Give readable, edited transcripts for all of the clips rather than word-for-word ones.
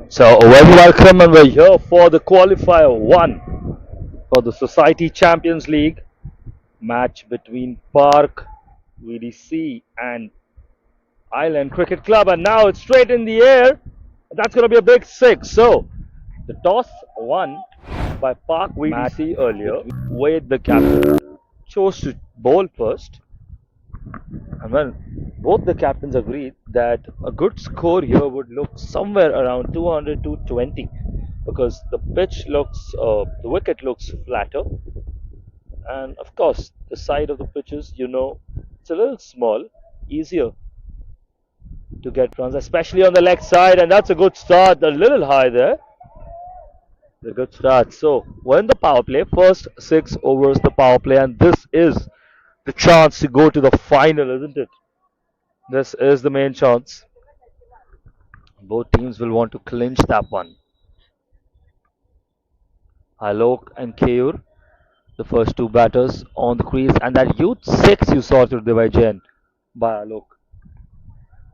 So, a very welcome, and we're here for the qualifier one for the Society Champions League match between Park VDC and Island Cricket Club. And now it's straight in the air. That's going to be a big six. So, the toss won by Park VDC earlier. Wade, the captain, chose to bowl first. And well, both the captains agreed that a good score here would look somewhere around 200 to 20 because the the wicket looks flatter, and of course, the side of the pitches, it's a little small, easier to get runs, especially on the leg side, and that's a good start, a little high there. The good start. So, we're in the power play, first 6 overs, the power play, and this is the chance to go to the final, isn't it? This is the main chance. Both teams will want to clinch that one. Alok and Keyur, the first two batters on the crease, and that youth six you saw to Divay Jain by Alok.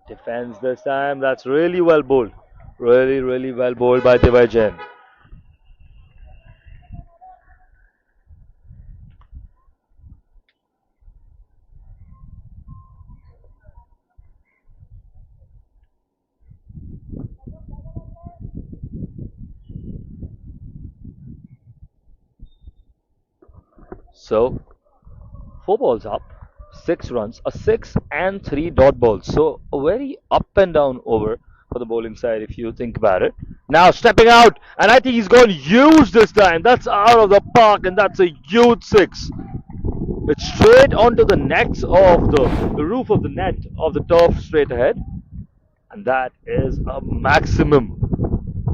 Defends this time. That's really well bowled. Really, really well bowled by Divay Jain. So, 4 balls up, 6 runs, a 6 and 3 dot balls. So, a very up and down over for the bowling side if you think about it. Now, stepping out, and I think he's going to use this time. That's out of the park, and that's a huge six. It's straight onto the nets of the roof of the net of the turf straight ahead. And that is a maximum.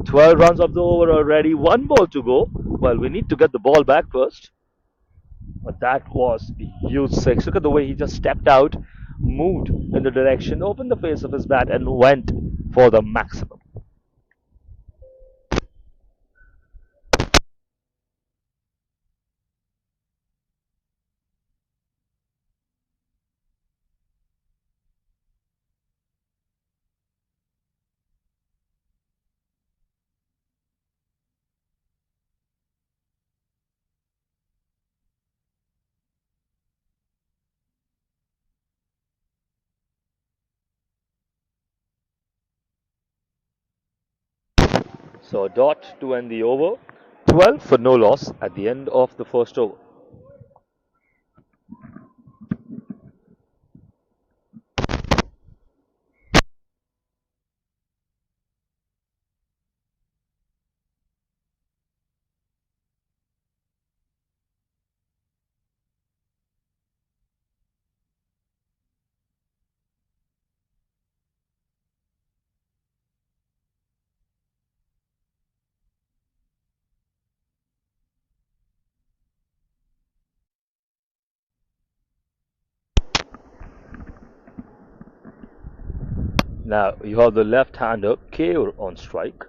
12 runs of the over already, 1 ball to go. Well, we need to get the ball back first. But that was a huge six. Look at the way he just stepped out, moved in the direction, opened the face of his bat, and went for the maximum. So a dot to end the over. 12 for no loss at the end of the first over. Now you have the left-hander Keyur on strike.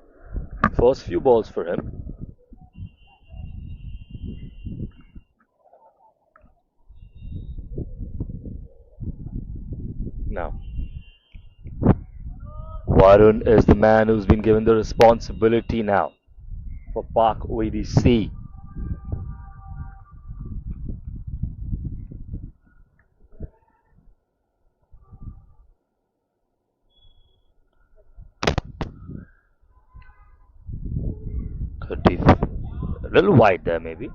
First few balls for him. Now Varun is the man who's been given the responsibility now for Park VDC. A little wide there maybe.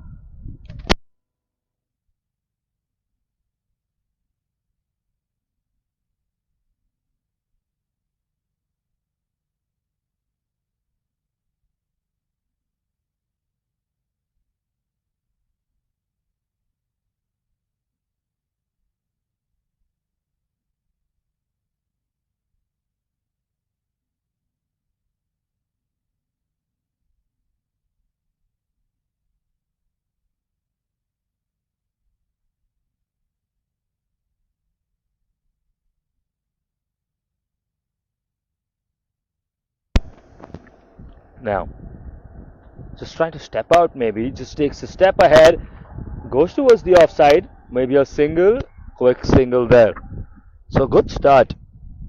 Now, just trying to step out maybe, just takes a step ahead, goes towards the offside, maybe a single, quick single there. So good start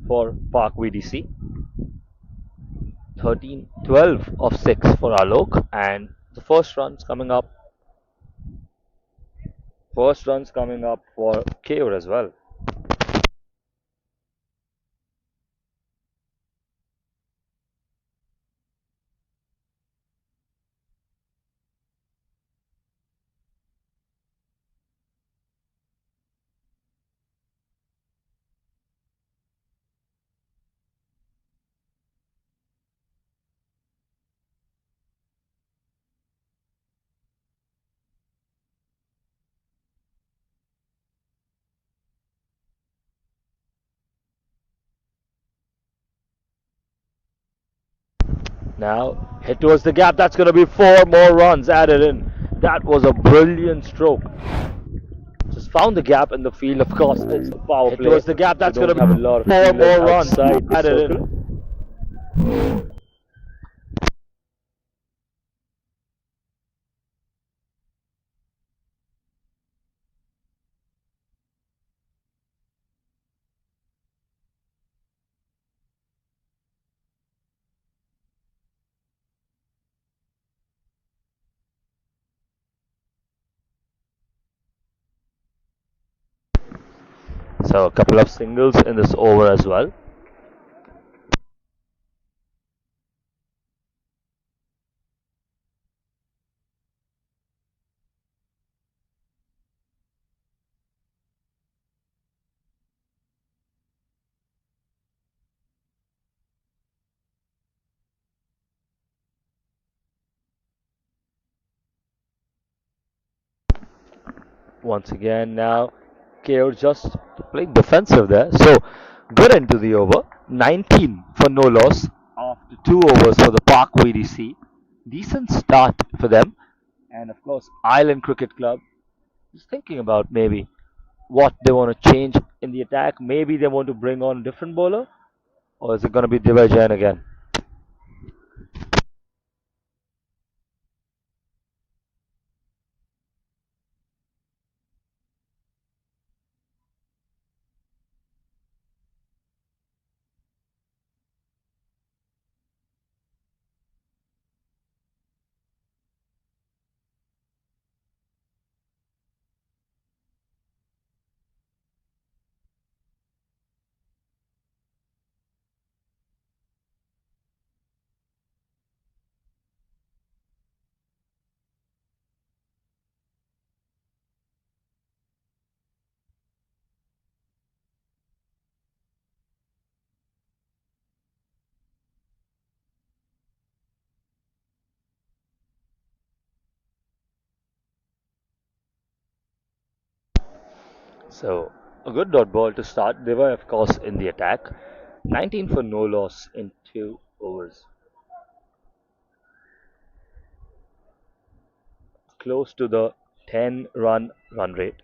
for Park VDC. 13, 12 of 6 for Alok, and the first runs coming up for Kaur as well. Now hit towards the gap. That's going to be 4 more runs added in. That was a brilliant stroke. Just found the gap in the field. Of course, it's a power Hit play. towards the gap. We That's going don't to have a be lot of four fielders more runs outside the added circle. in. So a couple of singles in this over as well. Once again now, KO just playing defensive there. So good into the over. 19 for no loss after 2 overs for the Park VDC. Decent start for them. And of course, Island Cricket Club is thinking about maybe what they want to change in the attack. Maybe they want to bring on a different bowler, or is it going to be Divay Jain again? So a good dot ball to start. They were of course in the attack. 19 for no loss in 2 overs. Close to the 10 run rate.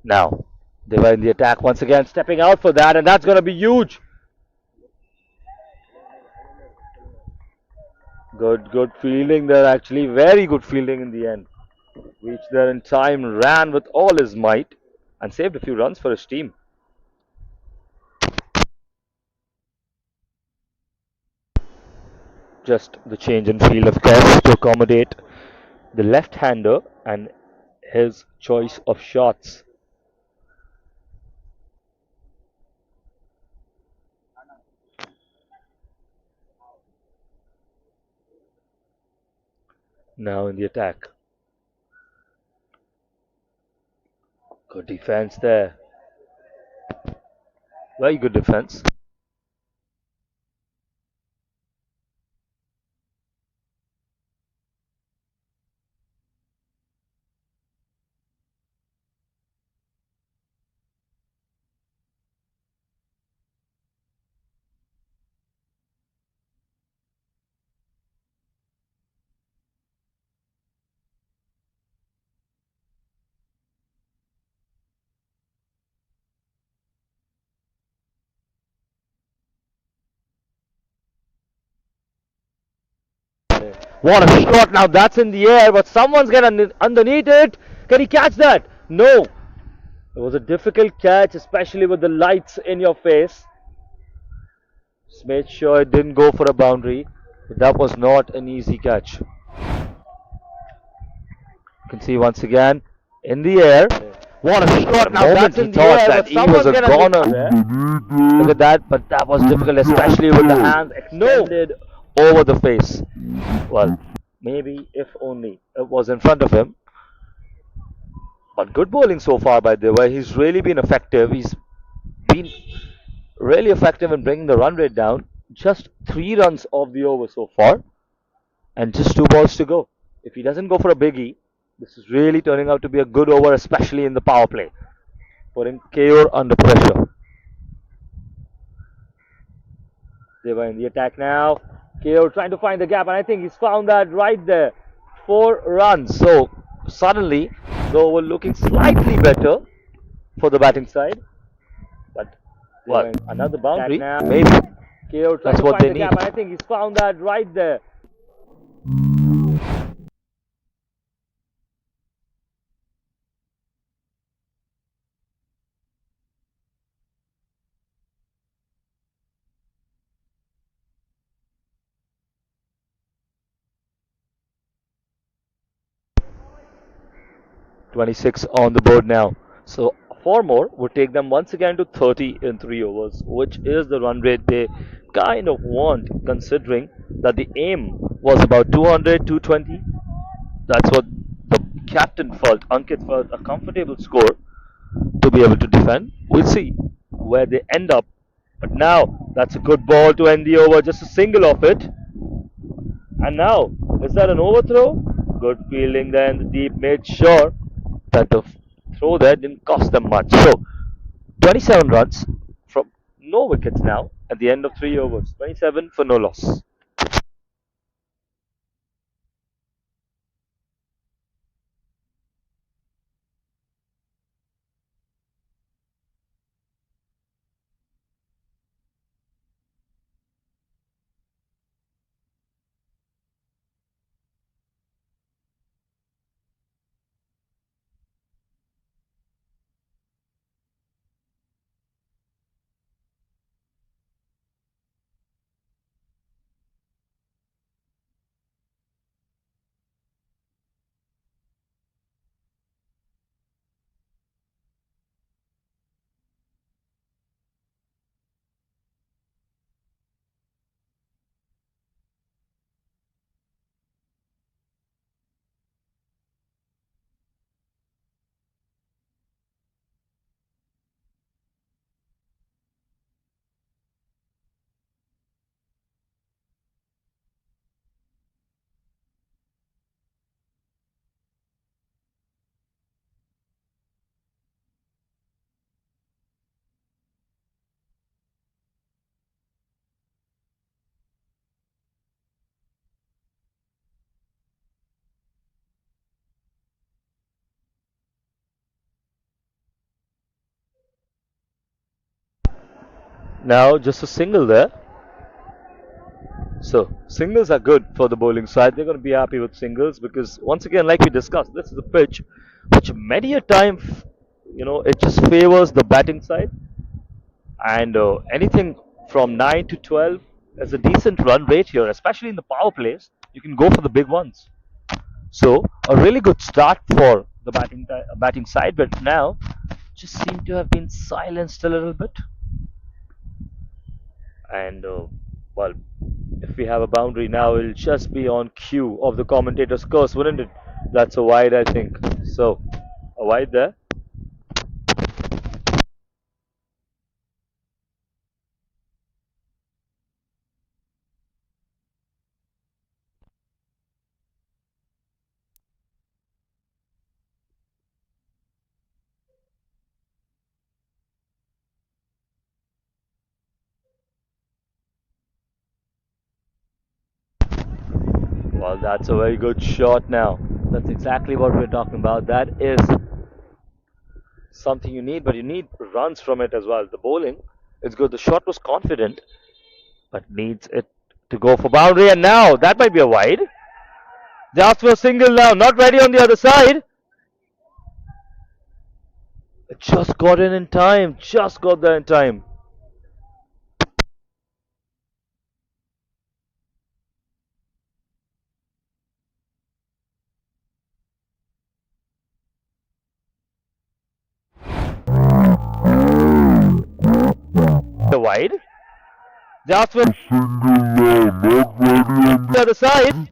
Now they were in the attack once again, stepping out for that, and that's going to be huge. Good fielding there. Actually, very good fielding in the end. Reached there in time, ran with all his might, and saved a few runs for his team. Just the change in field, of course, to accommodate the left-hander and his choice of shots. Now in the attack. Good defense there. Very good defense. What a shot! Now that's in the air, but someone's getting underneath it. Can he catch that? No. It was a difficult catch, especially with the lights in your face. Just made sure it didn't go for a boundary. But that was not an easy catch. You can see once again in the air. What a shot! Now that's in the air, but someone's gonna goner there. Look at that, but that was difficult, especially with the hands extended over the face. Well, maybe if only it was in front of him. But good bowling so far by the way. He's really been effective. He's been really effective in bringing the run rate down. Just 3 runs off the over so far, and just 2 balls to go. If he doesn't go for a biggie, this is really turning out to be a good over, especially in the power play, putting KO under pressure. They were in the attack now. KO trying to find the gap, and I think he's found that right there. 4 runs. So suddenly, the over looking slightly better for the batting side. But well, another boundary, maybe. KO that's what they need. Gap, and I think he's found that right there. 26 on the board now. So 4 more would take them once again to 30 in 3 overs, which is the run rate they kind of want, considering that the aim was about 200, 220. That's what the captain felt, Ankit felt a comfortable score to be able to defend. We'll see where they end up. But now that's a good ball to end the over, just a single of it. And now, is that an overthrow? Good fielding there in the deep, made sure that the throw there didn't cost them much. So 27 runs from no wickets now at the end of 3 overs. 27 for no loss. Now just a single there. So singles are good for the bowling side. They're going to be happy with singles because once again, like we discussed, this is a pitch which many a time, it just favors the batting side, and anything from 9 to 12 is a decent run rate here, especially in the power plays. You can go for the big ones. So a really good start for the batting side, but now just seem to have been silenced a little bit. And well, if we have a boundary now, it'll just be on cue of the commentator's curse, wouldn't it? That's a wide, I think. So a wide there. Well, that's a very good shot now. That's exactly what we're talking about. That is something you need, but you need runs from it as well. The bowling is good. The shot was confident, but needs it to go for boundary. And now that might be a wide. They ask for a single now. Not ready on the other side. It just got in time. Just got there in time. wide. Just with the other side.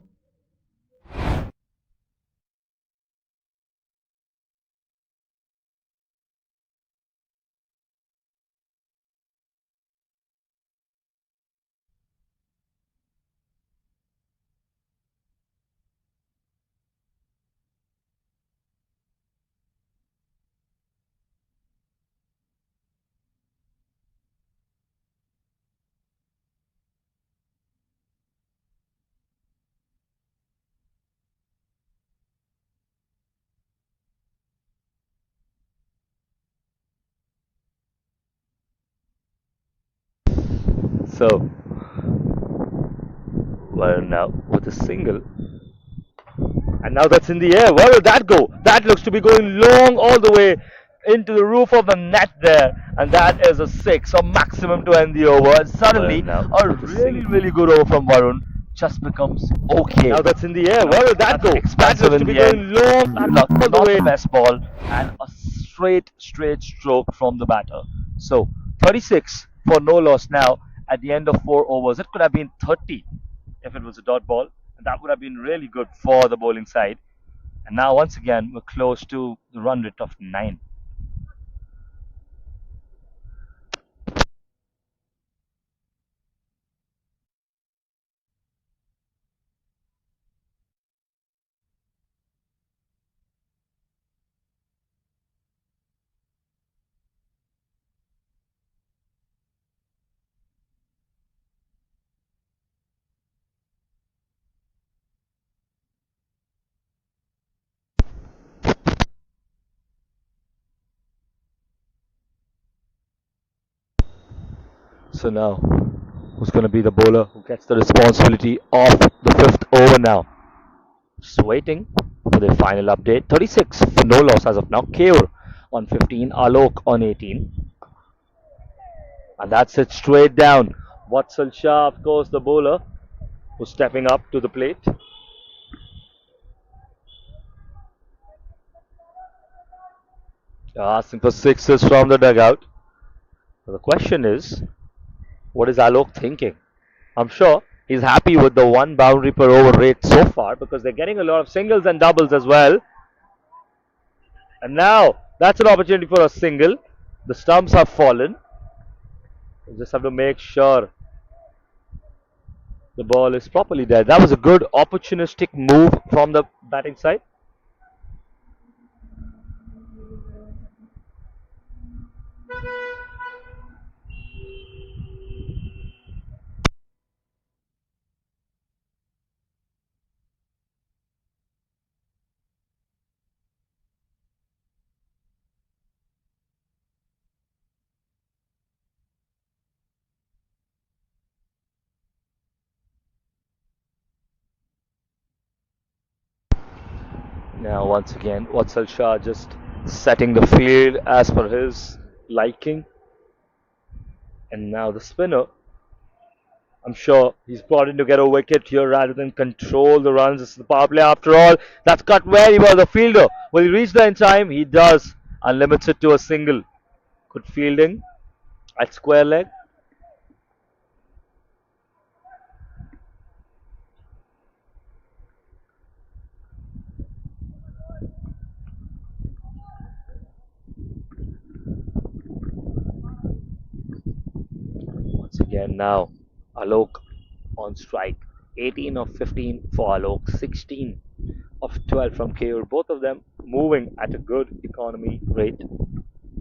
So, well, now with a single, and now that's in the air. Where will that go? That looks to be going long all the way into the roof of the net there, and that is a six, or maximum to end the over. And suddenly, now a really, really good over from Varun just becomes okay. Now that's in the air. Where will that go? That expansive looks to in be the end. going long all the Not way. the best ball, and a straight stroke from the batter. So 36 for no loss now at the end of 4 overs. It could have been 30 if it was a dot ball, and that would have been really good for the bowling side. And now once again we're close to the run rate of 9. So now, who's going to be the bowler who gets the responsibility of the fifth over now? Just waiting for the final update. 36 for no loss as of now. Keur on 15, Alok on 18. And that's it straight down. Vatsal Shah, of course, the bowler who's stepping up to the plate. Asking for sixes from the dugout. So the question is, what is Alok thinking? I'm sure he's happy with the one boundary per over rate so far because they're getting a lot of singles and doubles as well. And now that's an opportunity for a single. The stumps have fallen. You just have to make sure the ball is properly there. That was a good opportunistic move from the batting side. Now, once again, Vatsal Shah just setting the field as per his liking. And now the spinner. I'm sure he's brought in to get a wicket here rather than control the runs. It's the power play after all. That's cut very well. The fielder. Will he reach there in time? He does. And limits it to a single. Good fielding at square leg. Once again now, Alok on strike. 18 of 15 for Alok, 16 of 12 from KO. Both of them moving at a good economy rate.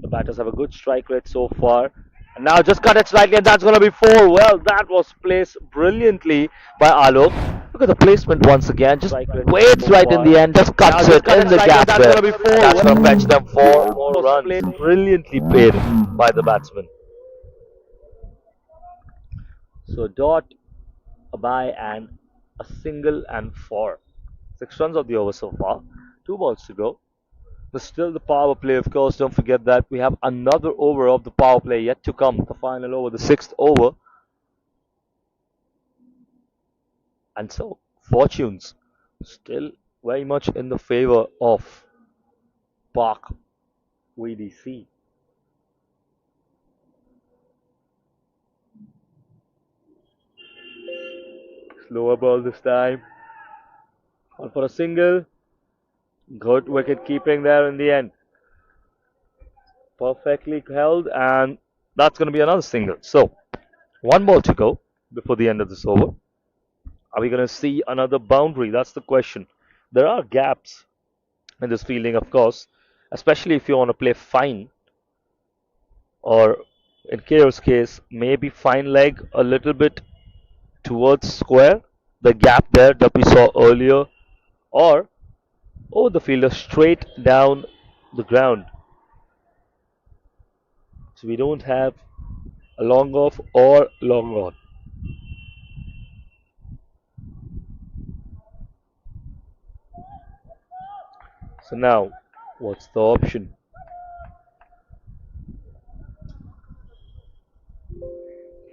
The batters have a good strike rate so far. And now just cut it slightly, and that's going to be four. Well, that was placed brilliantly by Alok. Look at the placement once again. Just waits right in the end, just cuts it in the gap there. That's going to fetch them four more runs. Brilliantly played by the batsman. So dot, a bye, and a single and four. 6 runs of the over so far. 2 balls to go. There's still the power play, of course. Don't forget that we have another over of the power play yet to come. The final over, the sixth over. And so, fortunes still very much in the favor of Park VDC. Slower ball this time. Gone for a single. Good wicket keeping there in the end. Perfectly held, and that's going to be another single. So, one ball to go before the end of this over. Are we going to see another boundary? That's the question. There are gaps in this fielding, of course, especially if you want to play fine or, in KO's case, maybe fine leg a little bit towards square, the gap there that we saw earlier, or over the fielder straight down the ground. So we don't have a long off or long on. So now, what's the option?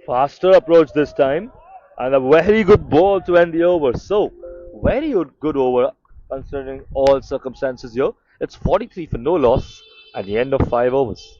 Faster approach this time, and a very good ball to end the over. So, very good over considering all circumstances here. It's 43 for no loss at the end of 5 overs.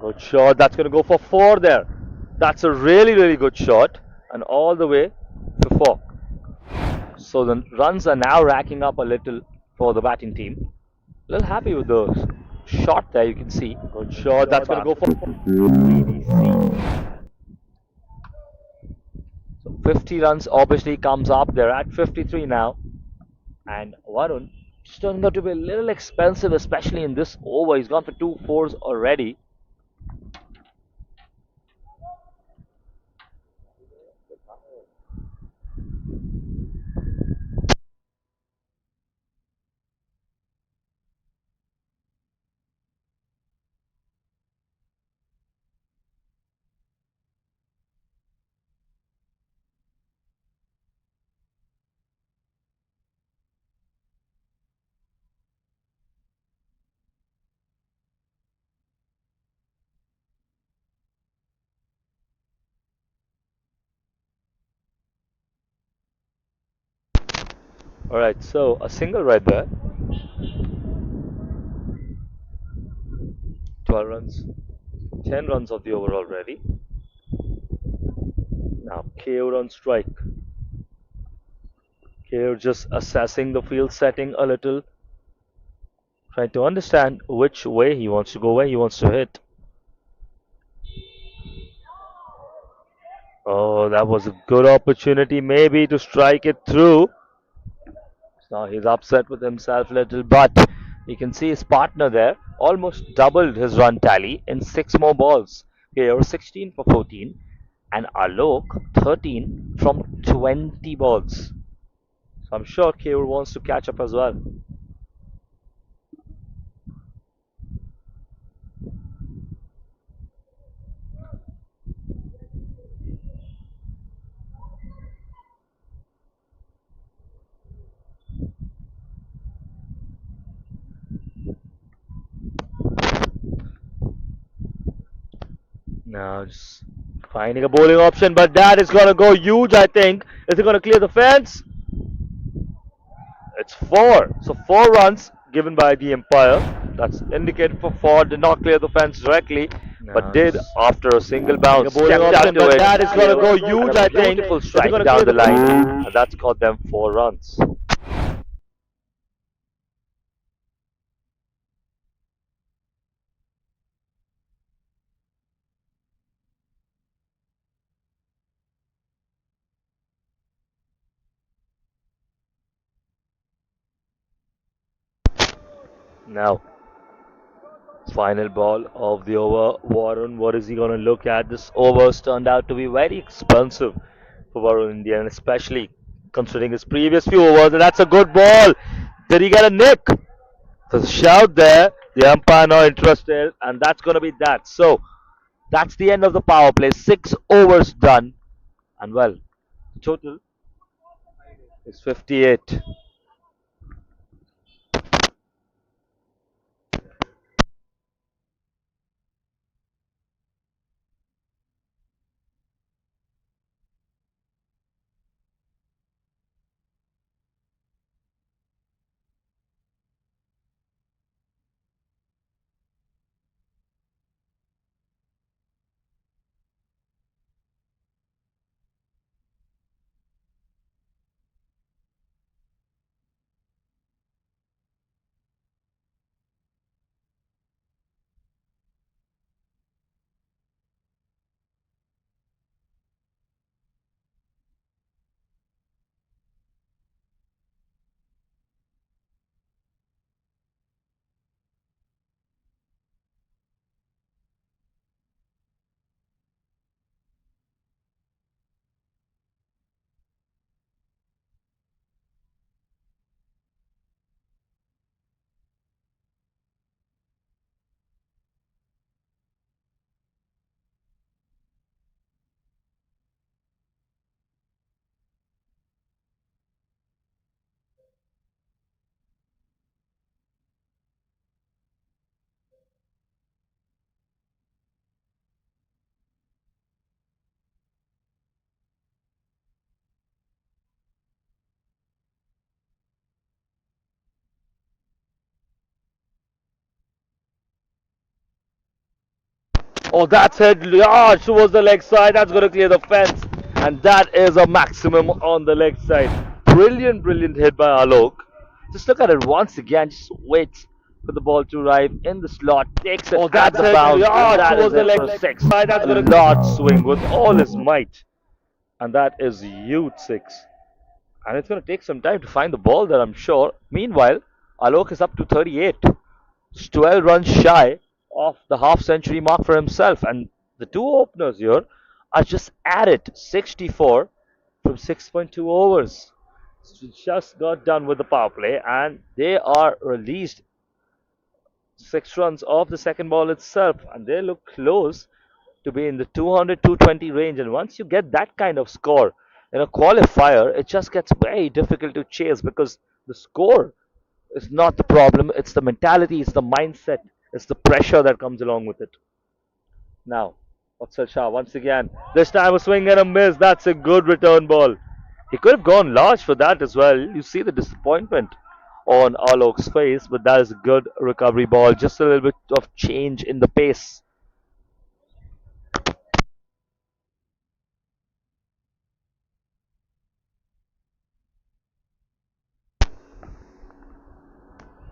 Good shot. That's going to go for four there. That's a really, really good shot. And all the way to four. So the runs are now racking up a little for the batting team. A little happy with the shot there, you can see. Good shot. That's going to go for VDC. So 50 runs obviously comes up. They're at 53 now. And Varun just turned out to be a little expensive, especially in this over. He's gone for two fours already. All right, so a single right there. 12 runs, 10 runs of the over already. Now KO on strike. KO just assessing the field setting a little, trying to understand which way he wants to go, where he wants to hit. Oh, that was a good opportunity maybe to strike it through. Now he's upset with himself a little, but you can see his partner there almost doubled his run tally in six more balls. KO 16 for 14 and Alok 13 from 20 balls. So I'm sure KO wants to catch up as well. Now just finding a bowling option, but that is gonna go huge, I think. Is it gonna clear the fence? It's four. So four runs given by the umpire. That's indicated for four. Did not clear the fence directly, but did after a single bounce. bowling Stepped option, out to but it. that is gonna go And huge, a I think. beautiful Is it strike gonna down clear the the line, fence? and that's got them four runs. Now, final ball of the over. Warren, what is he going to look at? This over's turned out to be very expensive for Varun India, and especially considering his previous few overs. And that's a good ball. Did he get a nick? There's a shout there. The umpire not interested, and that's going to be that. So that's the end of the power play. 6 overs done, and well, the total is 58. Oh, that's it. Yeah, towards the leg side. That's going to clear the fence. And that is a maximum on the leg side. Brilliant, brilliant hit by Alok. Just look at it once again. Just waits for the ball to arrive in the slot. Takes it Oh, at that's the it. bounce. And Yeah, that is towards the it leg for a six. side. That's A gonna. large swing with all his might. And that is huge six. And it's going to take some time to find the ball there, I'm sure. Meanwhile, Alok is up to 38. It's 12 runs shy of the half century mark for himself. And the two openers here are just at it 64 from 6.2 overs. Just got done with the power play and they are released 6 runs off the second ball itself. And they look close to be in the 200 220 range. And once you get that kind of score in a qualifier, it just gets very difficult to chase because the score is not the problem. It's the mentality, it's the mindset, it's the pressure that comes along with it. Now, Vatsal Shah once again. This time a swing and a miss. That's a good return ball. He could have gone large for that as well. You see the disappointment on Alok's face, but that is a good recovery ball. Just a little bit of change in the pace.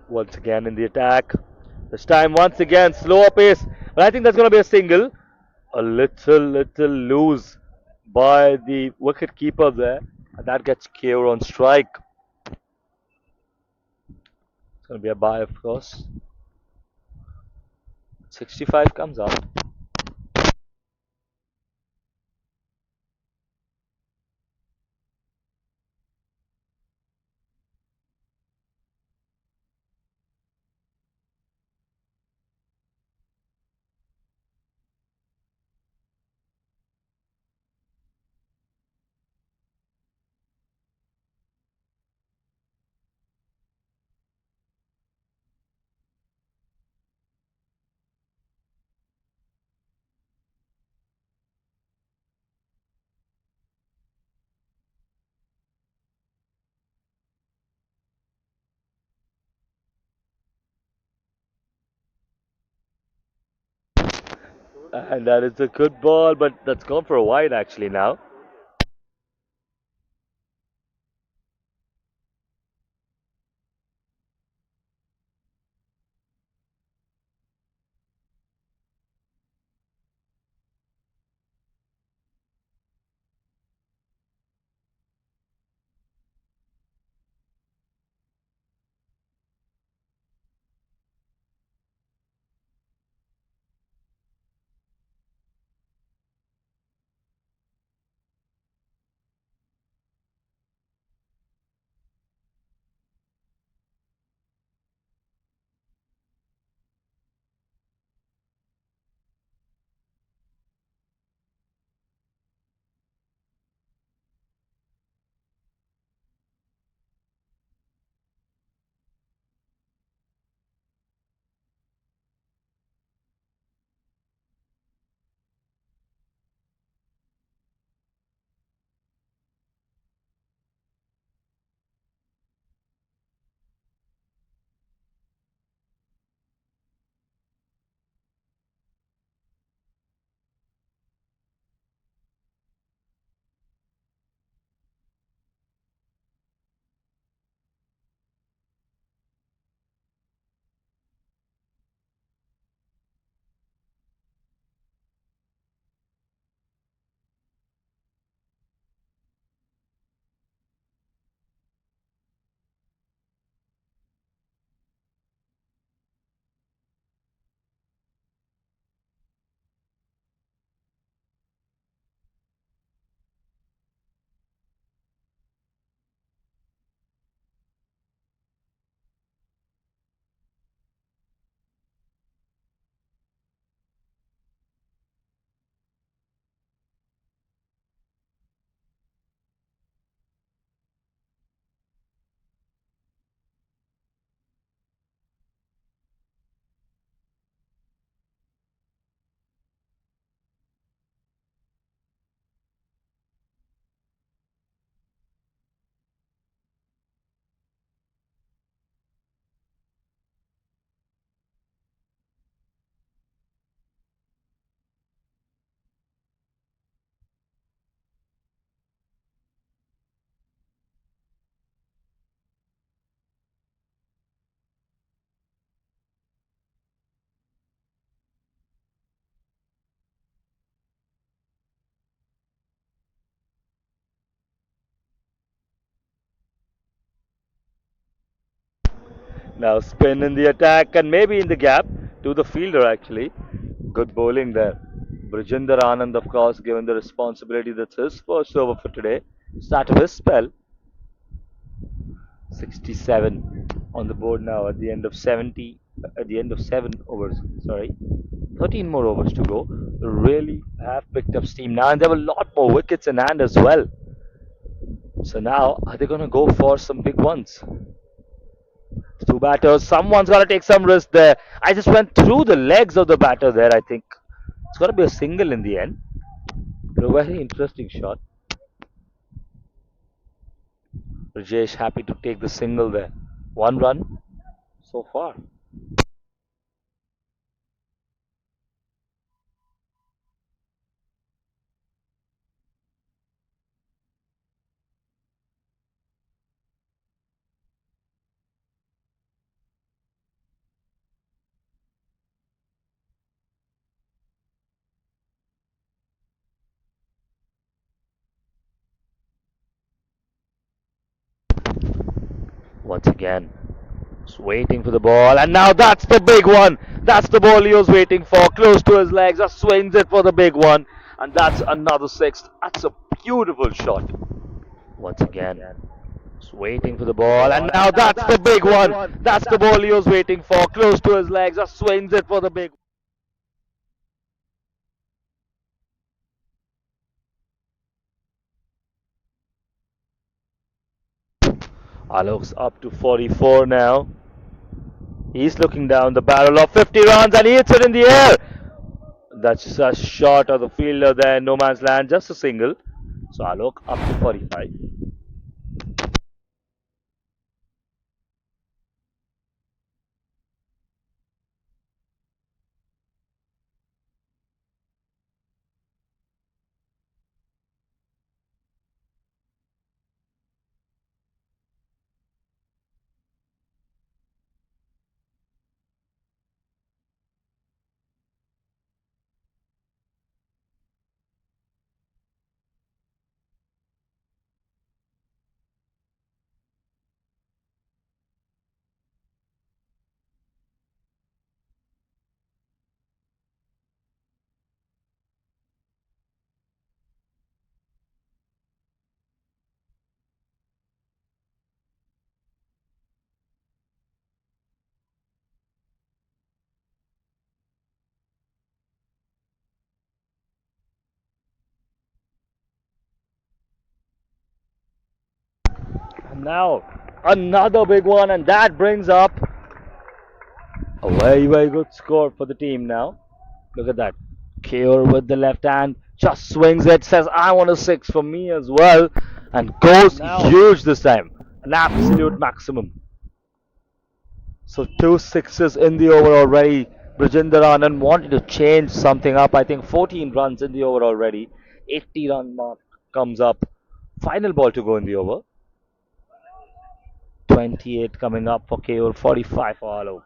Once again in the attack. This time, once again, slower pace. But I think that's going to be a single. A little loose by the wicket keeper there. And that gets KO on strike. It's going to be a bye, of course. 65 comes up. And that is a good ball, but that's gone for a wide actually now. Now spin in the attack and maybe in the gap to the fielder actually. Good bowling there. Brijinder Anand, of course, given the responsibility that's his first over for today. Start of his spell. 67 on the board now at the end of 70, at the end of 7 overs. Sorry, 13 more overs to go. Really have picked up steam now, and there were a lot more wickets in hand as well. So now, are they going to go for some big ones? Two batters. Someone's got to take some risk there. I just went through the legs of the batter there, I think. It's got to be a single in the end. But a very interesting shot. Rajesh happy to take the single there. 1 run so far. Once again, just waiting for the ball. And now that's the big one. That's the ball he was waiting for. Close to his legs. Just swings it for the big one. And that's another sixth. That's a beautiful shot. Once again, just waiting for the ball. And now that's the big one. That's the ball he was waiting for. Close to his legs. Just swings it for the big. Alok's up to 44 now. He's looking down the barrel of 50 runs and he hits it in the air. That's a shot of the fielder there, no man's land, just a single. So Alok up to 45. And now another big one, and that brings up a very, very good score for the team now. Look at that. Kaur with the left hand just swings it, says, I want a six for me as well, and goes huge this time. An absolute maximum. So two sixes in the over already. Brijinder Anand wanted to change something up. I think 14 runs in the over already. 80-run mark comes up. Final ball to go in the over. 28 coming up for KO, 45 for Alok.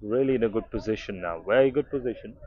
Really in a good position now. Very good position.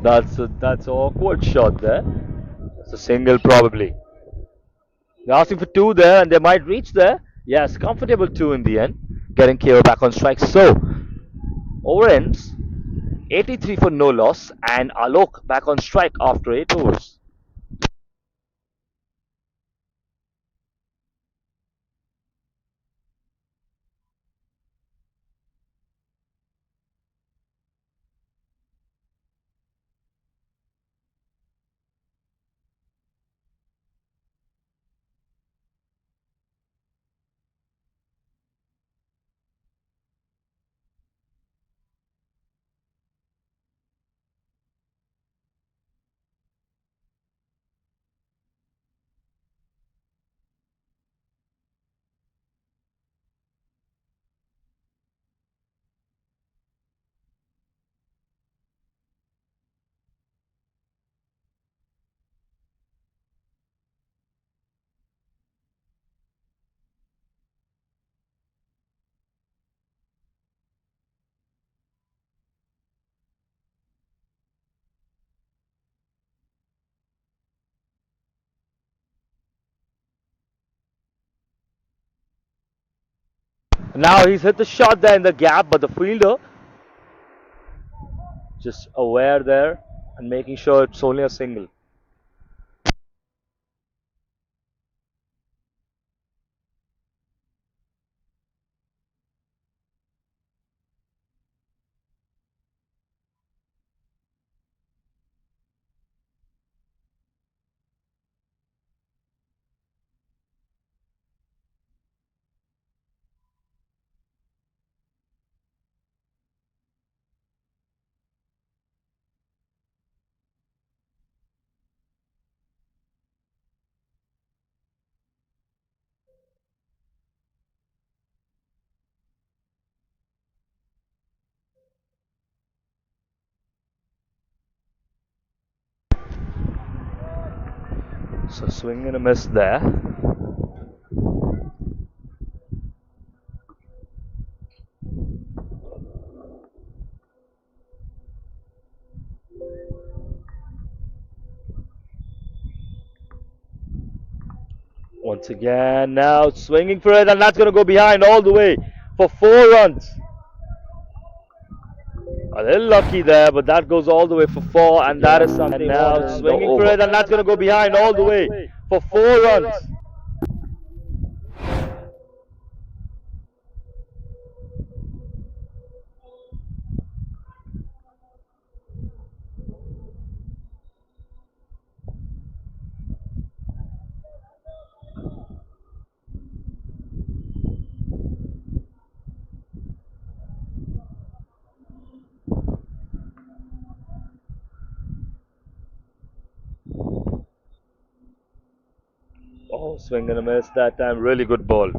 That's an awkward shot there. It's a single probably. They're asking for two there and they might reach there. Yes, comfortable two in the end. Getting KO back on strike. So over ends 83 for no loss and Alok back on strike after 8 overs. Now he's hit the shot there in the gap, but the fielder just aware there and making sure it's only a single. So swing and a miss there. Once again, now swinging for it, and that's going to go behind all the way for 4 runs. A little lucky there, but that goes all the way for four, and that is something. And now swinging for it, and that's going to go behind all the way for 4 runs. Oh, swing and a miss that time. Really good ball.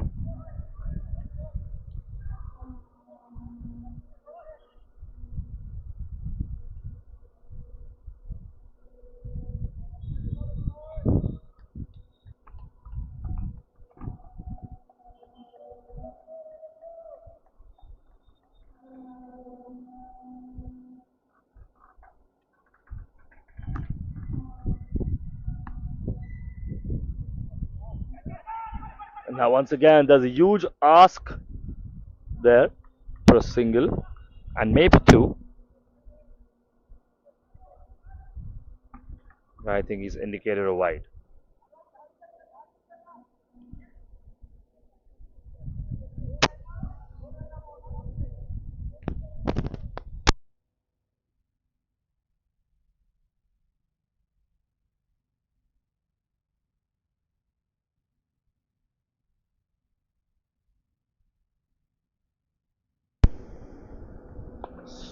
And now once again, there's a huge ask there for a single and maybe two. I think he's indicated a wide.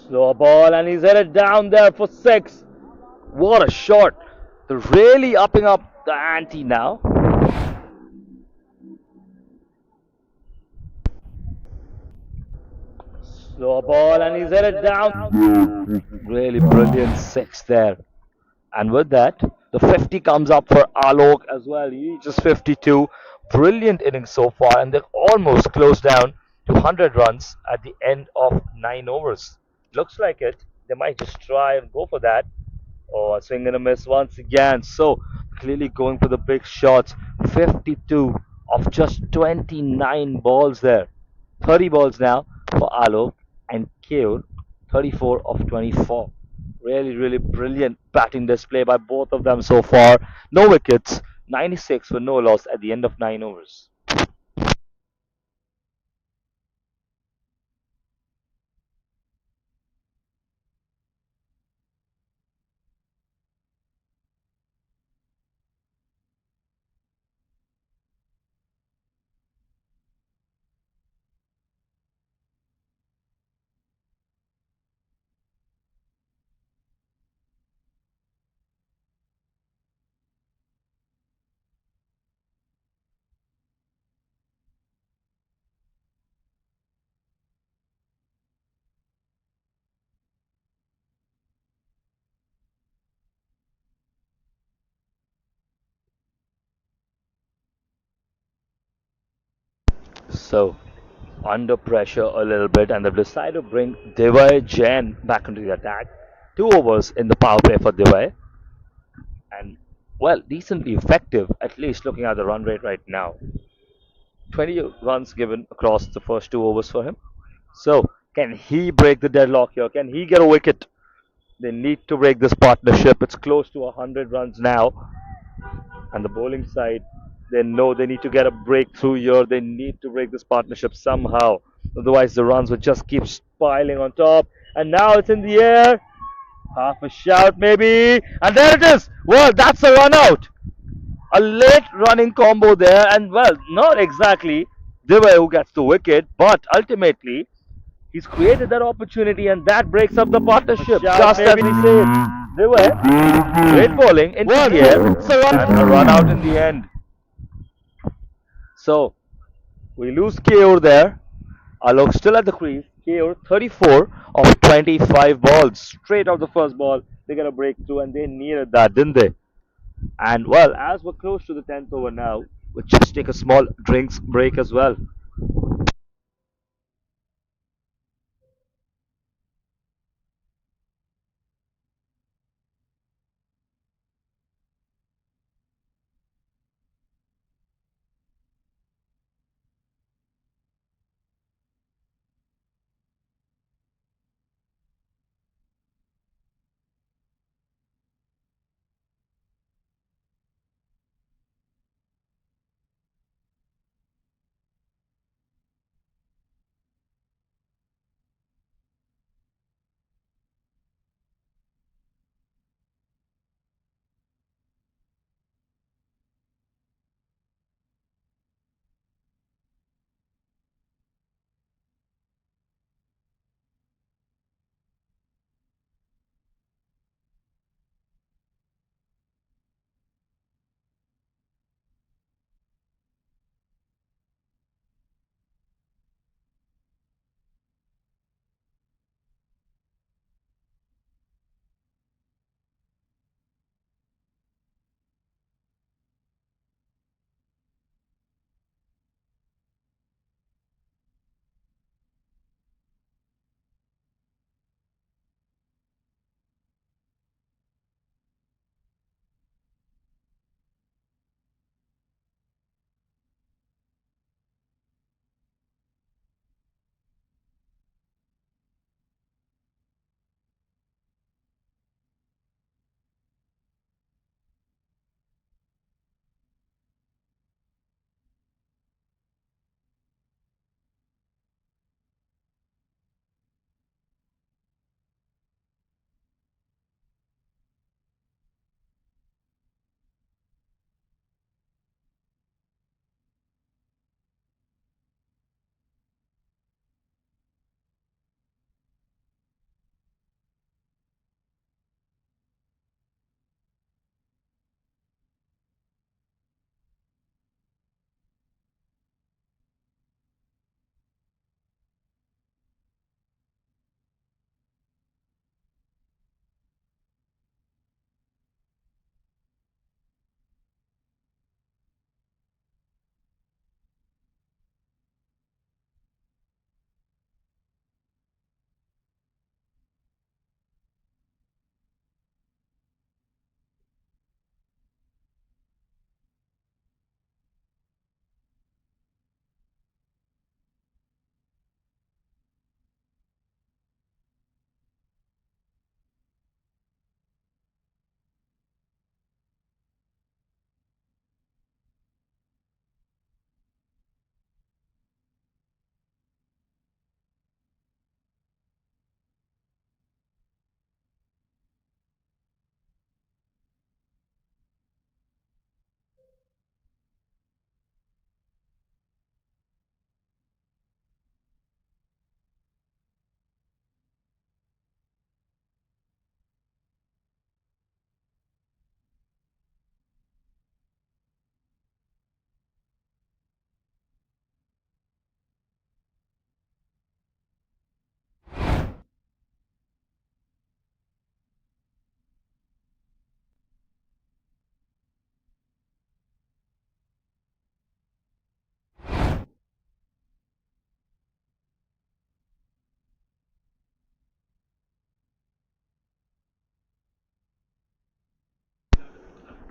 Slow ball, and he's headed down there for six. What a shot! They're really upping up the ante now. Slow ball, and he's headed down. Really brilliant six there. And with that, the 50 comes up for Alok as well. He reaches 52. Brilliant innings so far, and they're almost close down to 100 runs at the end of 9 overs. Looks like it. They might just try and go for that. Oh, a swing and a miss once again. So clearly going for the big shots. 52 of just 29 balls there. 30 balls now for Alok and Keur. 34 of 24. Really, really brilliant batting display by both of them so far. No wickets, 96 for no loss at the end of 9 overs. So, under pressure a little bit, and they've decided to bring Devay Jain back into the attack. 2 overs in the power play for Devay, and well, decently effective, at least looking at the run rate right now. 20 runs given across the first 2 overs for him. So, can he break the deadlock here? Can he get a wicket? They need to break this partnership. It's close to 100 runs now. And the bowling side, they know they need to get a breakthrough here. They need to break this partnership somehow. Otherwise, the runs would just keep piling on top. And now it's in the air. Half a shout, maybe. And there it is. Well, that's a run out. A late running combo there. And, well, not exactly Diva who gets the wicket, but ultimately, he's created that opportunity, and that breaks up the partnership. Just as we said, Diva, great bowling into the air, and a run out in the end. So, we lose KO there. Alok still at the crease. KO 34 of 25 balls. Straight off the first ball, they got a breakthrough and they needed that, didn't they? And well, as we're close to the 10th over now, we'll just take a small drinks break as well.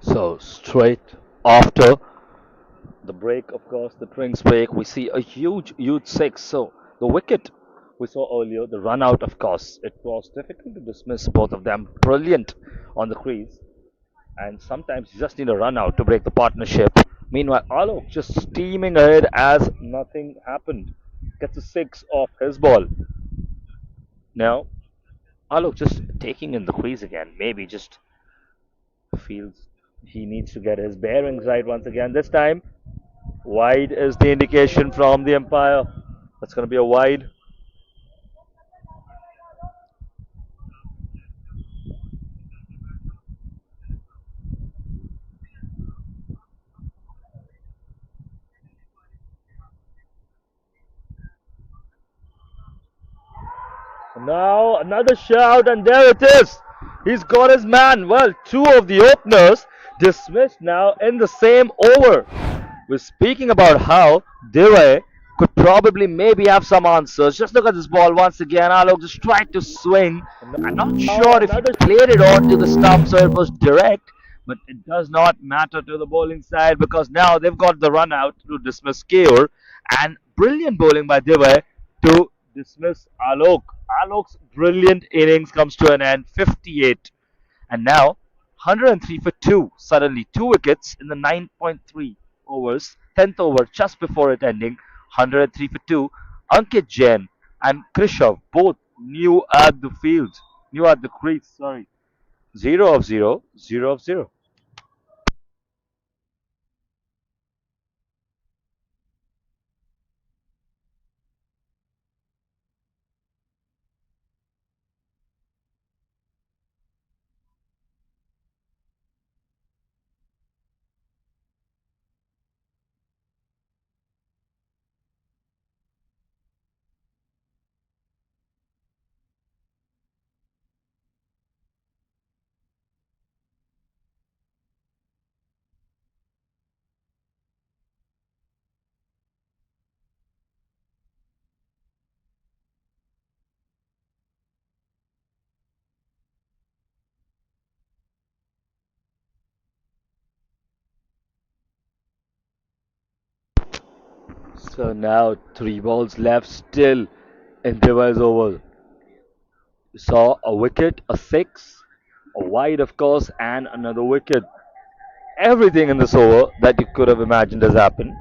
So, straight after The break, of course, the drinks break. We see a huge six. So the wicket we saw earlier, the run out, of course, it was difficult to dismiss both of them. Brilliant on the crease, and sometimes you just need a run out to break the partnership. Meanwhile, Alok just steaming ahead as nothing happened. Gets a six off his ball. Now, Alok just taking in the crease again. Maybe just feels he needs to get his bearings right once again. This time, wide is the indication from the umpire. That's going to be a wide. Now another shout, and there it is. He's got his man. Well, two of the openers dismissed now in the same over. We're speaking about how Dewey could probably maybe have some answers. Just look at this ball once again. Alok just tried to swing. I'm not Now sure if he another played it on to the stump so it was direct, but it does not matter to the bowling side because now they've got the run out to dismiss Kaur, and brilliant bowling by Dewey to dismiss Alok. Alok's brilliant innings comes to an end, 58. And now 103 for 2. Suddenly 2 wickets in the 9.3 overs. 10th over just before it ending. 103 for 2. Ankit Jain and Krishav both new at the field. New at the crease, sorry. 0 of 0, 0 of 0. So now 3 balls left still in Devi's over. Saw a wicket, a 6, a wide, of course, and another wicket. Everything in this over that you could have imagined has happened.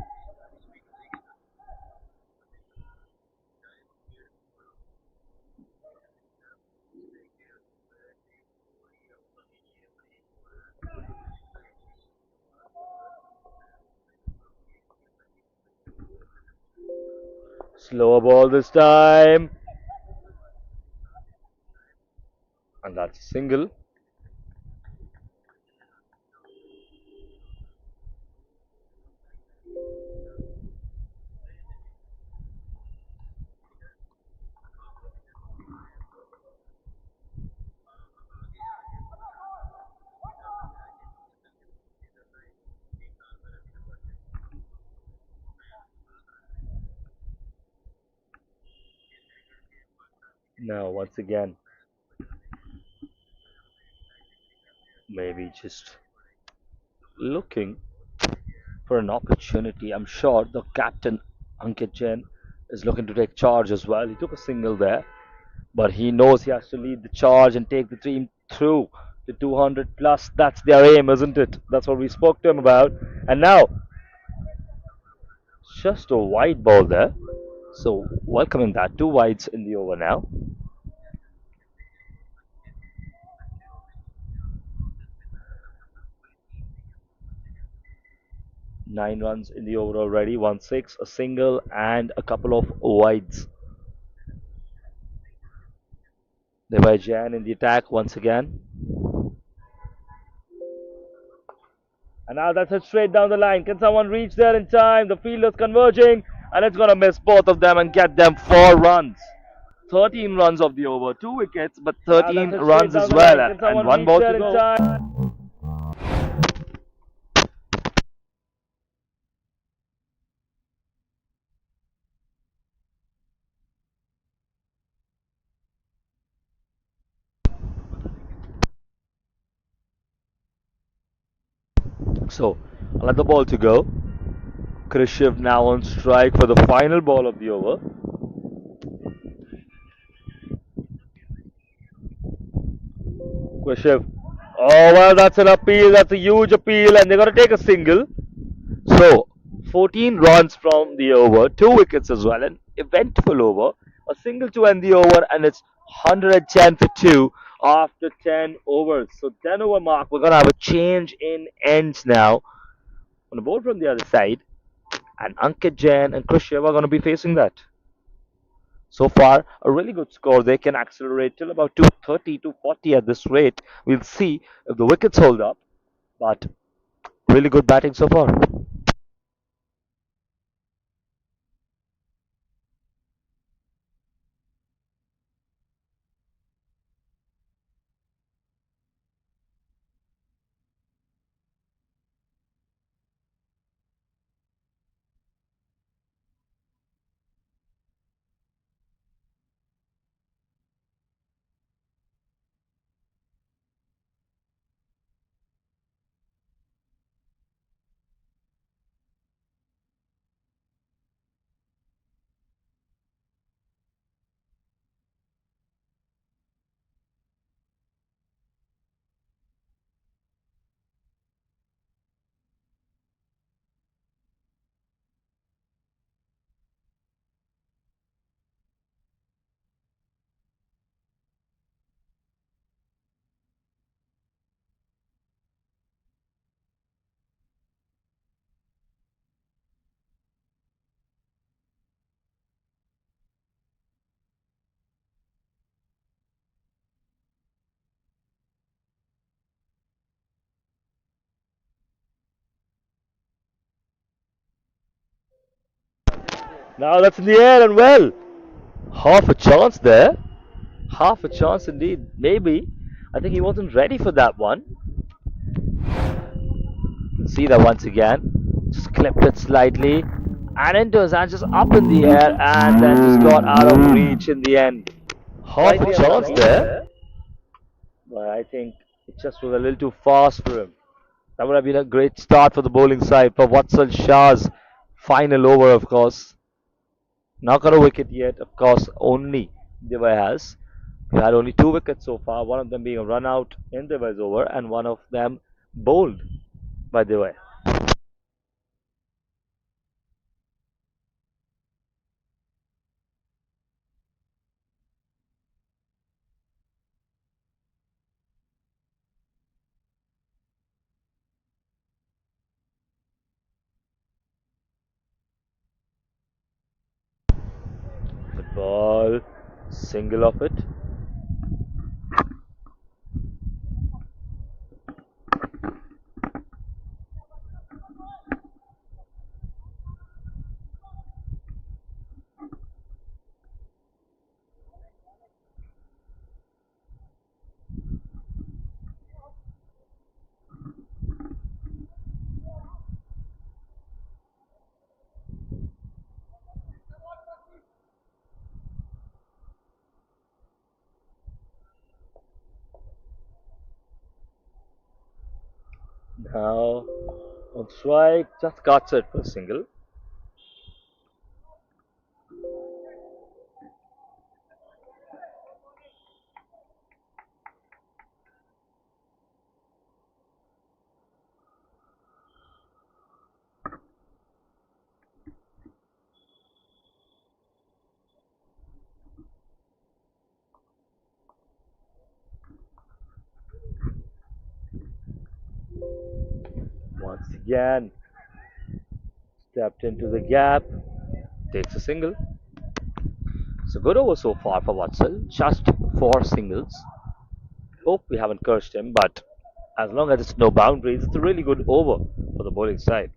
Slower ball this time. And that's a single. Now, once again, maybe just looking for an opportunity. I'm sure the captain, Ankit Jain, is looking to take charge as well. He took a single there, but he knows he has to lead the charge and take the team through the 200 plus. That's their aim, isn't it? That's what we spoke to him about. And now, just a wide ball there. So, welcoming that. Two wides in the over now. 9 runs in the over already. 1 6, a single, and a couple of wides. Devi Jain in the attack once again. And now that's it straight down the line. Can someone reach there in time? The fielder's converging, and it's going to miss both of them and get them 4 runs. 13 runs of the over, 2 wickets, but Now that's 13 it straight runs down as the well, line. Can and someone one reach ball to there in go. time? So, another ball to go. Khrushchev now on strike for the final ball of the over. Khrushchev. Oh, well, that's an appeal. That's a huge appeal, and they're going to take a single. So, 14 runs from the over, two wickets as well, an eventful over, a single to end the over, and it's 110 for two after 10 overs. So, 10 over mark, we're going to have a change in ends now on the board from the other side, and Ankit Jain and Khrushchev are going to be facing that. So far, a really good score. They can accelerate till about 230, 240 at this rate. We'll see if the wickets hold up, but really good batting so far. Now that's in the air and well, half a chance there. Half a chance indeed. Maybe. I think he wasn't ready for that one. You can see that once again. Just clipped it slightly. And into his hand, just up in the air, and then just got out of reach in the end. Half a Slightly chance underthrown there. there. But I think it just was a little too fast for him. That would have been a great start for the bowling side for Vatsal Shah's final over, of course. Not got a wicket yet, of course, only Divay has. We had only two wickets so far, one of them being a run out in Divay's over, and one of them bowled by Divay. Good ball, single of it. Now on strike, just cuts it for a single. Once again, stepped into the gap, takes a single. So good over so far for Watson, just four singles. Hope we haven't cursed him, but as long as it's no boundaries, it's a really good over for the bowling side.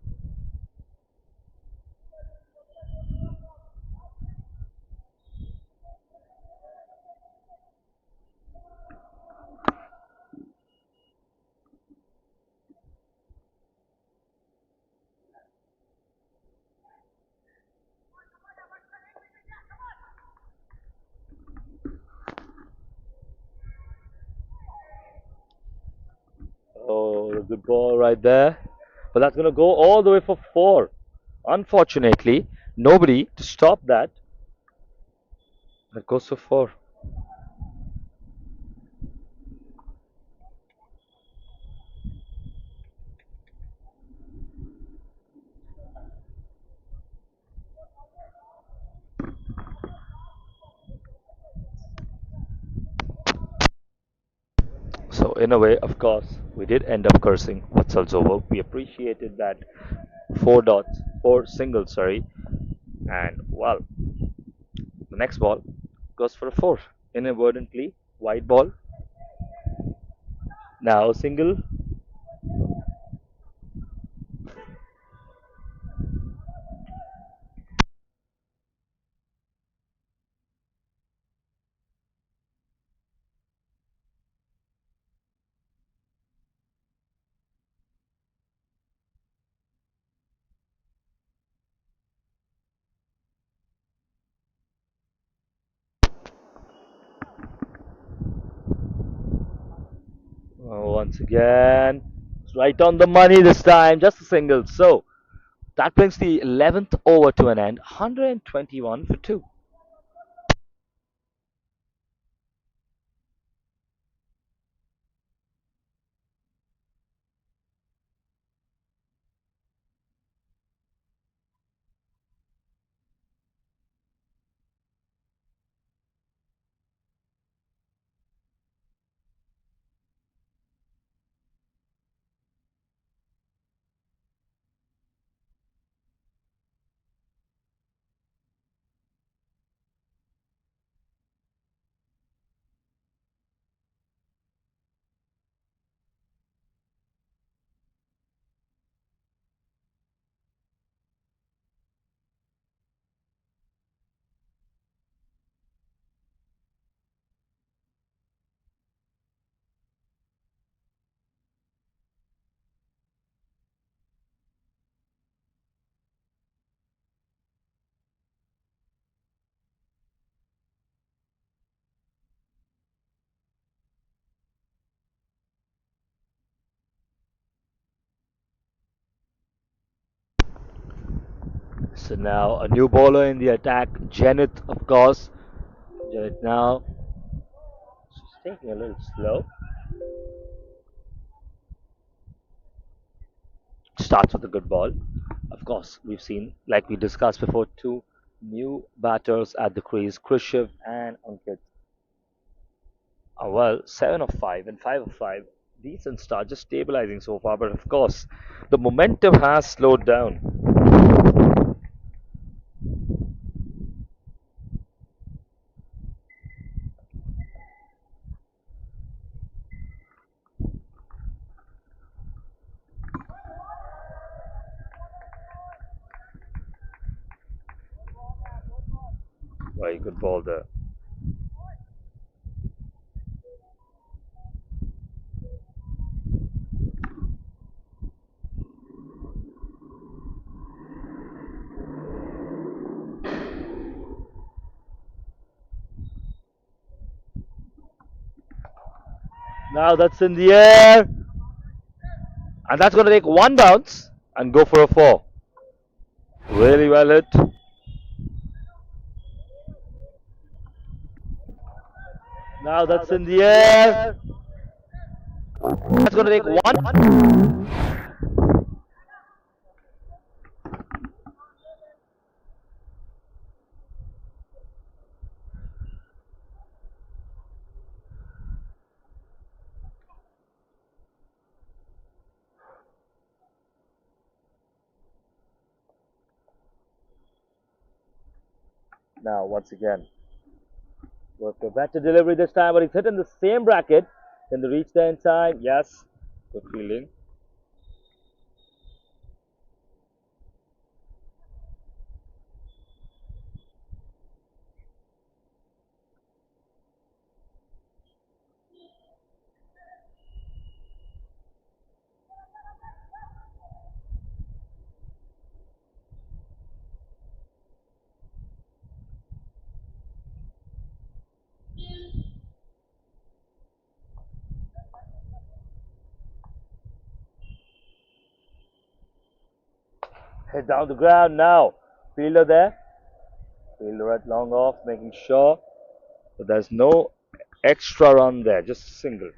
Oh, a good ball right there. But that's going to go all the way for four. Unfortunately, nobody to stop that. That goes for four. So in a way, of course, we did end up cursing Vatsal's over. We appreciated that four dots, four singles, sorry, and well, the next ball goes for a four. Inadvertently, white ball. Now single. Once again, it's right on the money this time, just a single. So that brings the 11th over to an end, 121 for two. So now a new bowler in the attack, Janet, of course. Janet now, she's taking a little slow. Starts with a good ball. Of course, we've seen, like we discussed before, two new batters at the crease, Khrushchev and Ankit. Well, 7 of 5 and 5 of 5. Decent start, just stabilizing so far, but of course, the momentum has slowed down. Very good ball there. Now that's in the air, and that's going to take one bounce and go for a four. Really well hit. Now that's in the air. That's going to take one. Now, once again, work a better delivery this time, but he's hit in the same bracket. Can they reach there in time? Yes. Good feeling. Head down the ground now. Fielder there. Fielder at long off, making sure that there's no extra run there, just a single.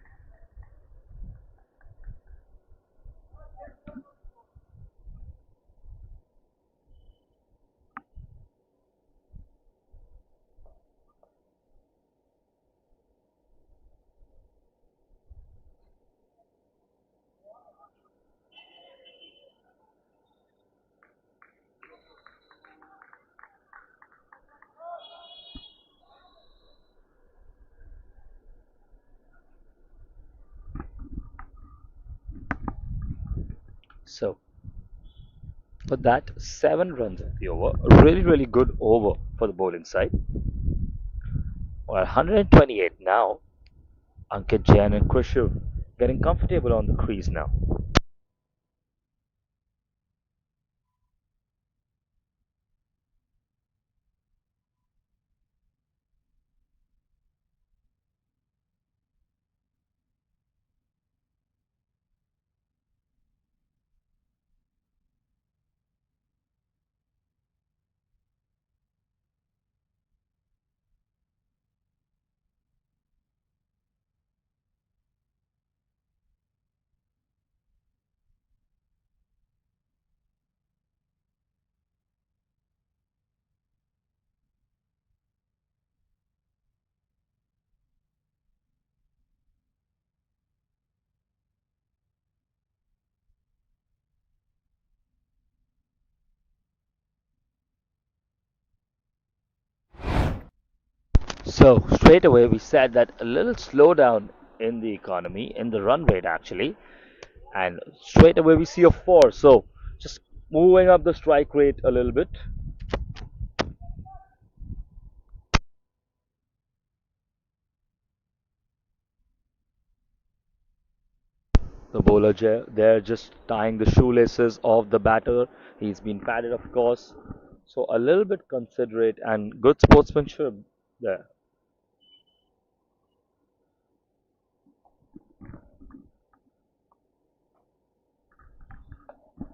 So for that, 7 runs of the over, a really really good over for the bowling side. Well, 128 now. Ankit Jain and Krishav getting comfortable on the crease now. So straight away we said that a little slowdown in the economy, in the run rate actually, and straight away we see a 4. So just moving up the strike rate a little bit. The bowler there just tying the shoelaces of the batter. He's been padded, of course. So a little bit considerate and good sportsmanship there.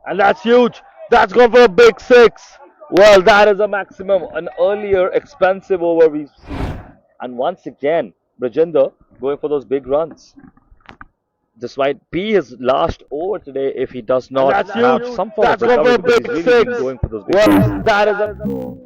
And that's huge. That's gone for a big 6. Well, that is a maximum. An earlier expensive over we've seen. And once again, Brajinder going for those big runs. This might be his last over today if he does not That's have huge. some form of That's gone for recovery a because big he's really been 6. going for those big Well, runs. that is a.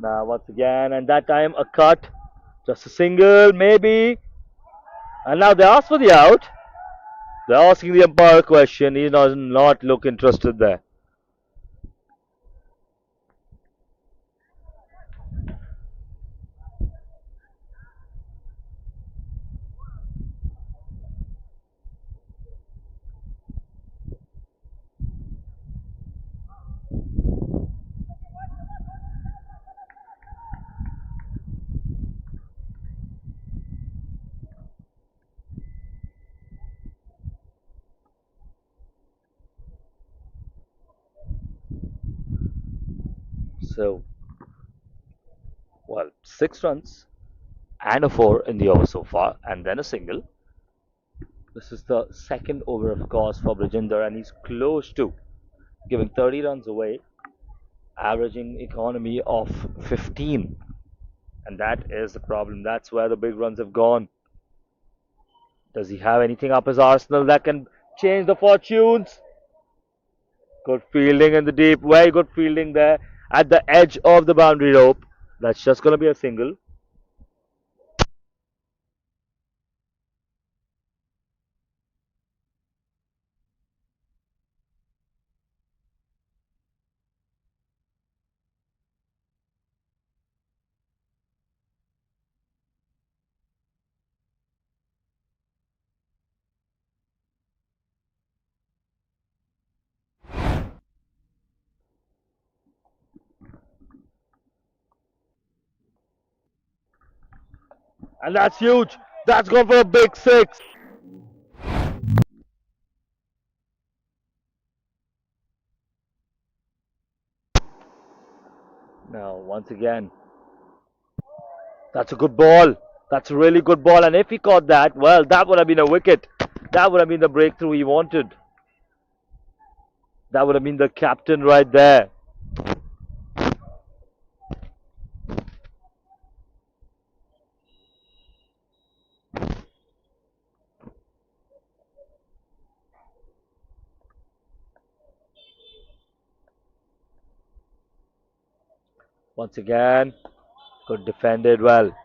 Now, once again, and that time a cut. Just a single, maybe. And now they ask for the out. They're asking the umpire a question. He does not look interested there. So, well, 6 runs and a 4 in the over so far, and then a single. This is the second over, of course, for Brajinder, and he's close to giving 30 runs away, averaging economy of 15. And that is the problem. That's where the big runs have gone. Does he have anything up his arsenal that can change the fortunes? Good fielding in the deep, very good fielding there at the edge of the boundary rope. That's just going to be a single. And that's huge. That's gone for a big 6. Once again, that's a good ball. That's a really good ball. And if he caught that, well, that would have been a wicket. That would have been the breakthrough he wanted. That would have been the captain right there. Once again, good defended well.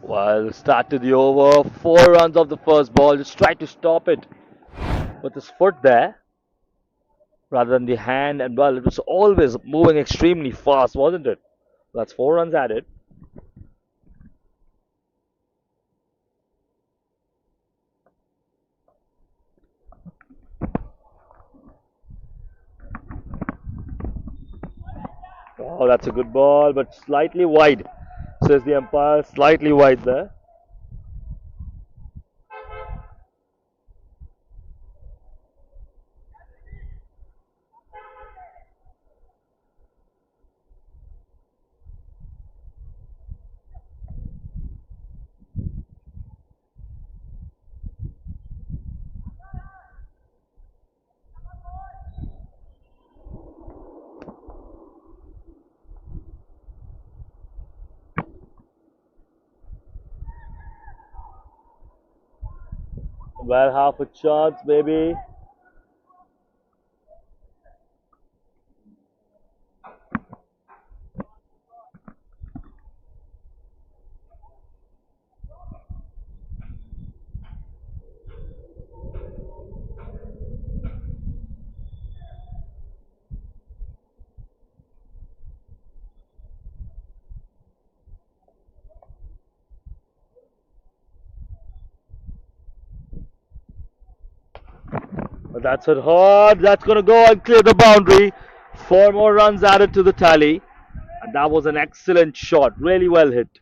Well, start to the over. 4 runs off the first ball. Just try to stop it with his foot there rather than the hand. And well, it was always moving extremely fast, wasn't it? That's 4 runs added. Oh, that's a good ball, but slightly wide, says the umpire. Slightly wide there. Well, half a chance, maybe. But that's it hard. That's going to go and clear the boundary. 4 more runs added to the tally. And that was an excellent shot. Really well hit.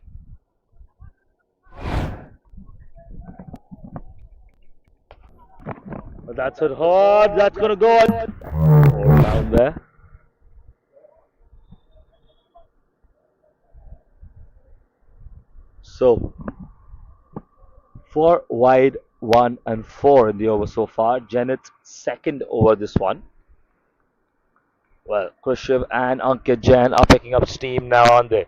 But that's it hard. That's going to go and all down there. So, 4 wide, 1 and 4 in the over so far. Janet's second over this one. Well, Khrushchev and Ankit Jain are picking up steam now, aren't they?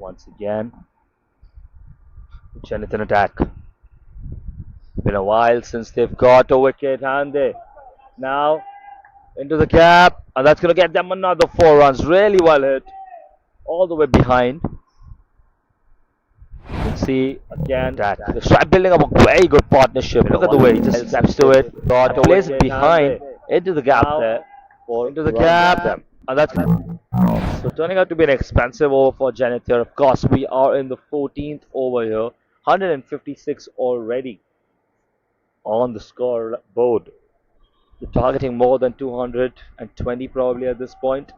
Once again, Jonathan attack. Been a while since they've got a wicket, haven't they? Now into the gap, and that's going to get them another 4 runs. Really well hit, all the way behind. You can see again that they start building up a very good partnership. Look at the way he just steps to it, got plays it behind into the gap there, into the gap, and that's so turning out to be an expensive over for Janither. Of course, we are in the 14th over here, 156 already on the scoreboard. You're targeting more than 220 probably at this point,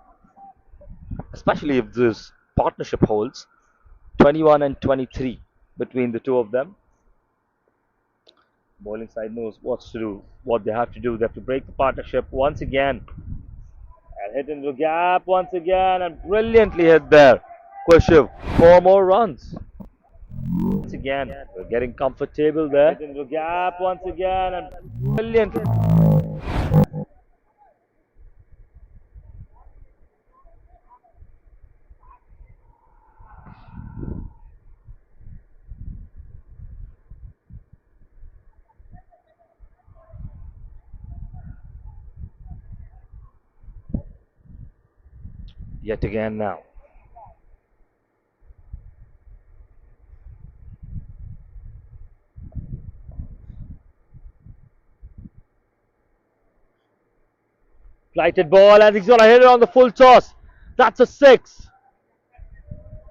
especially if this partnership holds 21 and 23 between the two of them. Bowling side knows what to do, what they have to do. They have to break the partnership once again and hit into the gap once again and brilliantly hit there. Kushiv, 4 more runs. Once again, we're getting comfortable there. Hit into the gap once again and brilliantly. Yet again now. Flighted ball and he's gonna hit it on the full toss. That's a six.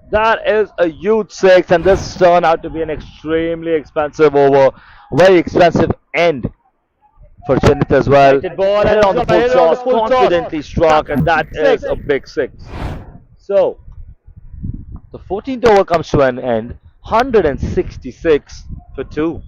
That is a huge six, and this turned out to be an extremely expensive over, very expensive end for Chinit as well. Hit ball and on the full toss, confidently struck, and that is a big six. So the 14th over comes to an end, 166 for two.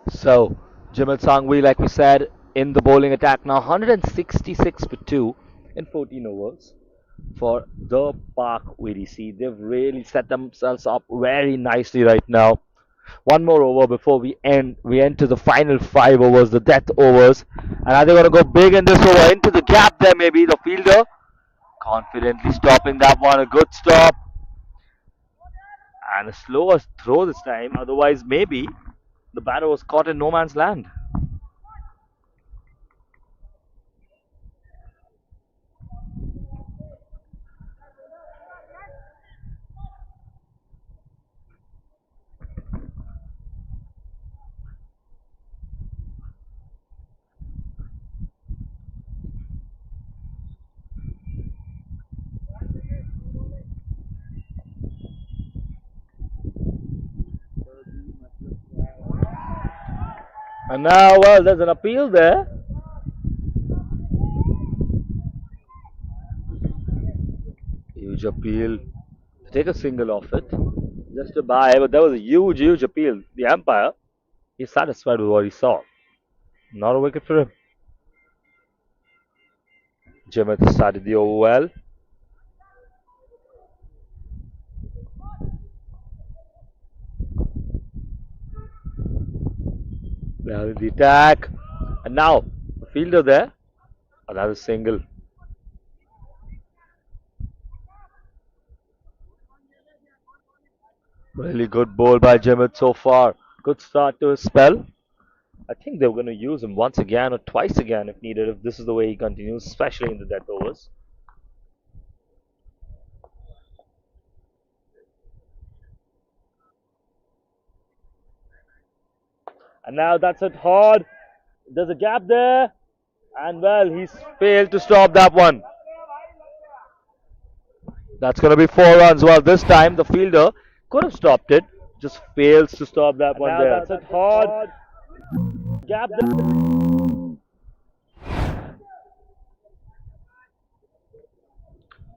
So Jimit Sangvi, like we said, in the bowling attack now, 166 for two. in 14 overs for the Park VDC. They've really set themselves up very nicely right now. One more over before we end. We enter the final 5 overs, the death overs. And are they going to go big in this over? Into the gap there, maybe the fielder. Confidently stopping that one. A good stop. And a slower throw this time. Otherwise, maybe the batter was caught in no man's land. And now, well, there's an appeal there. Huge appeal. Take a single off it. Just a buy, but that was a huge, huge appeal. The umpire, he's satisfied with what he saw. Not a wicket for him. Jimith started the over well. Now the attack. And now, the fielder there. Another single. Really good ball by Jimith so far. Good start to his spell. I think they're going to use him once again or twice again if needed, if this is the way he continues, especially in the death overs. And now that's it hard. There's a gap there. And well, he's failed to stop that one. That's going to be 4 runs. Well, this time the fielder could have stopped it. Just fails to stop that one there. That's it hard. Gap there.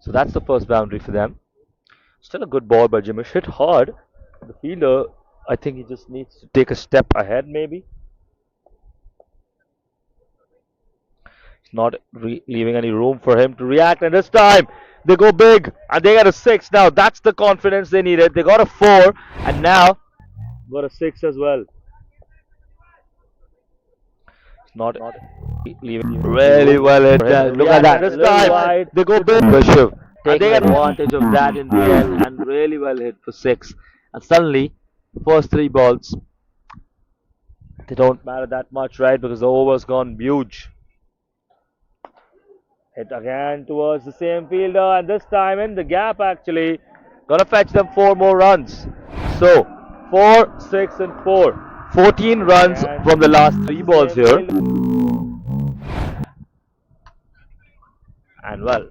So that's the first boundary for them. Still a good ball by Jimmy. Hit hard. The fielder, I think he just needs to take a step ahead, maybe. It's not leaving any room for him to react. And this time, they go big and they got a 6. Now, that's the confidence they needed. They got a 4 and now got a 6 as well. It's not leaving really well. Look at that. This time, they go big. Shiv. Taking advantage of that in the end and really well hit for 6. And suddenly, the first 3 balls, they don't matter that much, right? Because the over's gone huge. Hit again towards the same fielder, and this time in the gap actually. Gonna fetch them 4 more runs. So, 4, 6, and 4. 14 runs from the last 3 balls here. And well,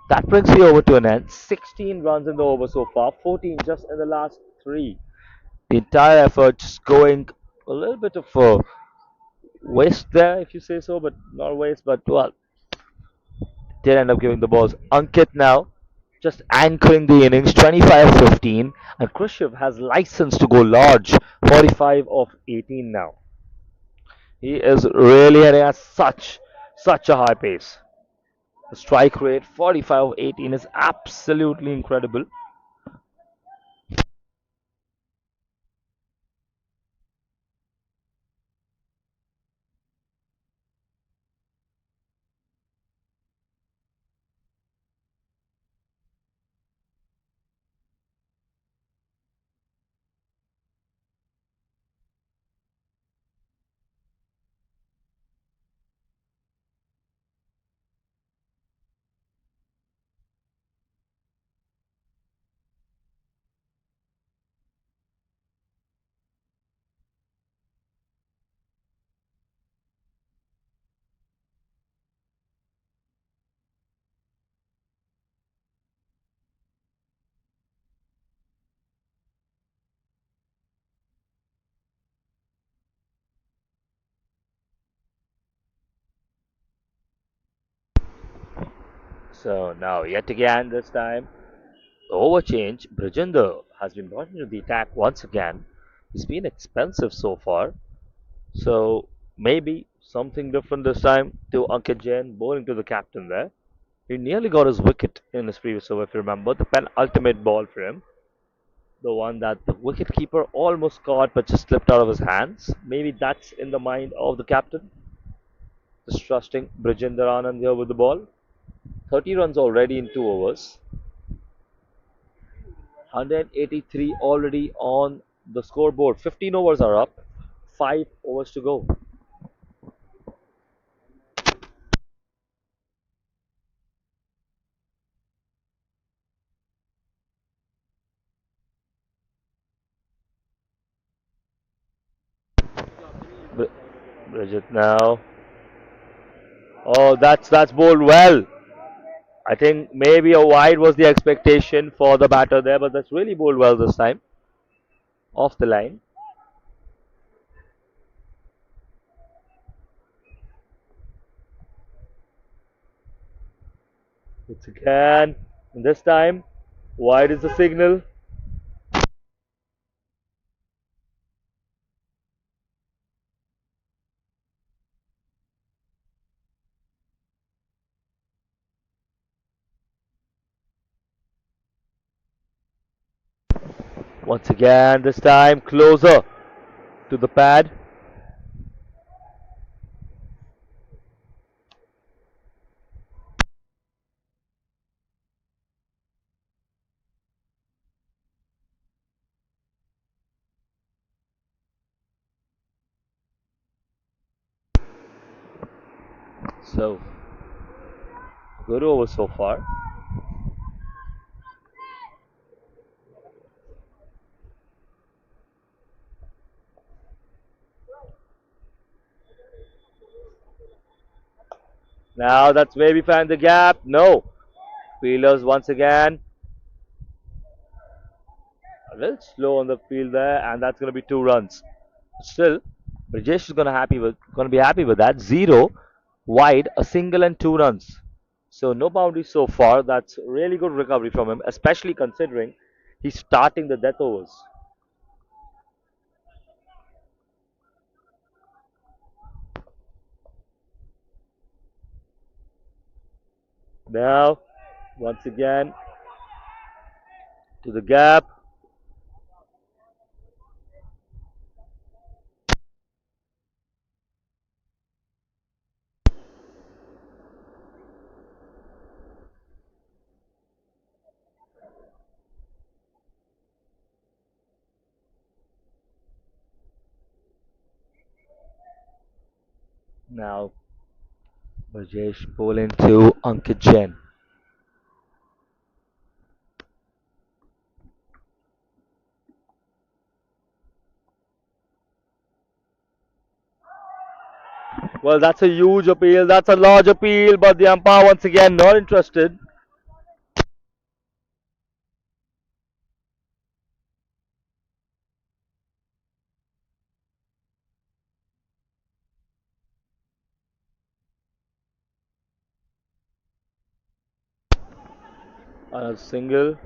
that brings the over to an end. 16 runs in the over so far, 14 just in the last 3. The entire effort just going a little bit of a waste there, if you say so, but not waste, but well, did end up giving the balls. Ankit now just anchoring the innings, 25-15, and Khrushchev has license to go large, 45 of 18 now. He is really hitting at such a high pace. The strike rate, 45 of 18, is absolutely incredible. So now, yet again, this time, the over change. Brajinder has been brought into the attack once again. He's been expensive so far. So maybe something different this time to Ankit Jain, bowling to the captain there. He nearly got his wicket in his previous over, if you remember. The penultimate ball for him. The one that the wicketkeeper almost caught but just slipped out of his hands. Maybe that's in the mind of the captain. Just trusting Brijinder Anand here with the ball. 30 runs already in 2 overs. 183 already on the scoreboard. 15 overs are up. 5 overs to go. Br- Bridget now. Oh, that's bowled well. I think maybe a wide was the expectation for the batter there, but that's really bowled well this time. Off the line. It's again. And this time, wide is the signal. Once again, this time closer to the pad. So, good over so far. Now that's where we find the gap. No. Fielders once again a little slow on the field there, and that's going to be 2 runs. Still, Brajesh is going to be happy with that. Zero wide, a single and 2 runs. So no boundaries so far. That's really good recovery from him, especially considering he's starting the death overs. Now, once again to the gap. Now, Brajesh bowling to Ankit Jain. Well, that's a huge appeal. That's a large appeal, but the umpire once again not interested. A single.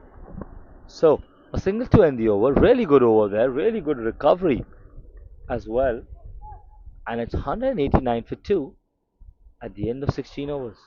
So, a single to end the over. Really good over there. Really good recovery as well. And it's 189 for 2 at the end of 16 overs.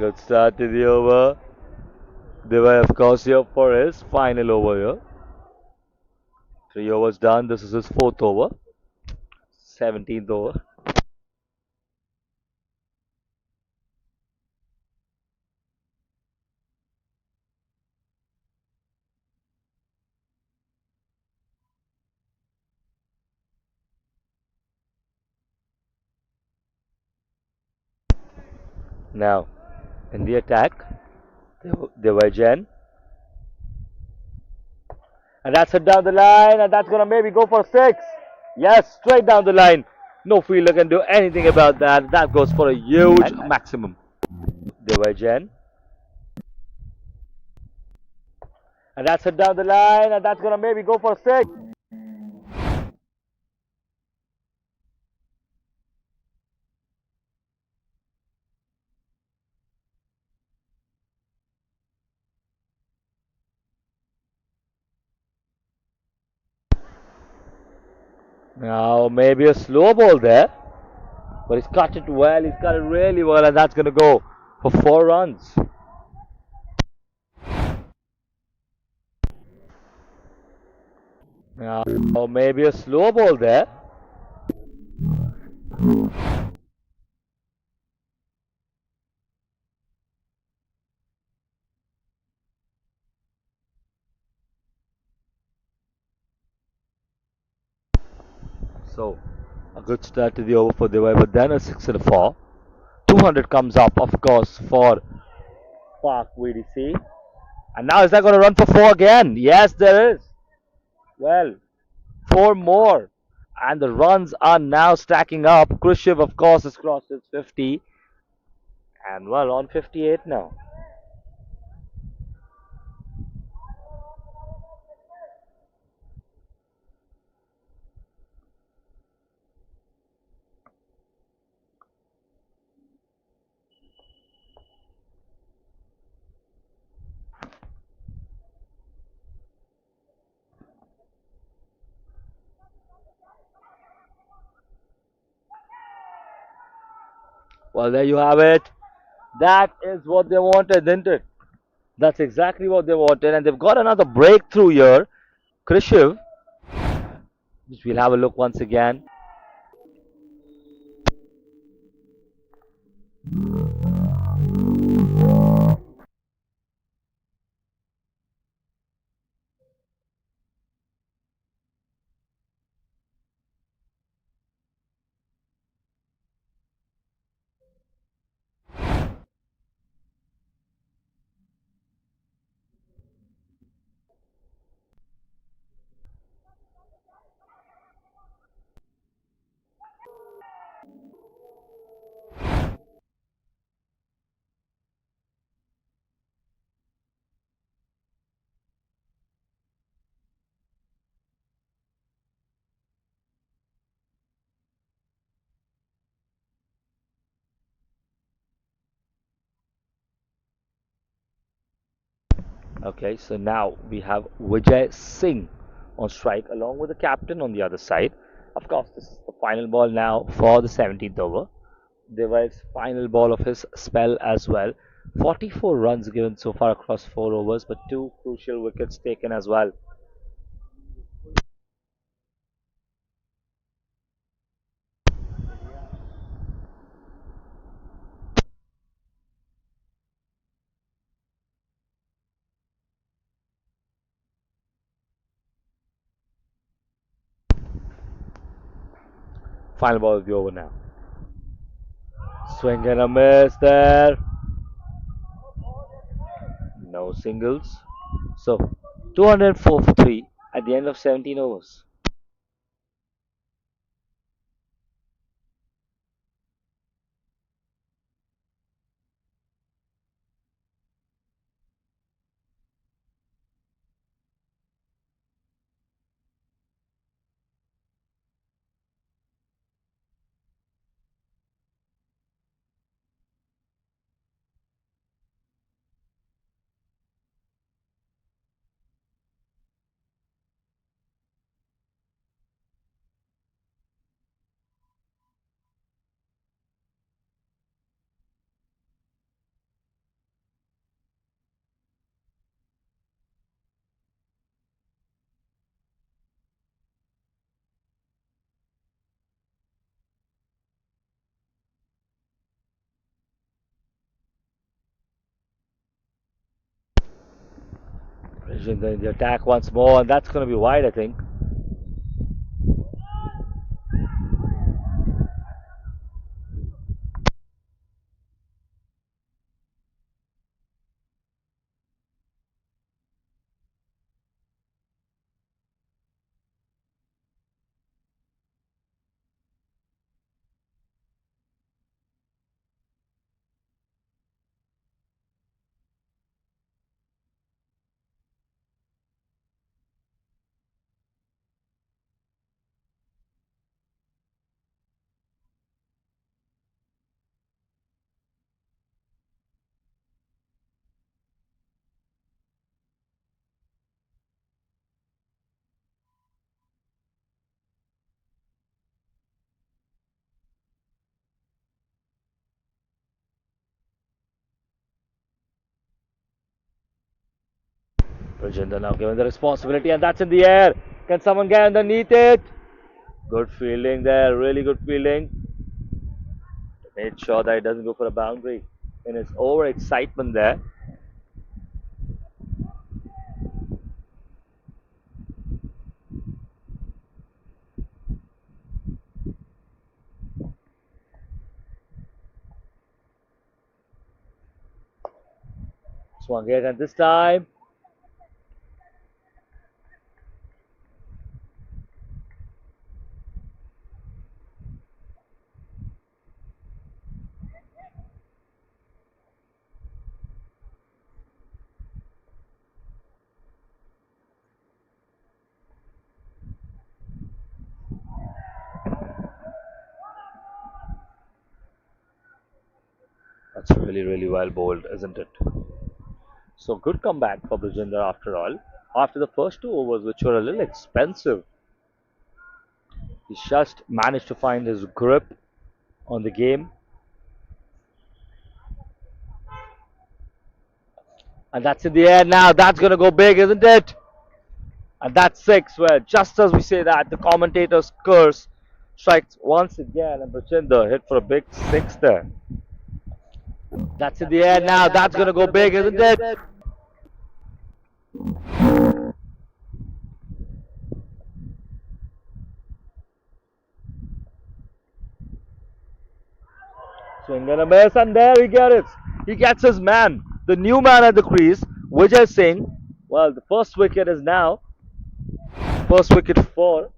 Good start to the over. They were, of course, here for his final over here. 3 overs done. This is his fourth over. 17th over. Now, in the attack, they were Jen. And that's it down the line. And that's going to maybe go for six. Yes, straight down the line. No fielder can do anything about that. That goes for a huge maximum. They were Jen. And that's it down the line. And that's going to maybe go for six. Now, maybe a slow ball there. But he's cut it well. He's cut it really well. And that's going to go for 4 runs. Now, maybe a slow ball there. So, a good start to the over for Dewey, but then a 6 and a 4. 200 comes up, of course, for Park VDC. And now is that going to run for 4 again? Yes, there is. Well, 4 more. And the runs are now stacking up. Khrushchev, of course, has crossed his 50. And well, on 58 now. Well, there you have it. That is what they wanted, didn't it? That's exactly what they wanted. And they've got another breakthrough here. Khrushchev, which we'll have a look once again. Okay, so now we have Vijay Singh on strike along with the captain on the other side. Of course, this is the final ball now for the 17th over. Device's final ball of his spell as well. 44 runs given so far across 4 overs, but 2 crucial wickets taken as well. Final ball of the over now. Swing and a miss there. No singles. So 204 for 3 at the end of 17 overs. Jinder in the attack once more, and that's going to be wide, I think. Jinder now given the responsibility, and that's in the air. Can someone get underneath it? Good fielding there, really good fielding. Made sure that it doesn't go for a boundary. In his over excitement there. Swung it, and this time that's really, really well bowled, isn't it? So good comeback for Brijinder after all. After the first two overs, which were a little expensive, he just managed to find his grip on the game, and that's in the air now. That's going to go big, isn't it? And that's six. Where just as we say that, the commentator's curse strikes once again, and Brijinder hit for a big six there. That's in the air now. That's going to go big, isn't it? Swing and a miss, and there he gets it. He gets his man, the new man at the crease, Vijay Singh. Well, the first wicket is now first wicket for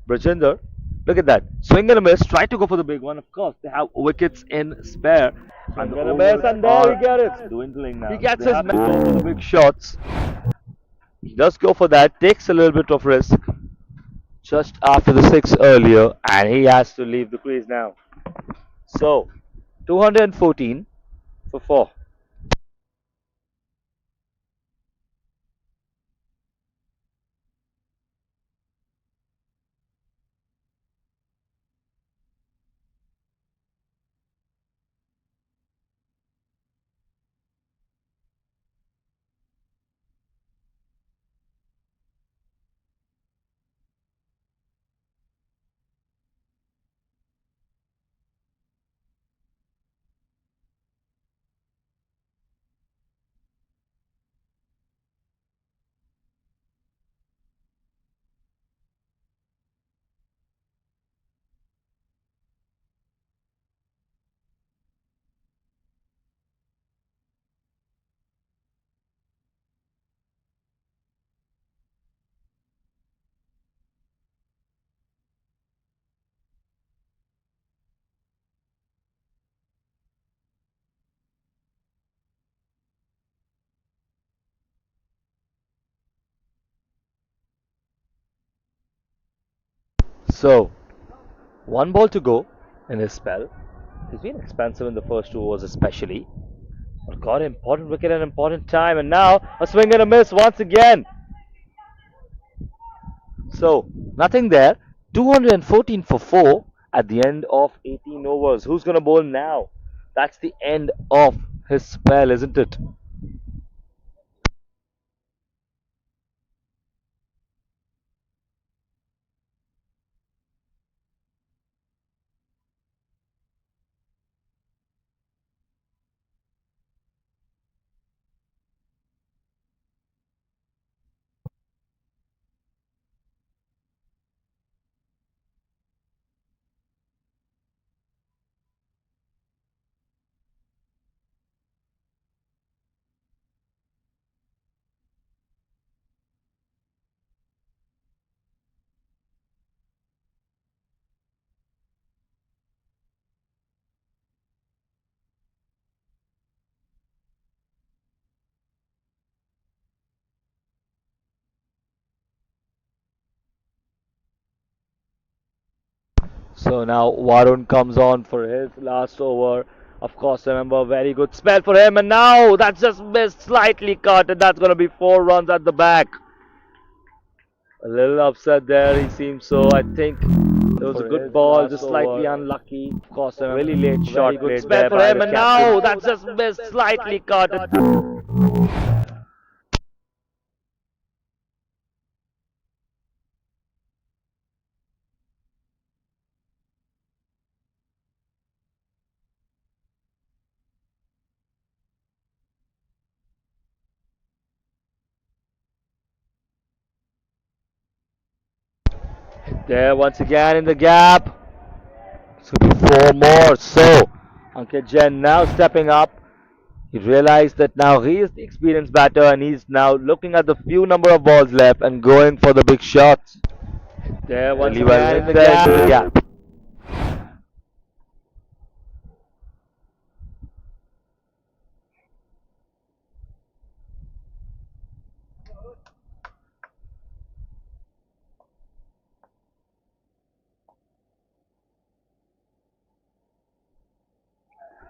Brajinder. Look at that. Swing and a miss. Try to go for the big one. Of course, they have wickets in spare. And the overs and there he gets it. Dwindling now. He gets They his have to man go for for the the big shots. He does go for that. Takes a little bit of risk just after the six earlier, and he has to leave the crease now. So, 214 for four. So, one ball to go in his spell. He's been expensive in the first two overs, especially. But got an important wicket at an important time, and now a swing and a miss once again. So, nothing there. 214 for 4 at the end of 18 overs. Who's going to bowl now? That's the end of his spell, isn't it? So now Varun comes on for his last over. Of course, remember, very good spell for him. And now that's just missed, slightly cut, and that's going to be 4 runs at the back. A little upset there, he seems so. I think it was a For good his ball, last just slightly over. unlucky. Of course, Really remember, late very shot good played spell there for by him. the And captain. now that's just missed, slightly cut. There once again in the gap. It's going to be 4 more. So, Ankit Jain now stepping up. He realized that now he is the experienced batter and he's now looking at the few number of balls left and going for the big shots. There once Really well again in hit the there gap. into the gap.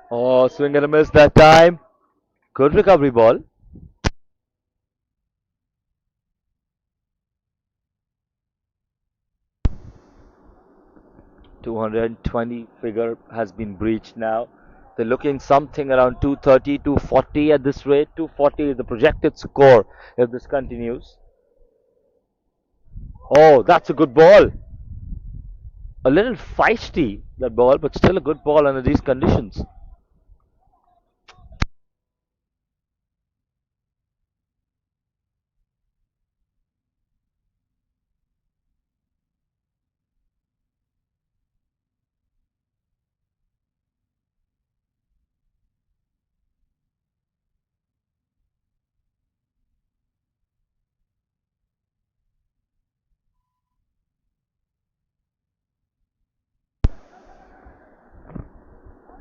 Oh, swing and a miss that time. Good recovery ball. 220 figure has been breached now. They're looking something around 230, 240 at this rate. 240 is the projected score if this continues. Oh, that's a good ball. A little feisty, that ball, but still a good ball under these conditions.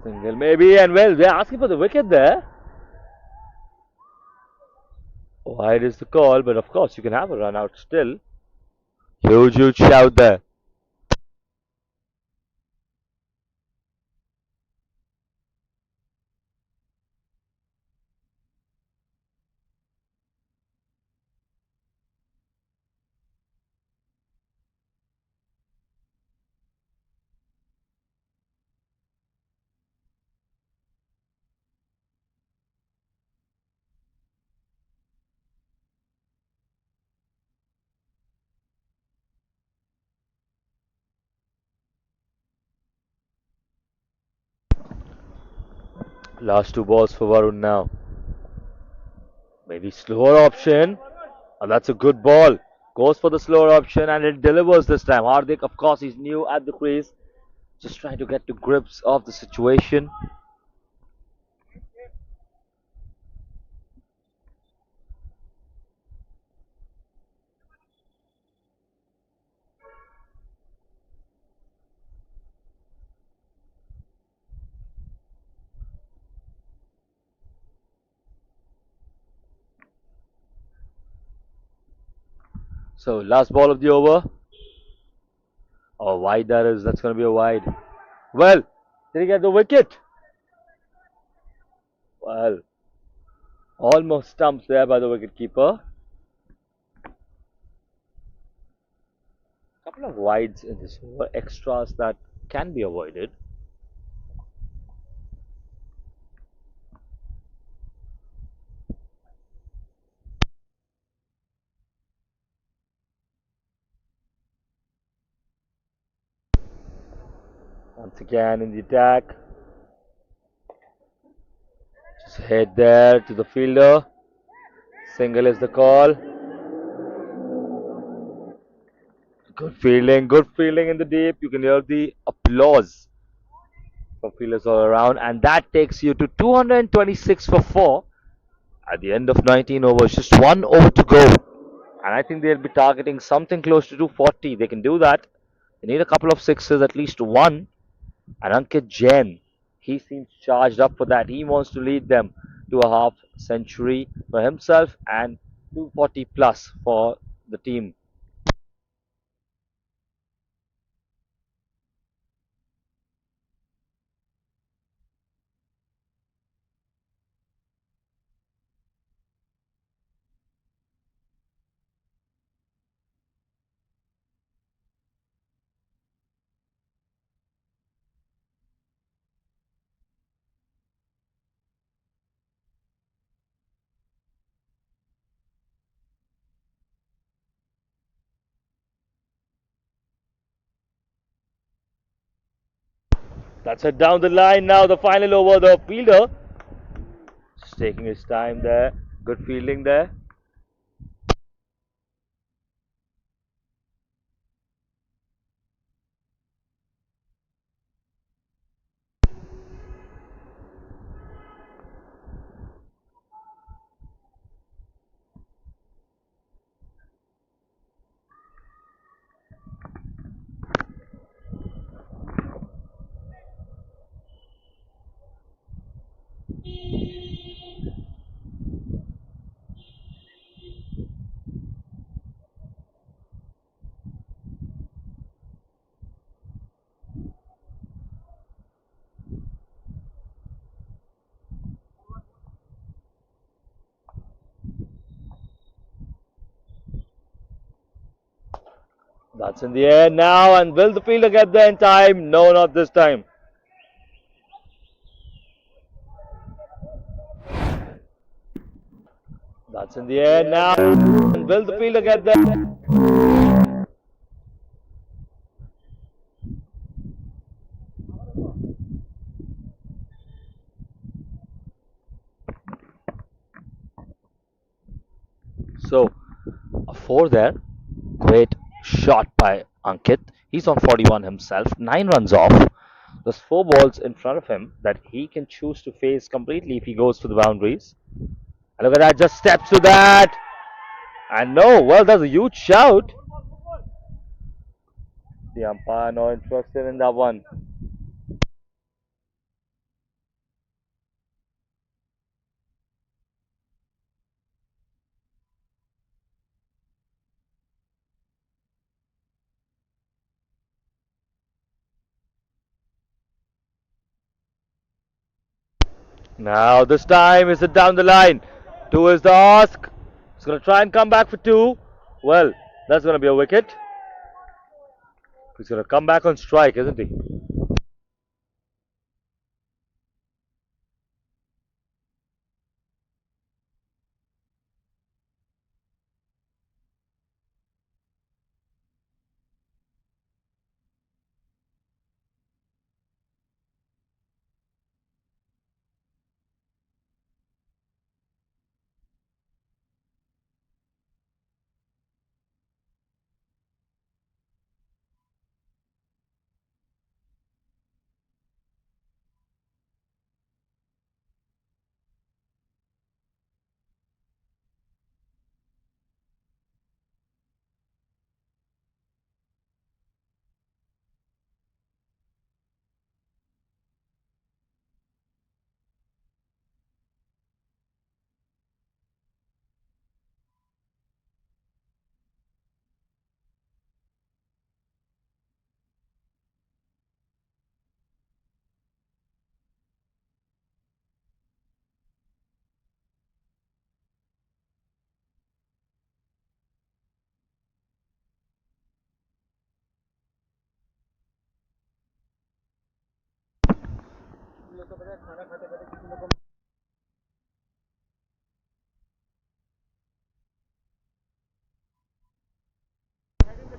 Single maybe, and well, they're asking for the wicket there. Wide is the call, but of course you can have a run out still. Huge, huge shout there. Last two balls for Varun now. Maybe slower option. And that's a good ball. Goes for the slower option and it delivers this time. Hardik, of course, he's new at the crease. Just trying to get to grips of the situation. So last ball of the over. Oh, wide that is. That's going to be a wide. Well, did he get the wicket? Well, almost stumped there by the wicketkeeper. Couple of wides in this over, extras that can be avoided. Once again in the attack. Just head there to the fielder. Single is the call. Good fielding in the deep. You can hear the applause from fielders all around, and that takes you to 226 for 4 at the end of 19 overs. Just 1 over to go, and I think they'll be targeting something close to 240. They can do that. They need a couple of sixes, at least one. And Ankit Jain, he seems charged up for that. He wants to lead them to a half century for himself and 240 plus for the team. That's it down the line now. The final over. The fielder just taking his time there. Good fielding there. That's in the air now. And will the fielder get there in time? No, not this time. That's in the air now. And will the fielder get there? So, a four there. Great shot by Ankit. He's on 41 himself. 9 runs off. There's 4 balls in front of him that he can choose to face completely if he goes for the boundaries. And look at that, just steps to that. And no, well, that's a huge shout. The umpire not interested in that one. Now, this time, is it down the line? Two is the ask. He's going to try and come back for two. Well, that's going to be a wicket. He's going to come back on strike, isn't he?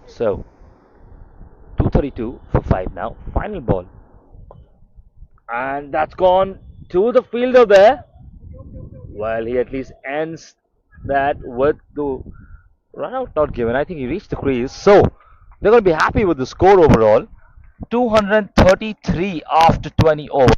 So, 232 for 5 now. Final ball. And that's gone to the fielder there. Well, he at least ends that with the run out not given. I think he reached the crease. So, they're going to be happy with the score overall. 233 after 20 overs.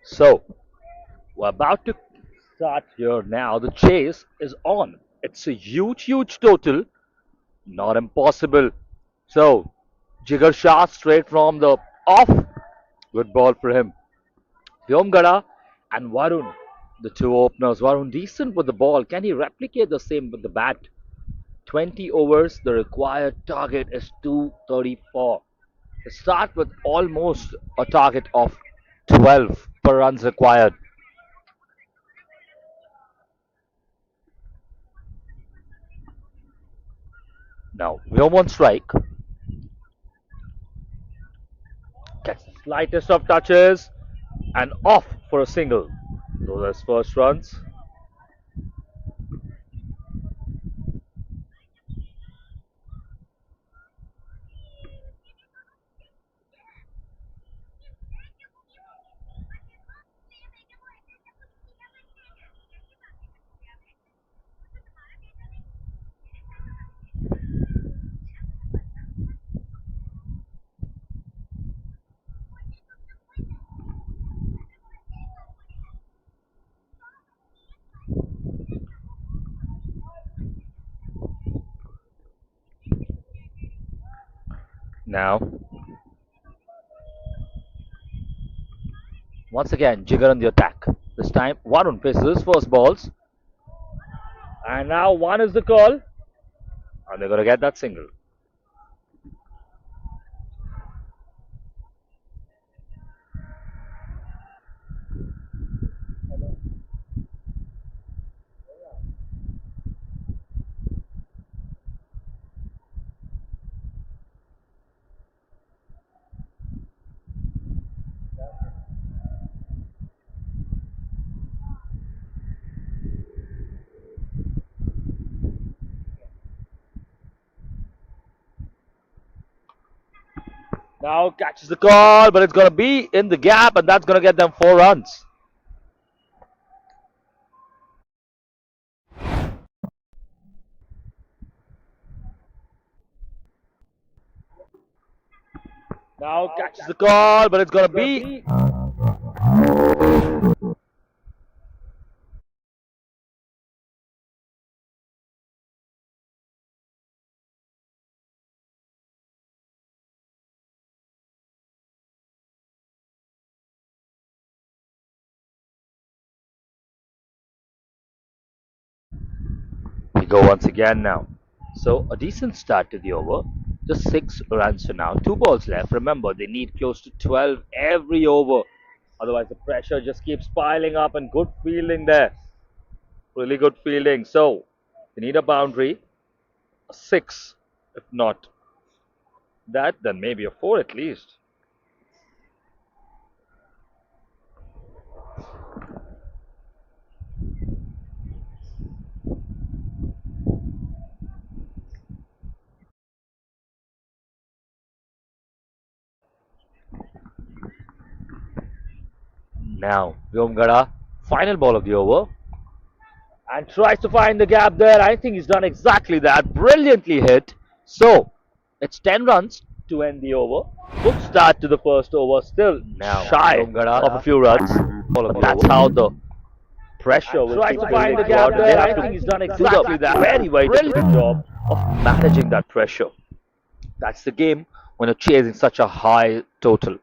So we're about to start here now. The chase is on. It's a huge, huge total. Not impossible. So Jigar Shah straight from the off. Good ball for him. Vyomgada and Varun, the two openers. Varun decent with the ball. Can he replicate the same with the bat? 20 overs, the required target is 234. They start with almost a target of 12 per runs required. Now, Vyom on strike. Gets the slightest of touches and off for a single. Those are his first runs. Now, once again, Jigar on the attack. This time, Varun faces his first balls. And now, one is the call. And they're going to get that single. Now catches the call, but it's going to be in the gap, and that's going to get them 4 runs. Now catches the call, but it's going to be. We go once again now. So a decent start to the over. Just 6 runs for now. 2 balls left. Remember, they need close to 12 every over. Otherwise, the pressure just keeps piling up, and good fielding there. Really good fielding. So they need a boundary. A 6. If not that, then maybe a 4 at least. Now, Vyomgada, final ball of the over, and tries to find the gap there. I think he's done exactly that. Brilliantly hit. So, it's 10 runs to end the over. Good start to the first over. Still now shy of a few runs. But that's how the pressure will keep building throughout. And they have to do the very, very difficult job of managing that pressure. That's the game when you're chasing such a high total.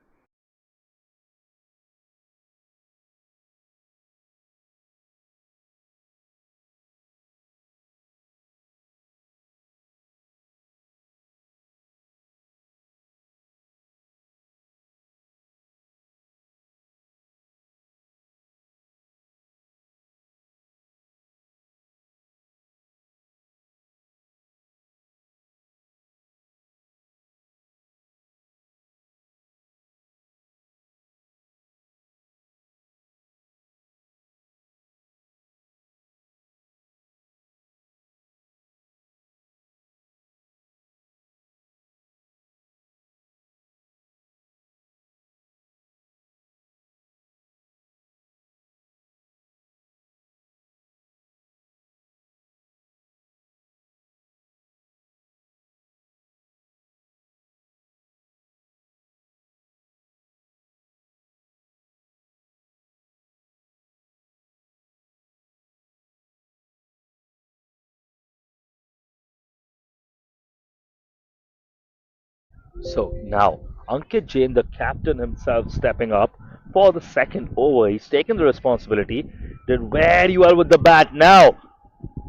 So now, Ankit Jain, the captain himself, stepping up for the second over. He's taken the responsibility. Did very well with the bat. Now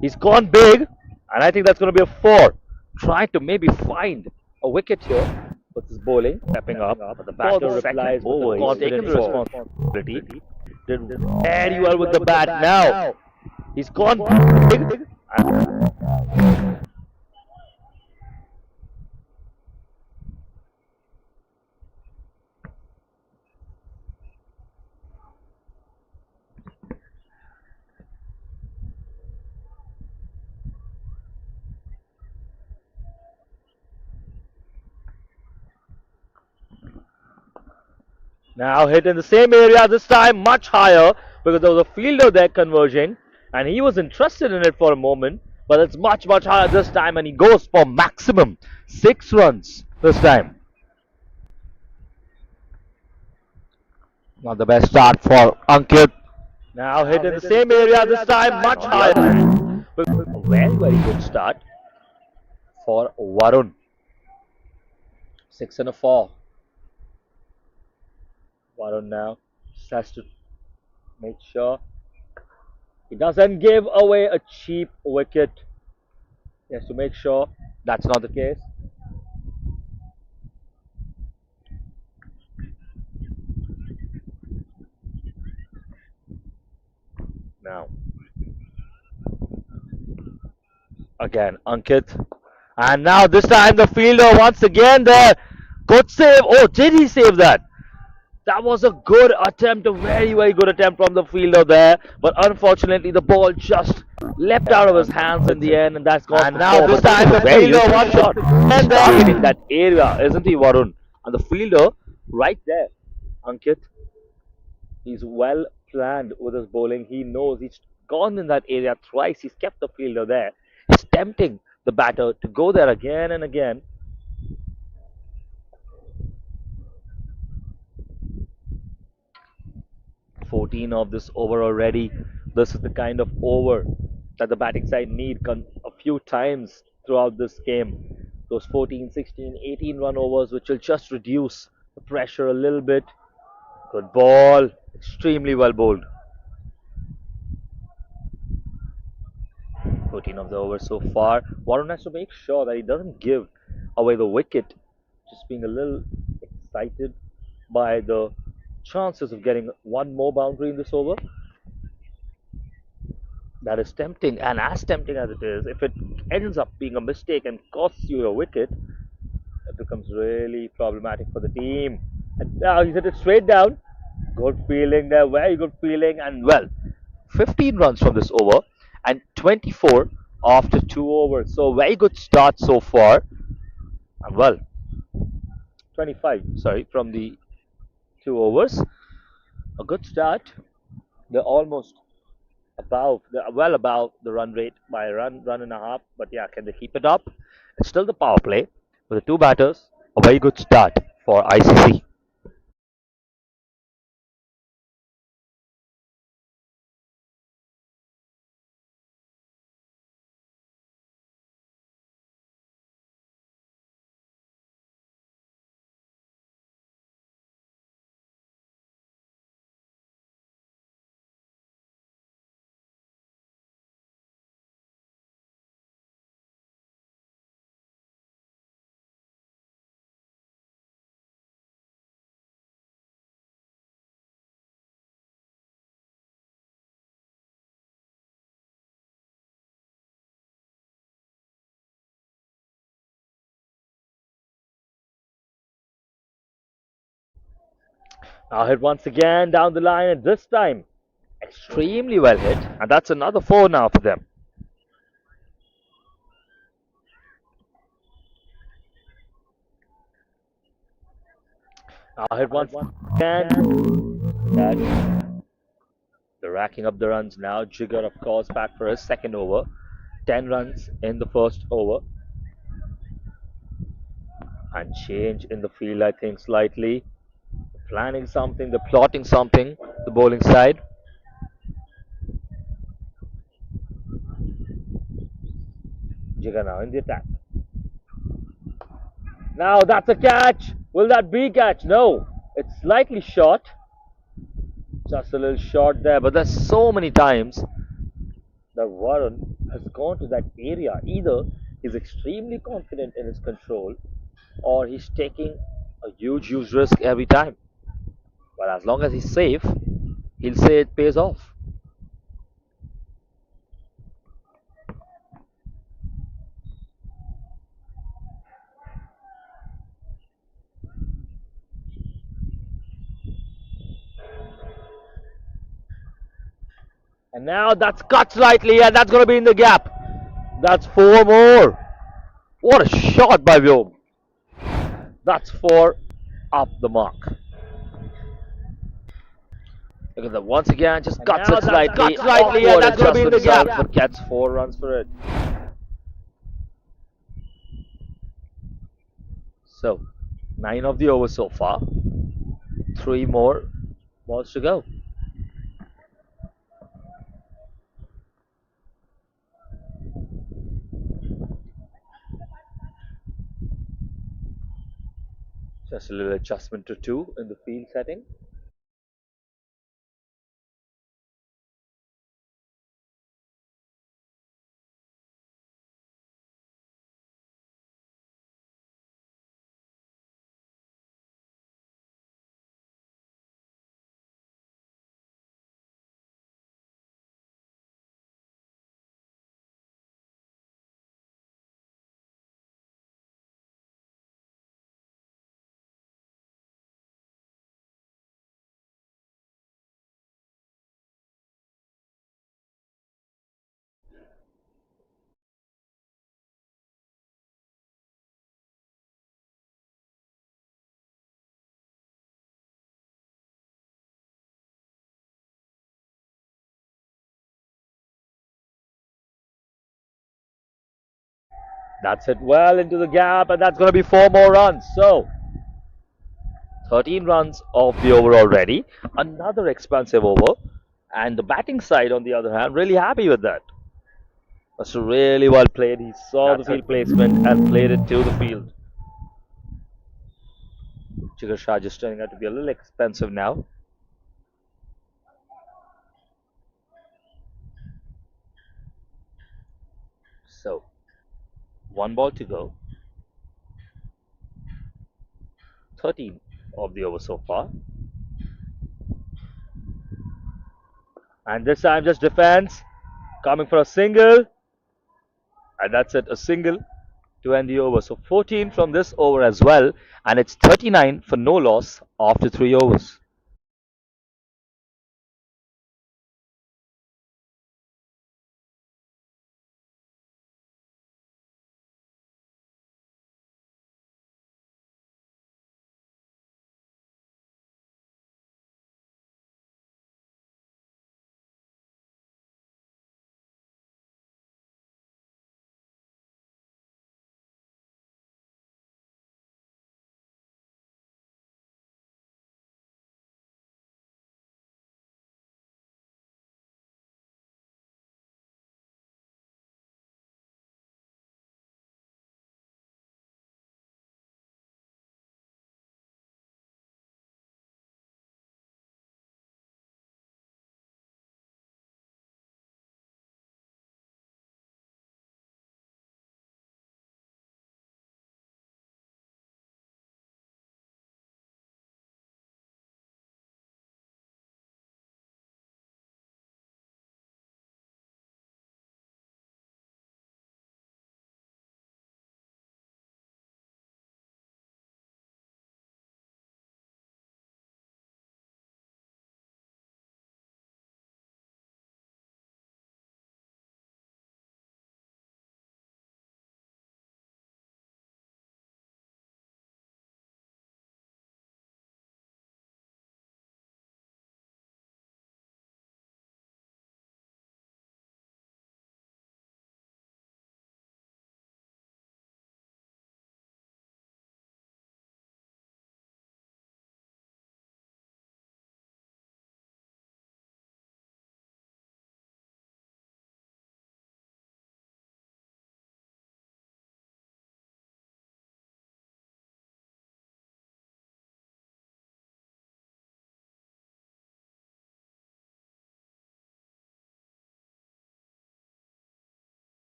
he's gone big, and I think that's going to be a four. Trying to maybe find a wicket here with his bowling, stepping up. But the batter replies with a confident four. Responsibility. Did very well with the bat. Now he's gone big. Now hit in the same area, this time much higher because there was a fielder there converging and he was interested in it for a moment, but it's much, much higher this time and he goes for maximum 6 runs this time. Not the best start for Ankit. Now hit in the same area, this time much higher. A very, very good start for Varun. 6 and a 4. Varun now just has to make sure he doesn't give away a cheap wicket. He has to make sure that's not the case. Now, again, Ankit. And now this time the fielder once again there. Good save. Oh, did he save that? That was a good attempt, a very, very good attempt from the fielder there. But unfortunately, the ball just leapt out of his hands in the end, and that's gone. And now this time the fielder one shot. And then in that area, isn't he, Varun? And the fielder right there, Ankit. He's well planned with his bowling. He knows he's gone in that area twice. He's kept the fielder there. He's tempting the batter to go there again and again. 14 of this over already. This is the kind of over that the batting side need a few times throughout this game. Those 14, 16, 18 run overs, which will just reduce the pressure a little bit. Good ball. Extremely well bowled. 14 of the over so far. Warren has to make sure that he doesn't give away the wicket, just being a little excited by the chances of getting one more boundary in this over. That is tempting, and as tempting as it is, if it ends up being a mistake and costs you a wicket, it becomes really problematic for the team. And now he's hit it straight down. Good feeling there, very good feeling, and well, 15 runs from this over and 24 after 2 overs. So very good start so far. And well, 25, sorry, from the 2 overs. A good start. They're almost they're well above the run rate by a run and a half. But yeah, can they keep it up? It's still the power play with the two batters. A very good start for ICC. Now hit once again down the line, and this time extremely well hit, and that's another four now for them. Now hit once again. That they're racking up the runs now. Jigger, of course, back for his second over. 10 runs in the first over. And change in the field, I think, slightly. Planning something, they're plotting something, the bowling side. Jigger now in the attack. Now that's a catch. Will that be catch? No. It's slightly short. Just a little short there. But there's so many times that Warren has gone to that area. Either he's extremely confident in his control or he's taking a huge risk every time. But as long as he's safe, he'll say it pays off. And now that's cut slightly, and that's going to be in the gap. That's four more. What a shot by Vyom. That's four up the mark. Look at that. Once again, just And cuts now it that's slightly. cut slightly, and Awkward that's going to adjusts be in the himself, gap. but gets four runs for it. So, nine of the overs so far. Three more balls to go. Just a little adjustment to two in the field setting. That's it well into the gap, and that's going to be four more runs. So, 13 runs off the over already. Another expansive over. And the batting side, on the other hand, really happy with that. That's really well played. He saw the That's it. field placement and played it to the field. Jigar Shah just turning out to be a little expensive now. So, one ball to go. 13 of the over so far. And this time just defense. Coming for a single. And that's it, a single to end the over. So 14 from this over as well. And it's 39 for no loss after three overs.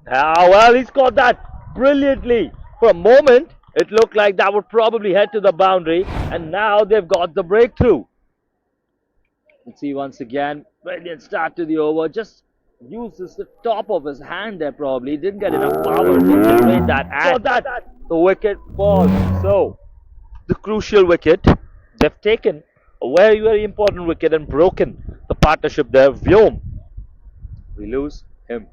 Ah, well, he scored that brilliantly. For a moment, it looked like that would probably head to the boundary, and now they've got the breakthrough. Let's see once again. Brilliant start to the over. Just uses the top of his hand there probably. Didn't get enough power to generate that. And the wicket falls. So, the crucial wicket, they've taken a very, very important wicket and broken the partnership there. Vyom, we lose him.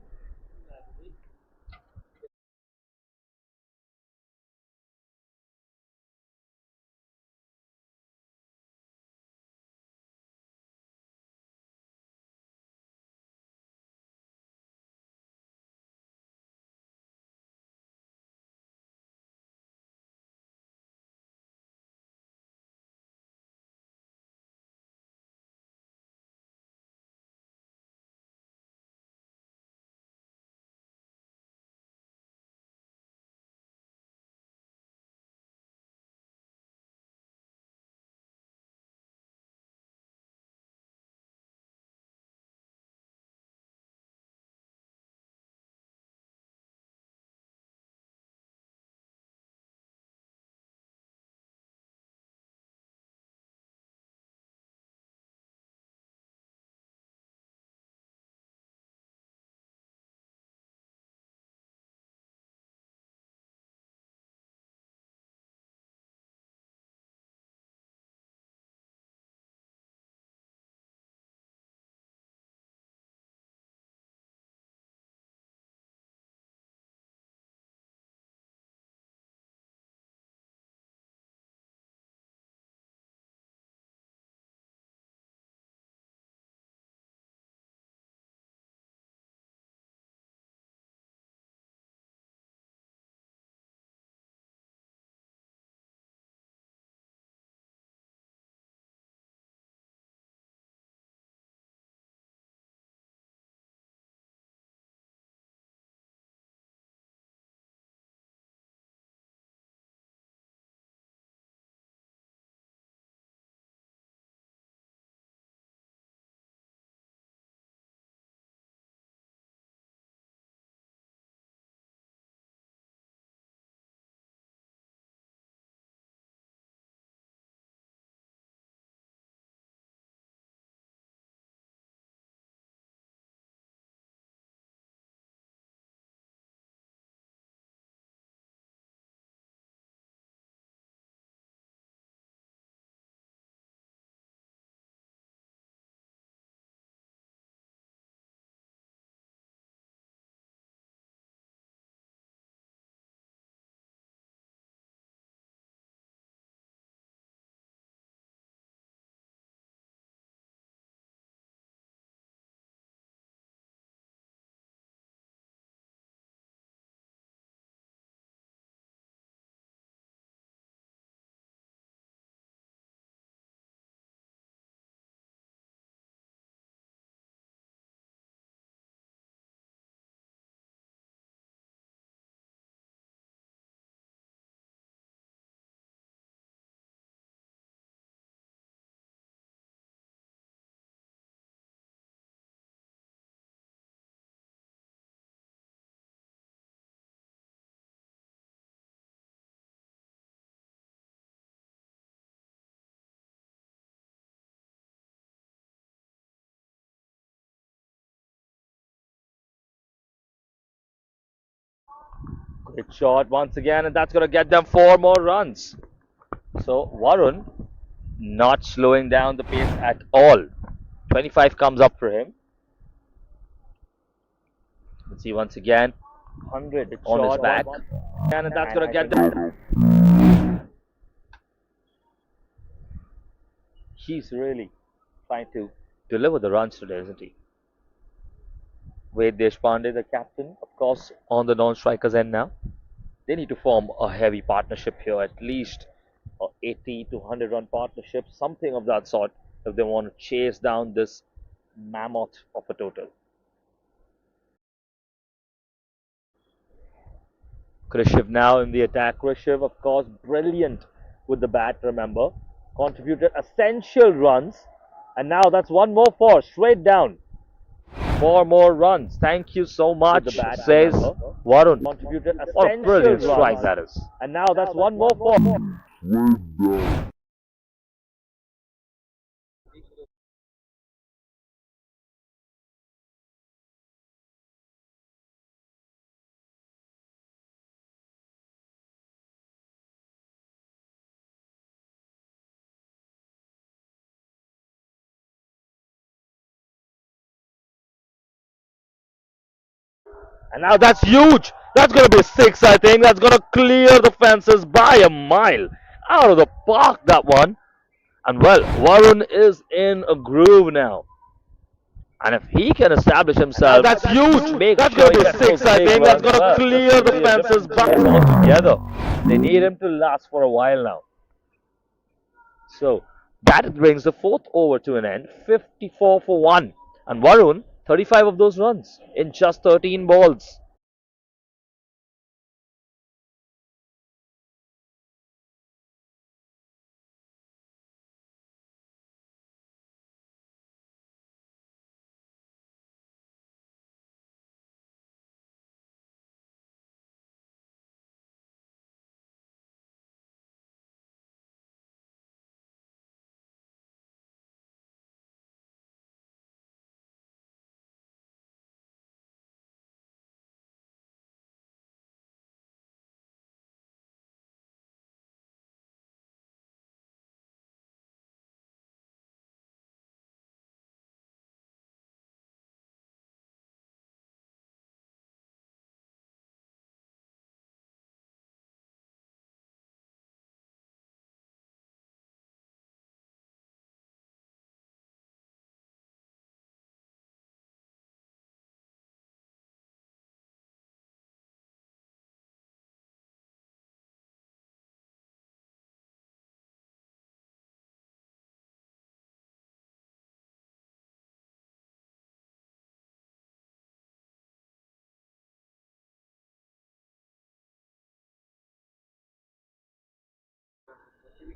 Great shot once again, and that's going to get them 4 more runs. So, Varun not slowing down the pace at all. 25 comes up for him. Let's see once again. 100 on his back. And that's going to get them. He's really trying to deliver the runs today, isn't he? Ved Deshpande, the captain, of course, on the non-strikers end now. They need to form a heavy partnership here, at least a 80 to 100 run partnership, something of that sort, if they want to chase down this mammoth of a total. Krishiv now in the attack. Krishiv, of course, brilliant with the bat, remember. Contributed essential runs. And now that's one more four, straight down. 4 more runs. Thank you so much, says Varun. Contributed what a brilliant strike that is. And now that's one more for. And now that's huge. That's going to be 6, I think. That's going to clear the fences by a mile. Out of the park, that one. And well, Varun is in a groove now. And if he can establish himself, that's huge. That's going to be 6, I think. That's going to clear the fences back altogether. They need him to last for a while now. So that brings the fourth over to an end, 54 for 1. And Varun, 35 of those runs in just 13 balls.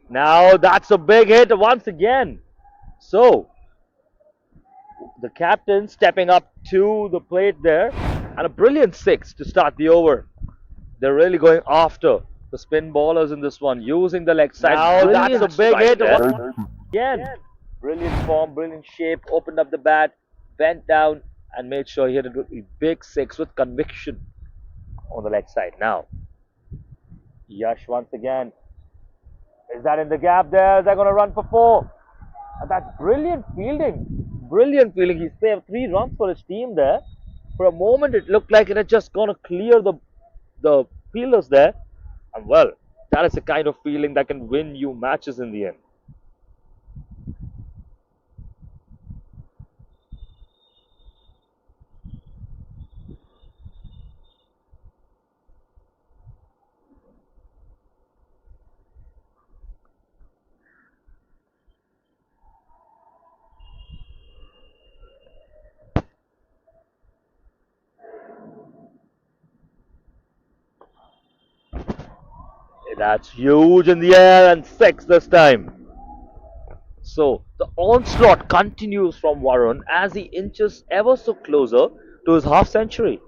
Now that's a big hit once again. So the captain stepping up to the plate there, and a brilliant 6 to start the over. They're really going after the spin ballers in this one, using the leg side. Now that's a big hit again. Brilliant form, brilliant shape. Opened up the bat, bent down, and made sure he hit a big 6 with conviction on the leg side. Now Yash once again. Is that in the gap there? Is that going to run for 4? And that's brilliant fielding. Brilliant fielding. He saved 3 runs for his team there. For a moment, it looked like it had just going to clear the fielders there. And well, that is the kind of feeling that can win you matches in the end. That's huge in the air, and 6 this time. So the onslaught continues from Varun as he inches ever so closer to his half century.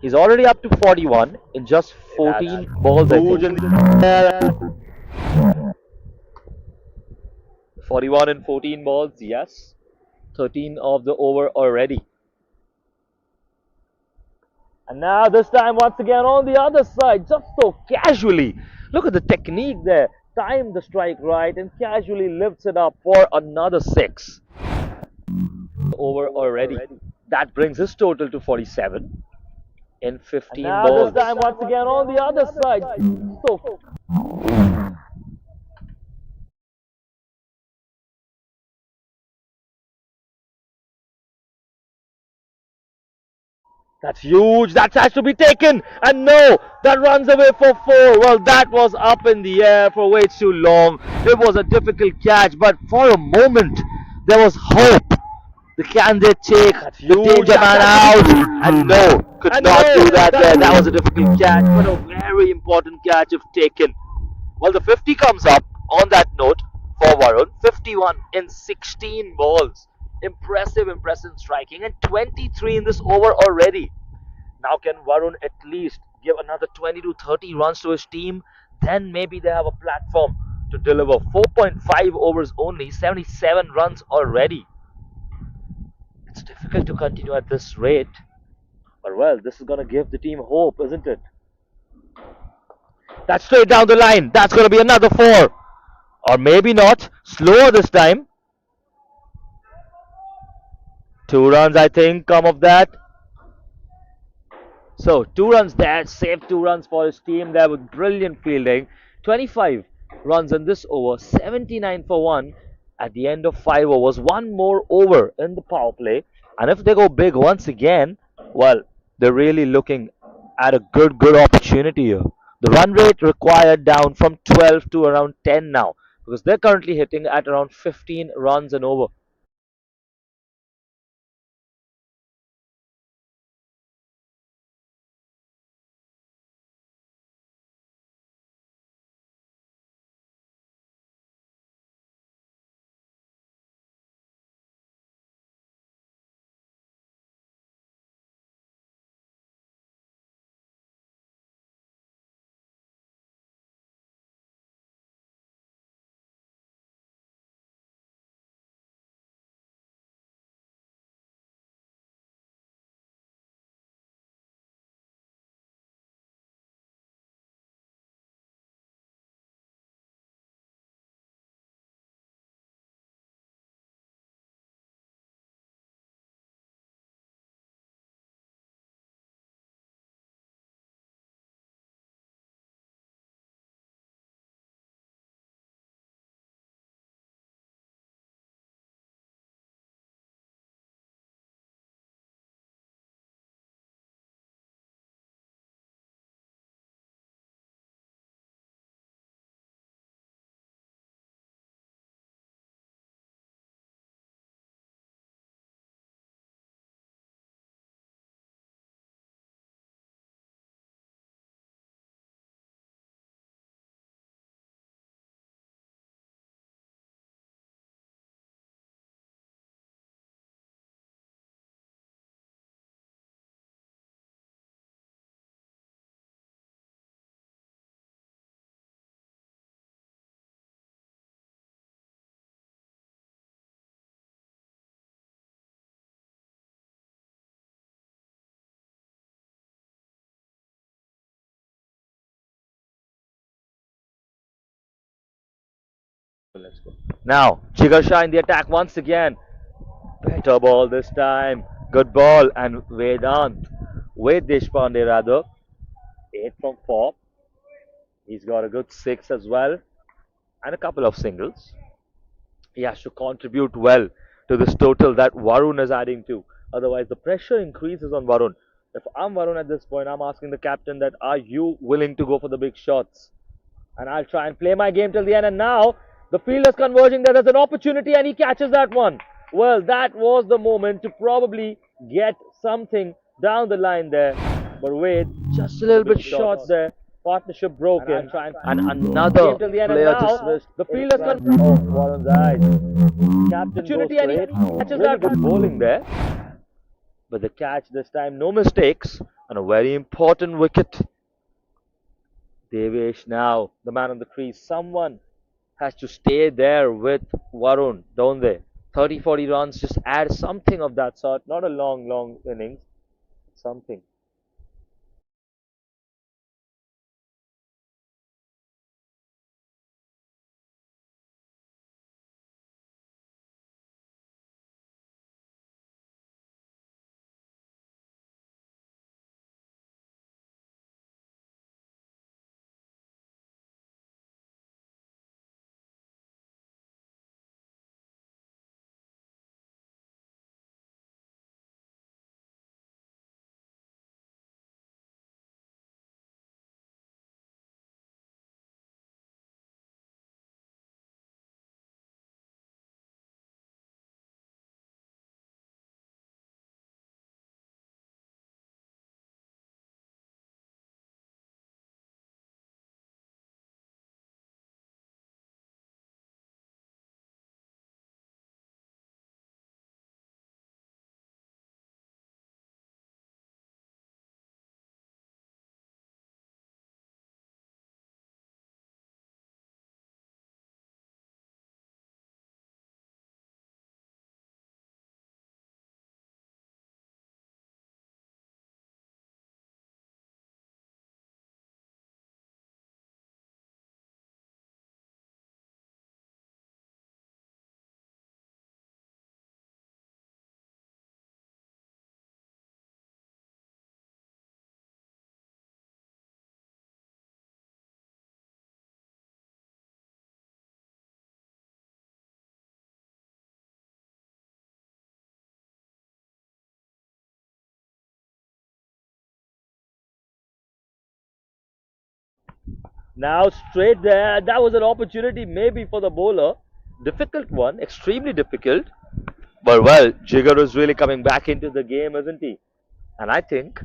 He's already up to 41 in just 14 balls. I think. In the air. 41 in 14 balls, yes. 13 of the over already. And now this time once again on the other side, just so casually. Look at the technique there. Timed the strike right and casually lifts it up for another 6. Over already. That brings his total to 47 in 15 and now balls. This time once again on the other side. So that's huge. That has to be taken. And no, that runs away for 4. Well, that was up in the air for way too long. It was a difficult catch, but for a moment, there was hope. Can they take the danger man out? And no, could not do that there. That was a difficult catch, but a very important catch if taken. Well, the 50 comes up on that note for Varun. 51 in 16 balls Impressive striking, and 23 in this over already. Now, can Varun at least give another 20 to 30 runs to his team? Then maybe they have a platform to deliver. 4.5 overs only, 77 runs already. It's difficult to continue at this rate, but well, this is going to give the team hope, isn't it? That's straight down the line. That's going to be another four. Or maybe not. Slower this time. 2 runs, I think, come of that. So 2 runs there, saved 2 runs for his team there with brilliant fielding. 25 runs in this over, 79 for one at the end of 5 overs. One more over in the power play, and if they go big once again, well, they're really looking at a good opportunity here. The run rate required down from 12 to around 10 now because they're currently hitting at around 15 runs an over. Let's go. Now, Jigar Shah in the attack once again. Better ball this time. Good ball. And Vedant. Ved Deshpande rather. 8 from 4. He's got a good 6 as well. And a couple of singles. He has to contribute well to this total that Varun is adding to. Otherwise, the pressure increases on Varun. If I'm Varun at this point, I'm asking the captain that are you willing to go for the big shots? And I'll try and play my game till the end. And now the fielder's converging there. There's an opportunity and he catches that one. Well, that was the moment to probably get something down the line there. But wait, just a little bit short there. Partnership broken. And another player dismissed. The fielder's converging. Oh, Warren's eyes. Captain goes straight. Catches that good bowling there. But the catch this time, no mistakes. And a very important wicket. Devesh now, the man on the crease. Someone has to stay there with Varun, don't they? 30, 40 runs, just add something of that sort. Not a long innings, something. Now straight there. That was an opportunity maybe for the bowler. Difficult one, extremely difficult. But well, Jigger is really coming back into the game, isn't he? And I think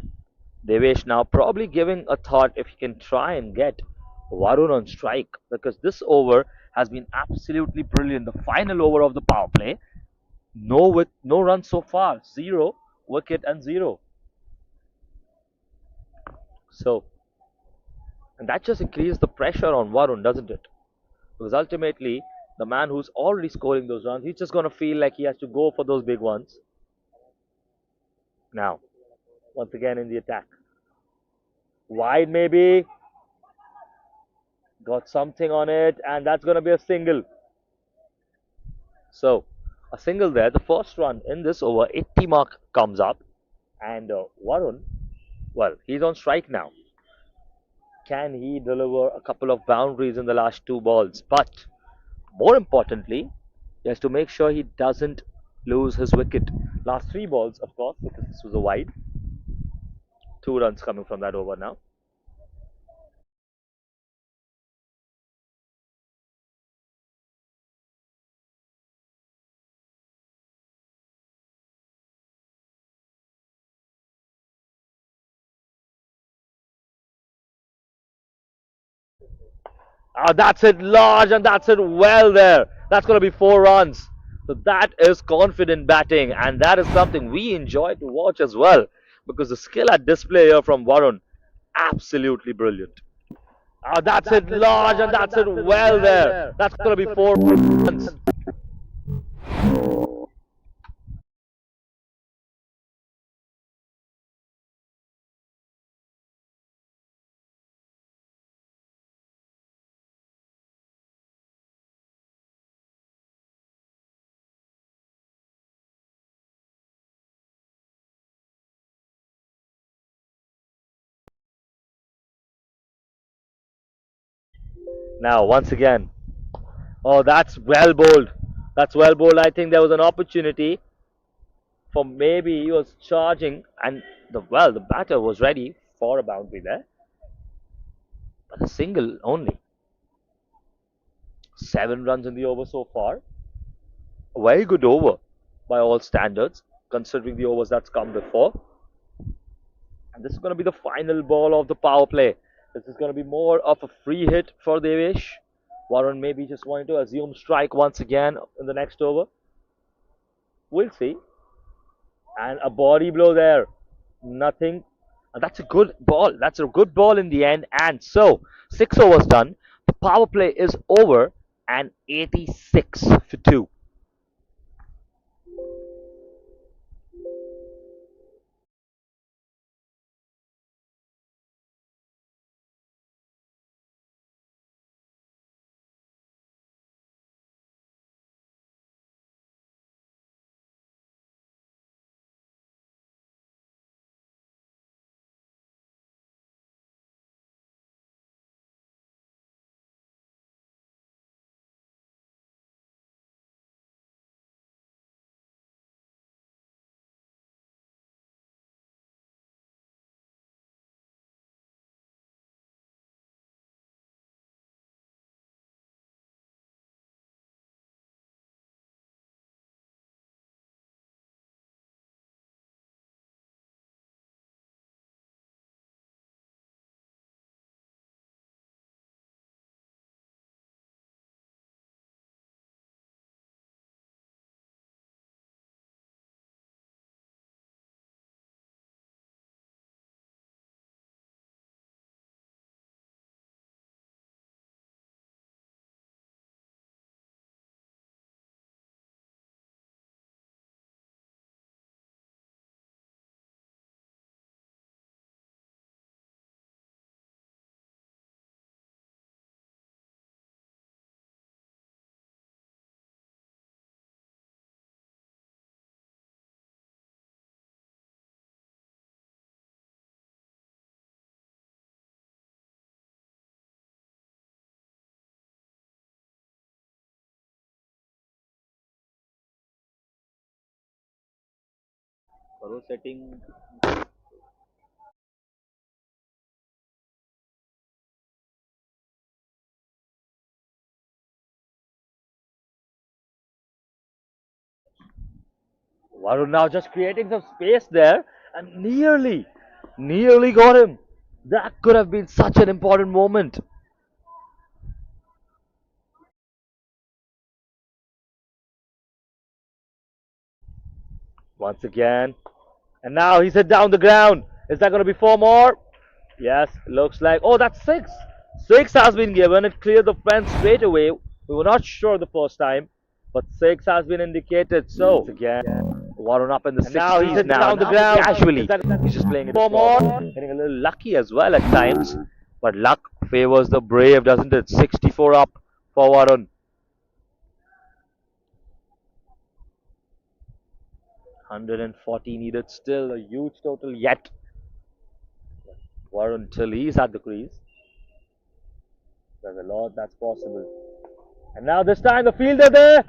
Devesh now probably giving a thought if he can try and get Varun on strike because this over has been absolutely brilliant. The final over of the power play, no runs so far, zero wicket and zero. So, and that just increases the pressure on Varun, doesn't it? Because ultimately, the man who's already scoring those runs, he's just gonna feel like he has to go for those big ones. Now, once again in the attack, wide maybe, got something on it, and that's gonna be a single. So, a single there. The first run in this over 80 mark comes up, and Varun, well, he's on strike now. Can he deliver a couple of boundaries in the last two balls? But more importantly, he has to make sure he doesn't lose his wicket. Last three balls, of course, because this was a wide. Two runs coming from that over now. That's it large and that's it well there. That's going to be four runs. So that is confident batting and that is something we enjoy to watch as well because the skill at display here from Varun, absolutely brilliant. That's it large and that's it well there. That's going to be four runs. Now, once again, oh, that's well bowled. That's well bowled. I think there was an opportunity for maybe he was charging and the batter was ready for a boundary there, but a single only. 7 runs in the over so far. A very good over by all standards, considering the overs that's come before. And this is going to be the final ball of the power play. This is going to be more of a free hit for Devesh. Warren maybe just wanting to assume strike once again in the next over. We'll see. And a body blow there. Nothing. And that's a good ball. That's a good ball in the end. And so, 6 overs done. The power play is over and 86 for 2. Setting Varun now just creating some space there and nearly got him. That could have been such an important moment. Once again. And now he's hit down the ground. Is that going to be four more? Yes, looks like. Oh, that's six. Six has been given. It cleared the fence straight away. We were not sure the first time, but six has been indicated. So, once again, Warren up in the And now he's 60s hit now. down the Now ground. casually, Is that he's just playing it four small. more? Getting a little lucky as well at times. But luck favors the brave, doesn't it? 64 up for Warren. 140 needed still. A huge total yet. Warren till he's at the crease. There's a lot that's possible. And now this time the fielder there,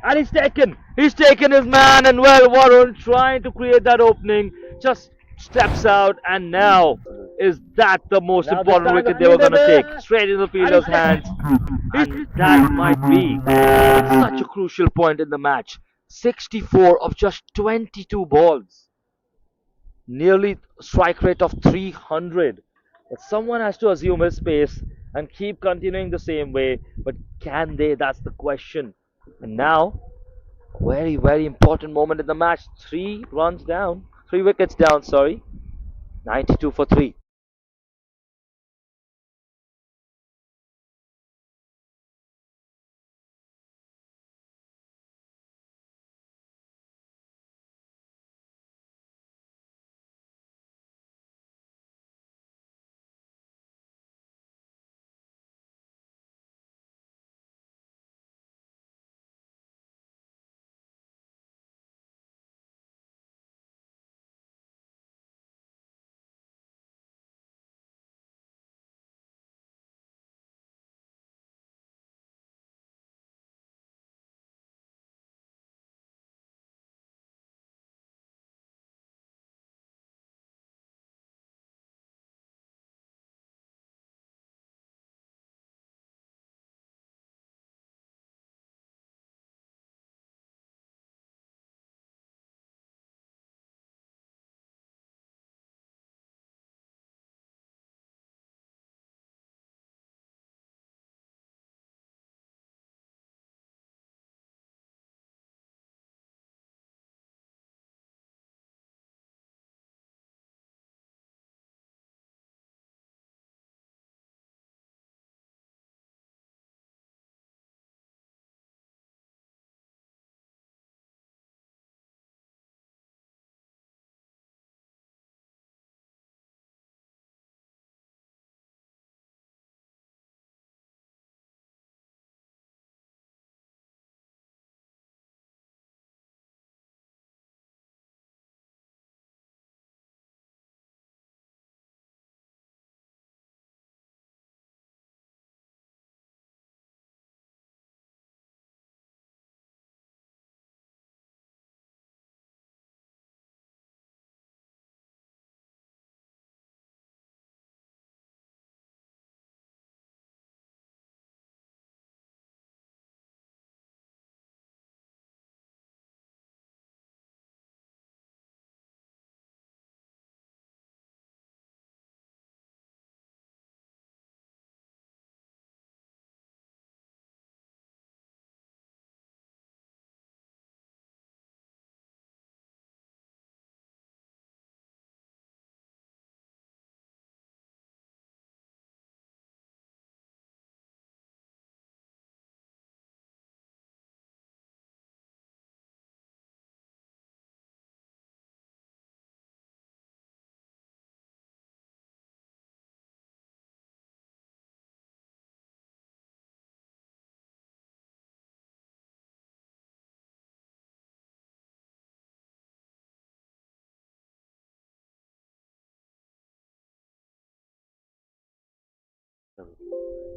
and he's taken. He's taken his man, and well, Warren trying to create that opening, just steps out, and now is that the most Now this important time the wicket they were fielder going to there, take straight in the and fielder's he's hands, and that might be such a crucial point in the match. 64 of just 22 balls, nearly strike rate of 300. But someone has to assume his space and keep continuing the same way. But can they? That's the question. And now, very important moment in the match. 3 runs down, 3 wickets down, sorry. 92 for 3.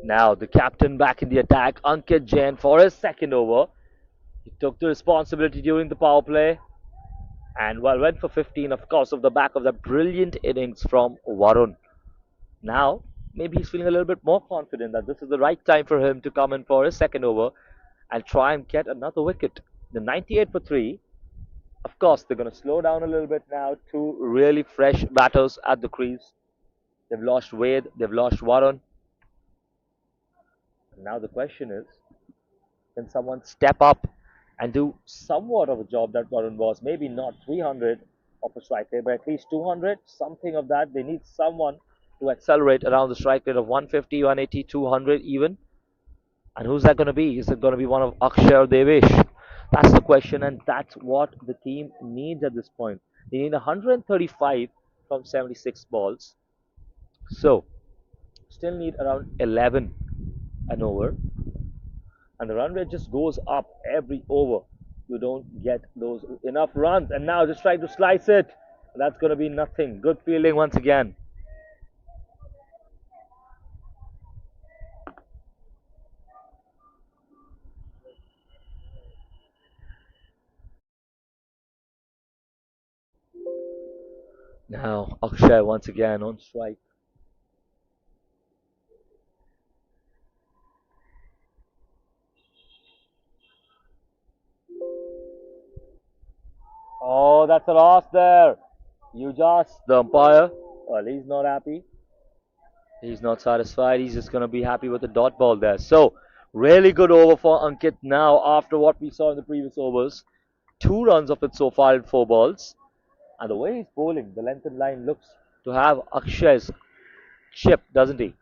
Now the captain back in the attack, Ankit Jain for his second over. He took the responsibility during the power play and well went for 15, of course, off the back of that brilliant innings from Varun. Now, maybe he's feeling a little bit more confident that this is the right time for him to come in for his second over and try and get another wicket. The 98 for 3. Of course, they're going to slow down a little bit now. Two really fresh batters at the crease. They've lost Wade, they've lost Warren. And now the question is, can someone step up and do somewhat of a job that Warren was? Maybe not 300 of a strike rate, but at least 200, something of that. They need someone to accelerate around the strike rate of 150, 180, 200 even. And who's that going to be? Is it going to be one of Akshay or Devesh? That's the question, and that's what the team needs at this point. They need 135 from 76 balls. So, still need around 11 an over, and the run rate just goes up every over. You don't get those enough runs, and now just trying to slice it. That's going to be nothing. Good fielding once again. Now Akshay once again on strike. Oh, that's a loss there. You just the umpire. Well, he's not happy. He's not satisfied. He's just going to be happy with the dot ball there. So, really good over for Ankit now after what we saw in the previous overs. 2 runs of it so far in 4 balls. And the way he's bowling, the length and line looks to have Akshay's chip, doesn't he?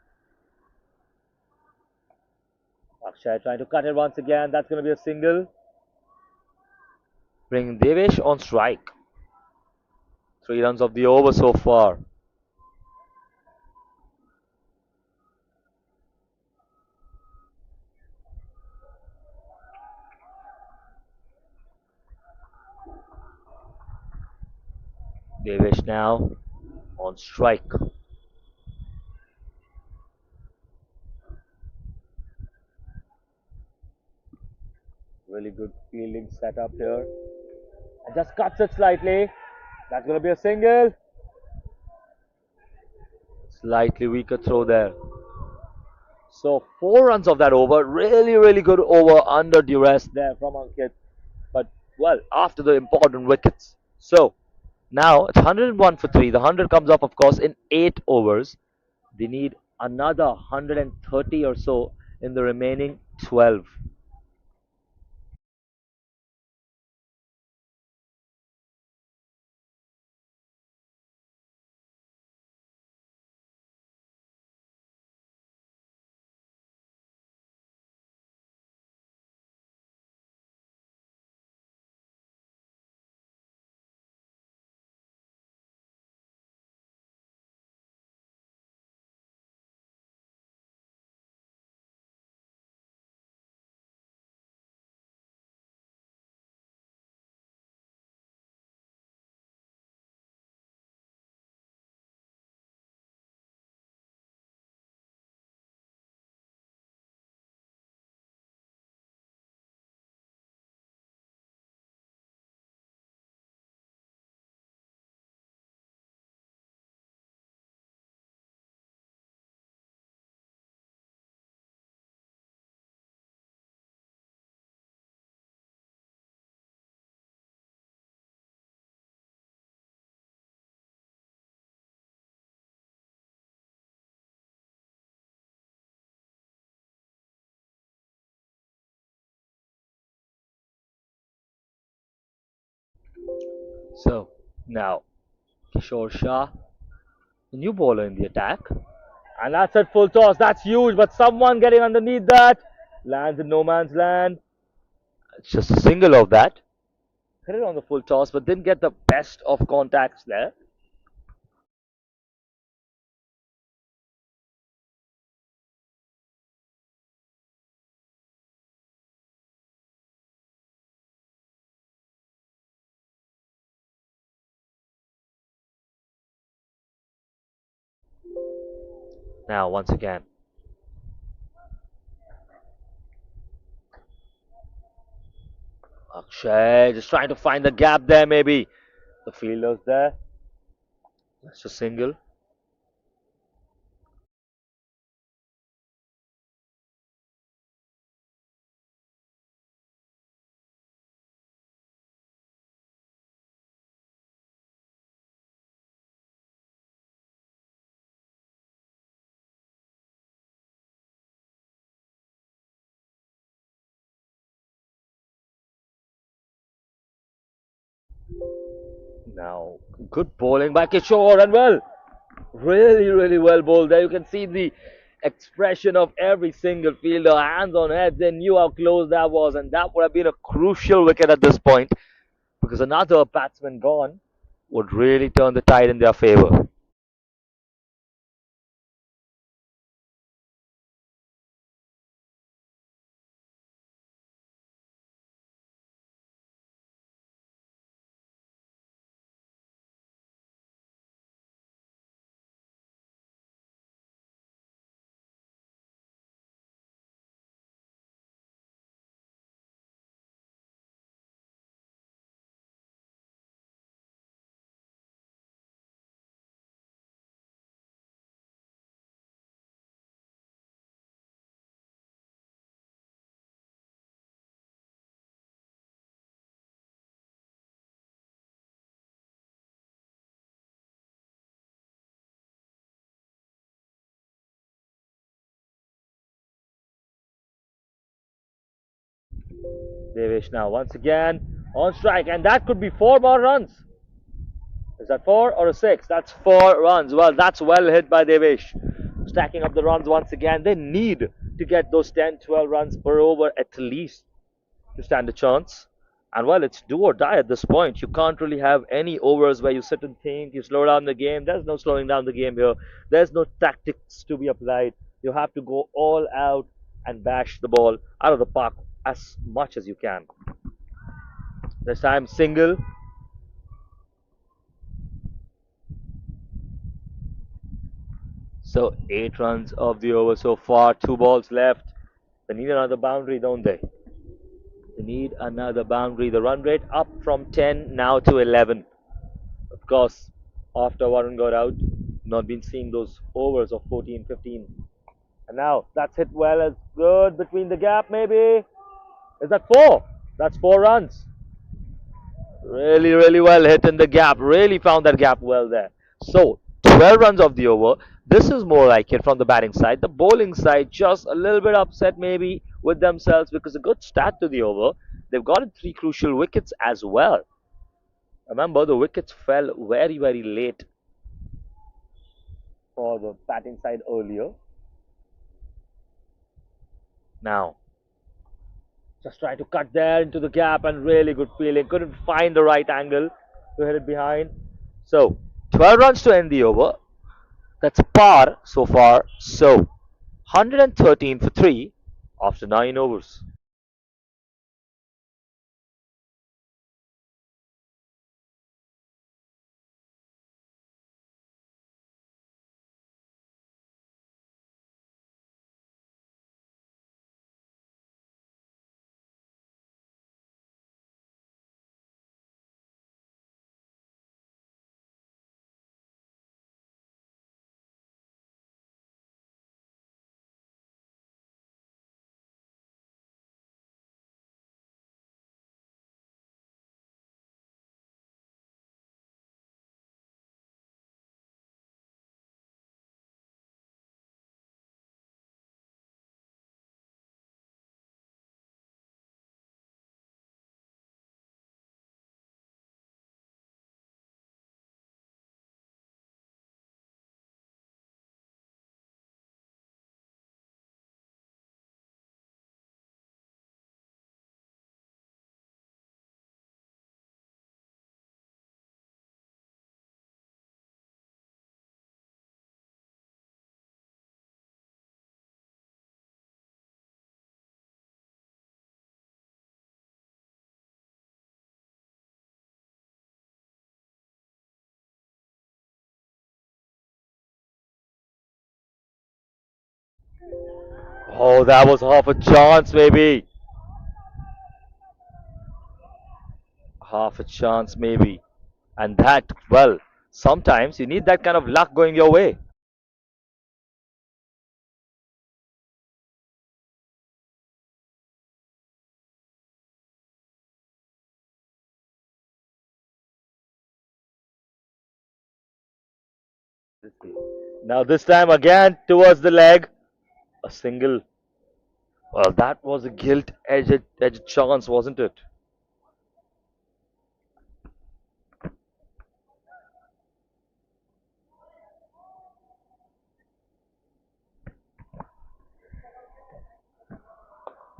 Akshay trying to cut it once again. That's going to be a single. Bringing Devesh on strike. 3 runs of the over so far. Devesh now on strike. Really good fielding setup here. And just cuts it slightly. That's going to be a single. Slightly weaker throw there. So 4 runs of that over. Really, really good over under duress there from Ankit. But, well, after the important wickets. So now it's 101 for 3. The 100 comes up, of course, in 8 overs. They need another 130 or so in the remaining 12. So now Kishore Shah, the new bowler in the attack. And that's at full toss. That's huge, but someone getting underneath that. Lands in no man's land. It's just a single of that. Hit it on the full toss, but didn't get the best of contacts there. Now, once again, Akshay just trying to find the gap there, maybe. The fielder's there. That's a single. Now, good bowling by Kishore and well, really, really well bowled there. You can see the expression of every single fielder, hands on heads. They knew how close that was, and that would have been a crucial wicket at this point because another batsman gone would really turn the tide in their favor. Devesh now once again on strike, and that could be four more runs. Is that four or a six? That's four runs. Well, that's well hit by Devesh. Stacking up the runs once again. They need to get those 10, 12 runs per over at least to stand a chance. And well, it's do or die at this point. You can't really have any overs where you sit and think, you slow down the game. There's no slowing down the game here. There's no tactics to be applied. You have to go all out and bash the ball out of the park as much as you can. This time, single. So, 8 runs of the over so far, 2 balls left. They need another boundary, don't they? They need another boundary. The run rate up from 10 now to 11. Of course, after Varun got out, not been seeing those overs of 14, 15. And now that's hit well as good between the gap, maybe. Is that four? That's 4 runs. Really, really well hit in the gap. Really found that gap well there. So, 12 runs of the over. This is more like it from the batting side. The bowling side just a little bit upset maybe with themselves because a good start to the over. They've gotten 3 crucial wickets as well. Remember, the wickets fell very, very late for the batting side earlier. Now, just trying to cut there into the gap and really good feeling. Couldn't find the right angle to hit it behind. So, 12 runs to end the over. That's par so far. So, 113 for 3 after 9 overs. Oh, that was half a chance, maybe. Half a chance, maybe. And that, well, sometimes you need that kind of luck going your way. Now, this time again towards the leg. A single. Well, that was a gilt edged chance, wasn't it?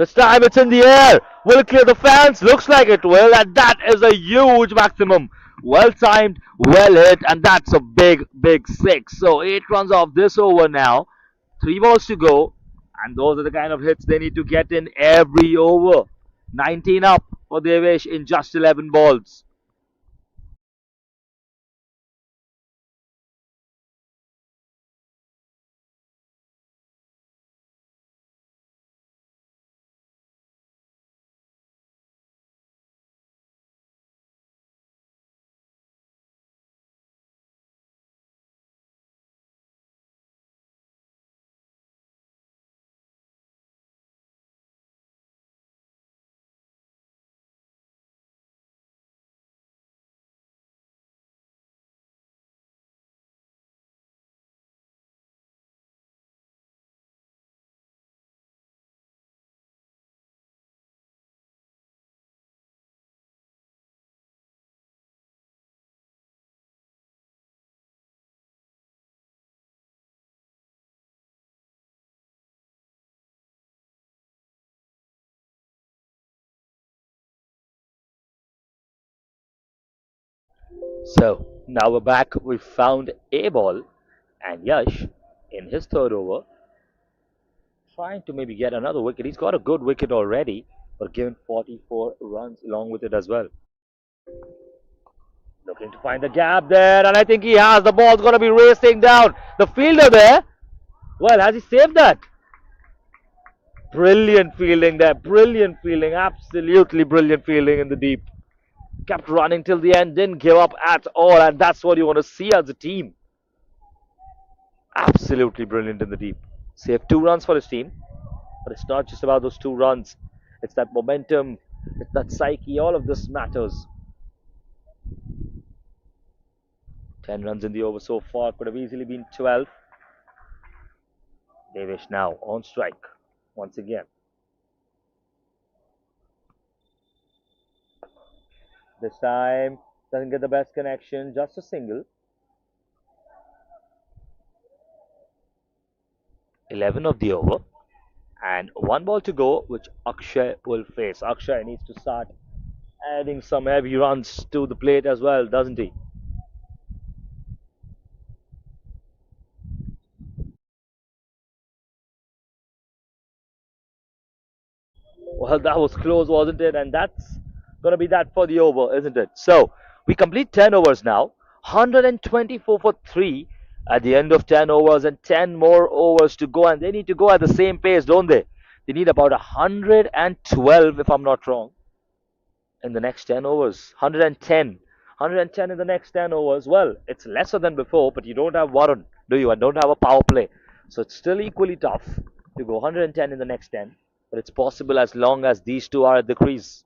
This time it's in the air. Will it clear the fence? Looks like it will, and that is a huge maximum. Well timed, well hit, and that's a big, big six. So 8 runs off this over now. 3 balls to go, and those are the kind of hits they need to get in every over. 19 up for Devesh in just 11 balls. So now we're back. We found a ball, and Yash in his third over trying to maybe get another wicket. He's got a good wicket already, but given 44 runs along with it as well. Looking to find the gap there, and I think he has. The ball's going to be racing down. The fielder there, well, has he saved that? Brilliant fielding there. Brilliant fielding. Absolutely brilliant fielding in the deep. Kept running till the end, didn't give up at all, and that's what you want to see as a team. Absolutely brilliant in the deep. Saved 2 runs for his team, but it's not just about those 2 runs. It's that momentum, it's that psyche. All of this matters. 10 runs in the over so far, could have easily been 12. Devesh now on strike once again. This time doesn't get the best connection, just a single. 11 of the over, and 1 ball to go, which Akshay will face. Akshay needs to start adding some heavy runs to the plate as well, doesn't he? Well, that was close, wasn't it? And that's going to be that for the over, isn't it? So we complete 10 overs now. 124 for 3 at the end of 10 overs, and 10 more overs to go. And they need to go at the same pace, don't they? They need about 112, if I'm not wrong, in the next 10 overs. 110. 110 in the next 10 overs. Well, it's lesser than before, but you don't have Warren, do you? And don't have a power play. So it's still equally tough to go 110 in the next 10. But it's possible as long as these two are at the crease.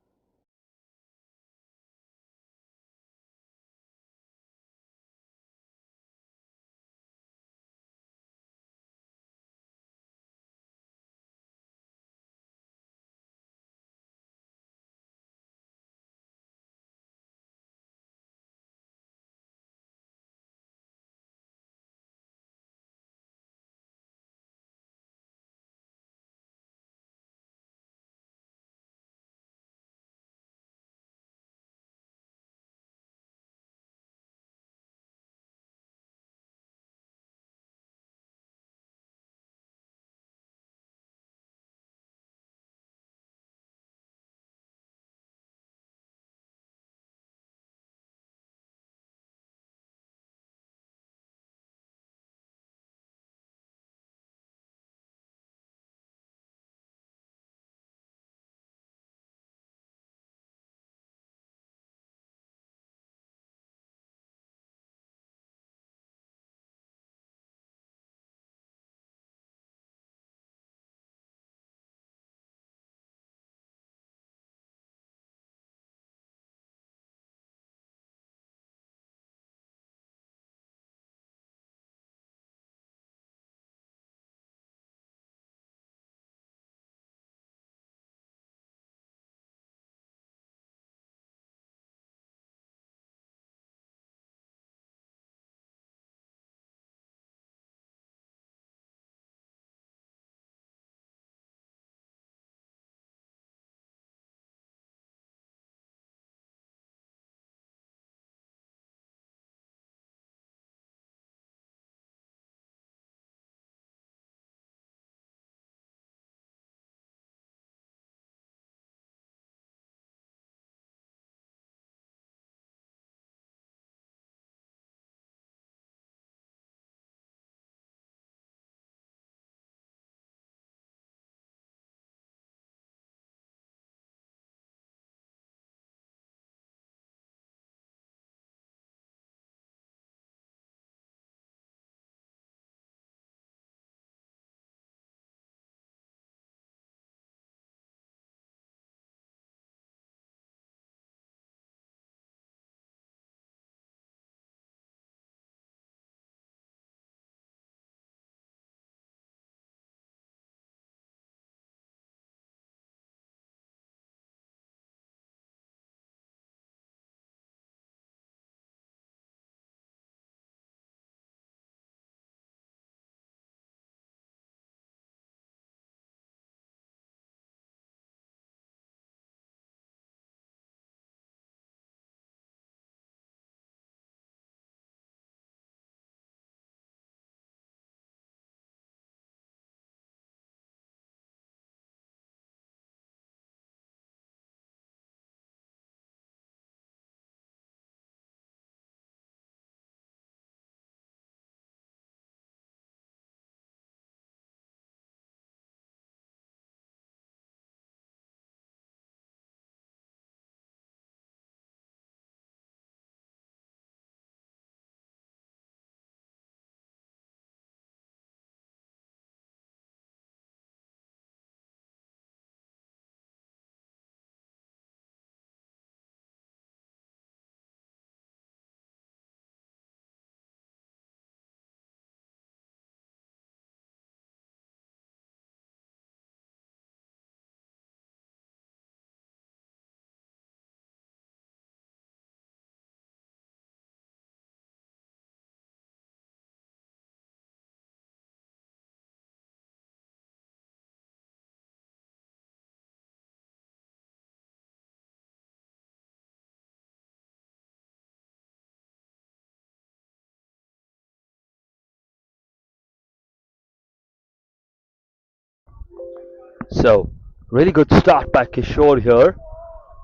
So, really good start by Kishore here.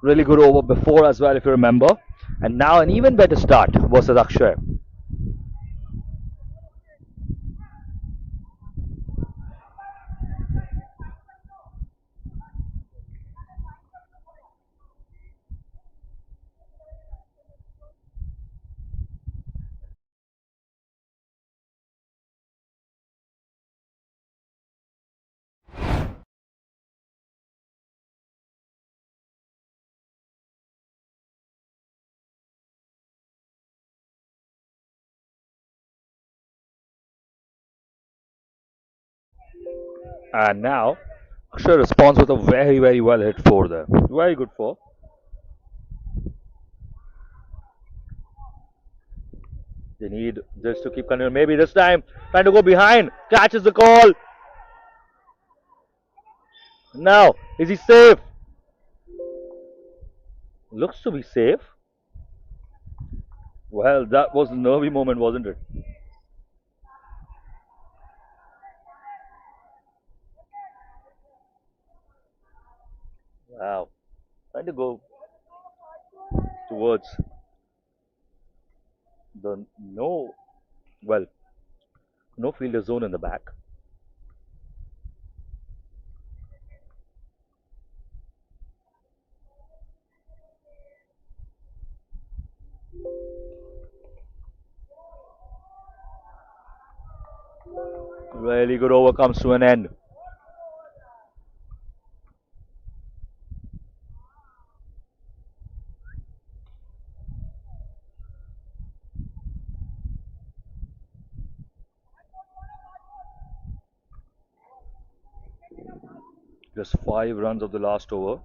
Really good over before as well, if you remember. And now an even better start versus Akshay. And now Akshay responds with a very, very well hit four there. Very good four. They need this to keep continuing. Maybe this time trying to go behind. Catches the call. Now, is he safe? Looks to be safe. Well, that was a nervy moment, wasn't it? Wow. Trying to go towards the well, no fielder zone in the back. Really good over comes to an end. Just 5 runs of the last over.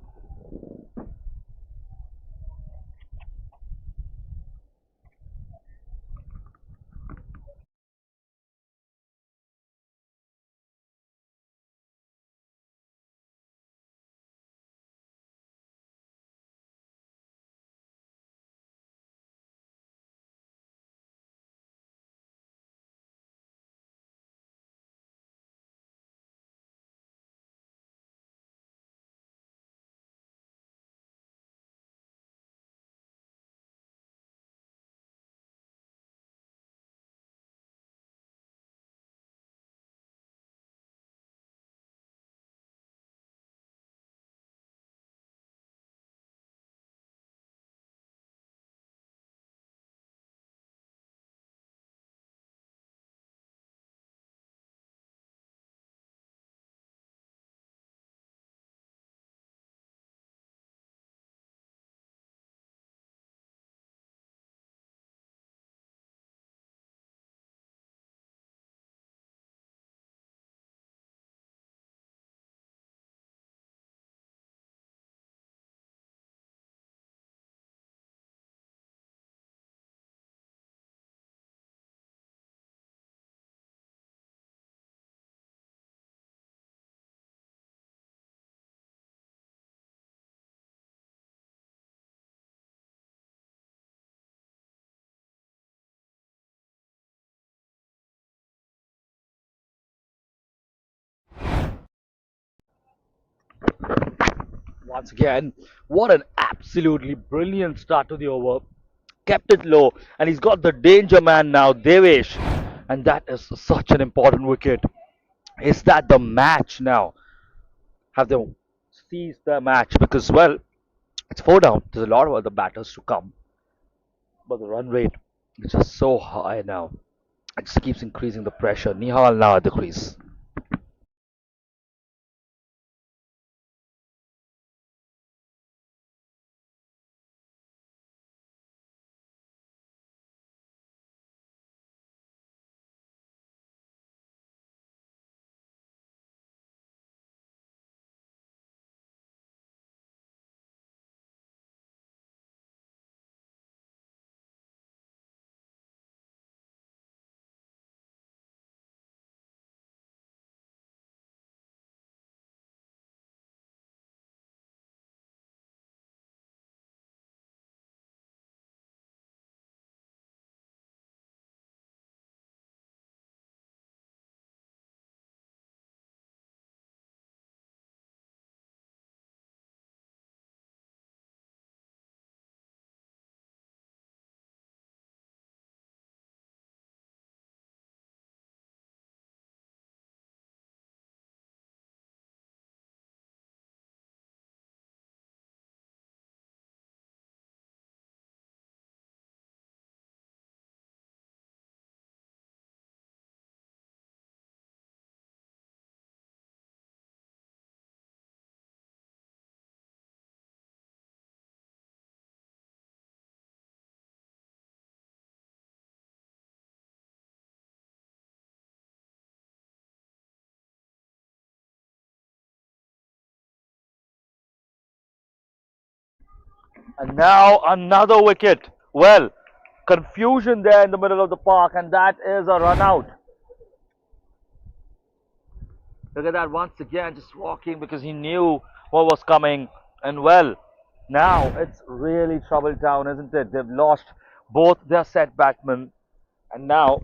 Once again, what an absolutely brilliant start to the over. Kept it low, and he's got the danger man now, Devesh. And that is such an important wicket. Is that the match now? Have they seized the match? Because, well, it's four down. There's a lot of other batters to come. But the run rate is just so high now. It just keeps increasing the pressure. Nihal now at the crease. And now another wicket. Well, confusion there in the middle of the park, and that is a run out. Look at that once again, just walking because he knew what was coming. And well, now it's really troubled down, isn't it? They've lost both their set batsmen, and now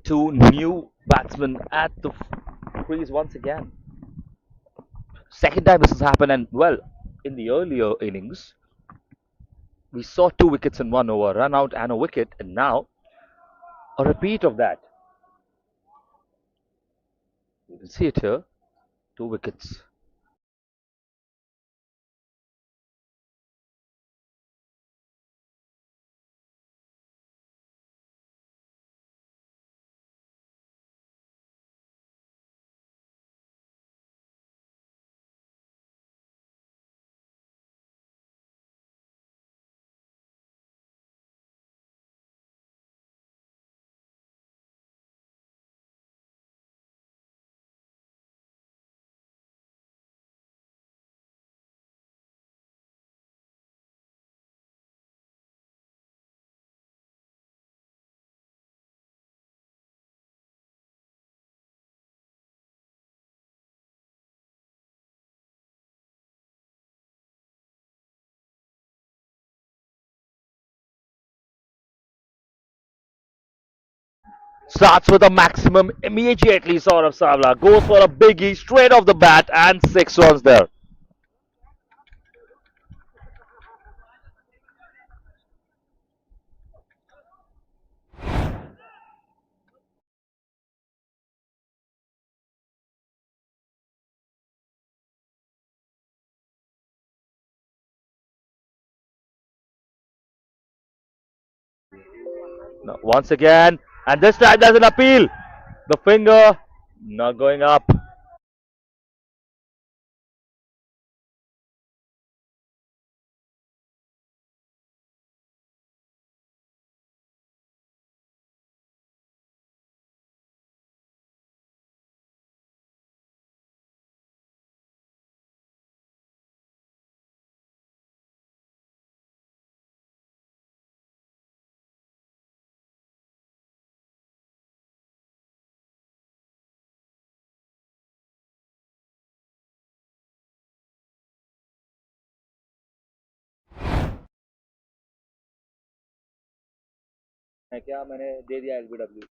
two new batsmen at the crease once again. Second time this has happened, and well, in the earlier innings, we saw two wickets in one over, run out and a wicket, and now a repeat of that. You can see it here, two wickets. Starts with a maximum immediately, Saurav Savla goes for a biggie straight off the bat, and 6 runs there. No, once again, and this time there's an appeal. The finger not going up. है क्या मैंने दे दिया LBW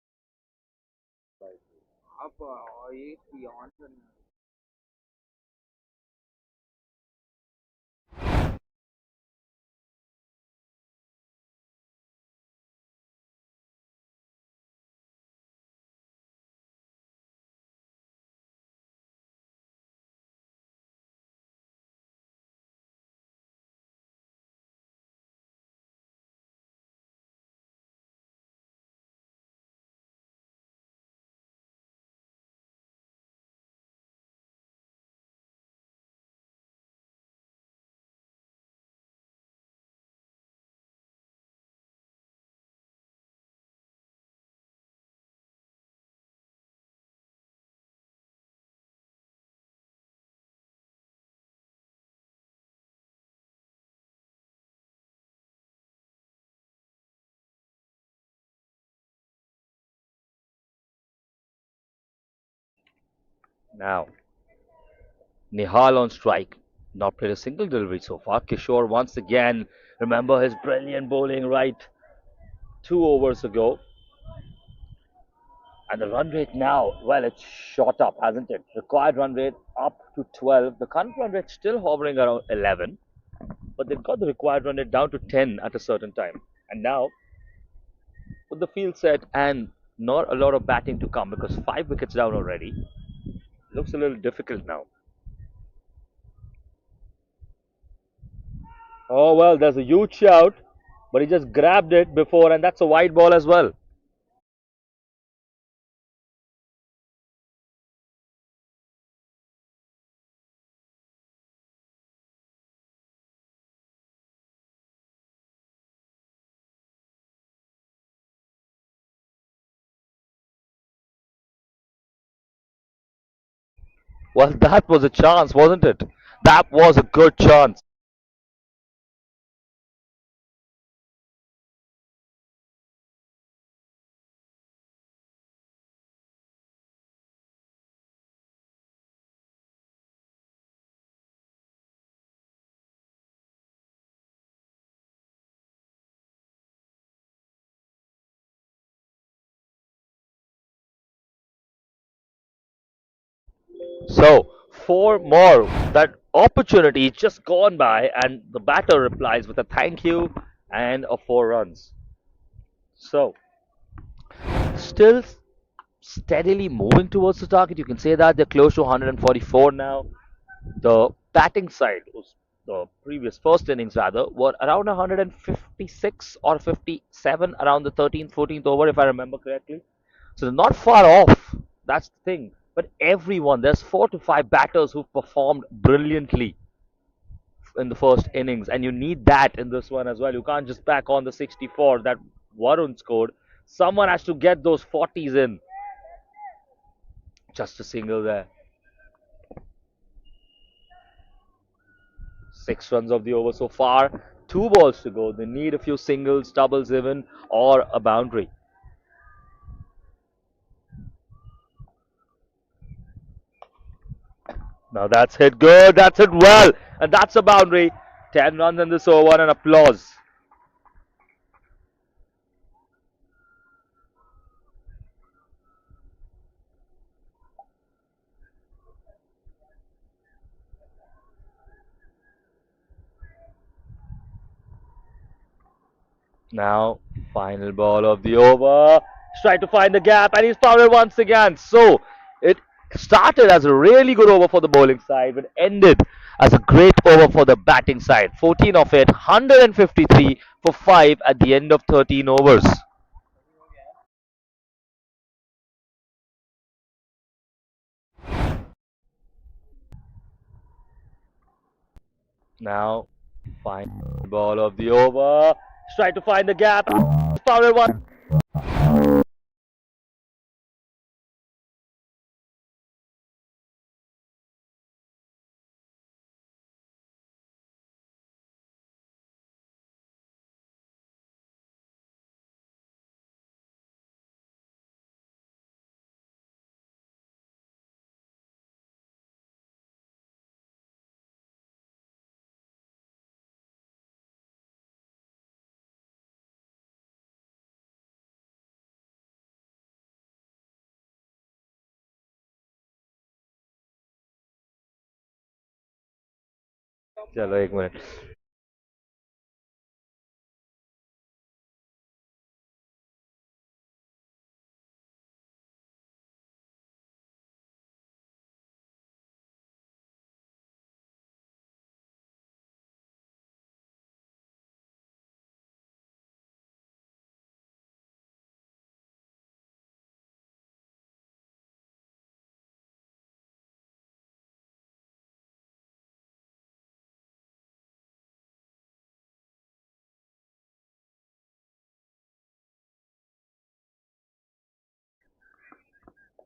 now. Nihal on strike. Not played a single delivery so far. Kishore once again. Remember his brilliant bowling right 2 overs ago. And the run rate now, well, it's shot up, hasn't it? Required run rate up to 12. The current run rate still hovering around 11. But they've got the required run rate down to 10 at a certain time. And now, with the field set and not a lot of batting to come because 5 wickets down already, looks a little difficult now. Oh, well, there's a huge shout, but he just grabbed it before, and that's a wide ball as well. Well, that was a chance, wasn't it? That was a good chance. So, four more. That opportunity is just gone by, and the batter replies with a thank you and a four runs. So, still steadily moving towards the target. You can say that they're close to 144 now. The batting side, was the previous first innings rather, were around 156 or 57 around the 13th, 14th over, if I remember correctly. So they're not far off. That's the thing. But everyone, there's four to five batters who've performed brilliantly in the first innings, and you need that in this one as well. You can't just back on the 64 that Varun scored. Someone has to get those 40s in. Just a single there. 6 runs of the over so far. Two balls to go. They need a few singles, doubles even, or a boundary. Now that's hit good. That's hit well. And that's a boundary. 10 runs in this over and applause. Now, final ball of the over. He's trying to find the gap and he's found it once again. So, it started as a really good over for the bowling side, but ended as a great over for the batting side. 14 of it, 153 for 5 at the end of 13 overs. Now, final ball of the over. He's trying to find the gap. He's found it once. चलो एक minute.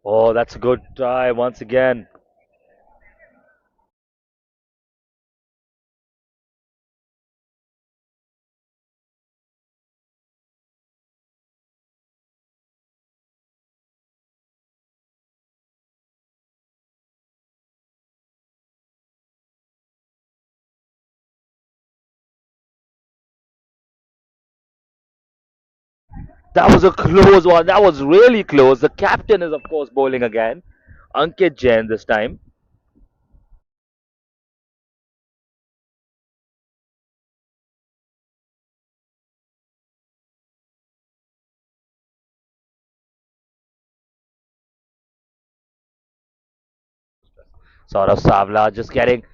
Oh, that's a good try once again. That was a close one. That was really close. The captain is, of course, bowling again. Ankit Jain this time. Saurav Savla just getting.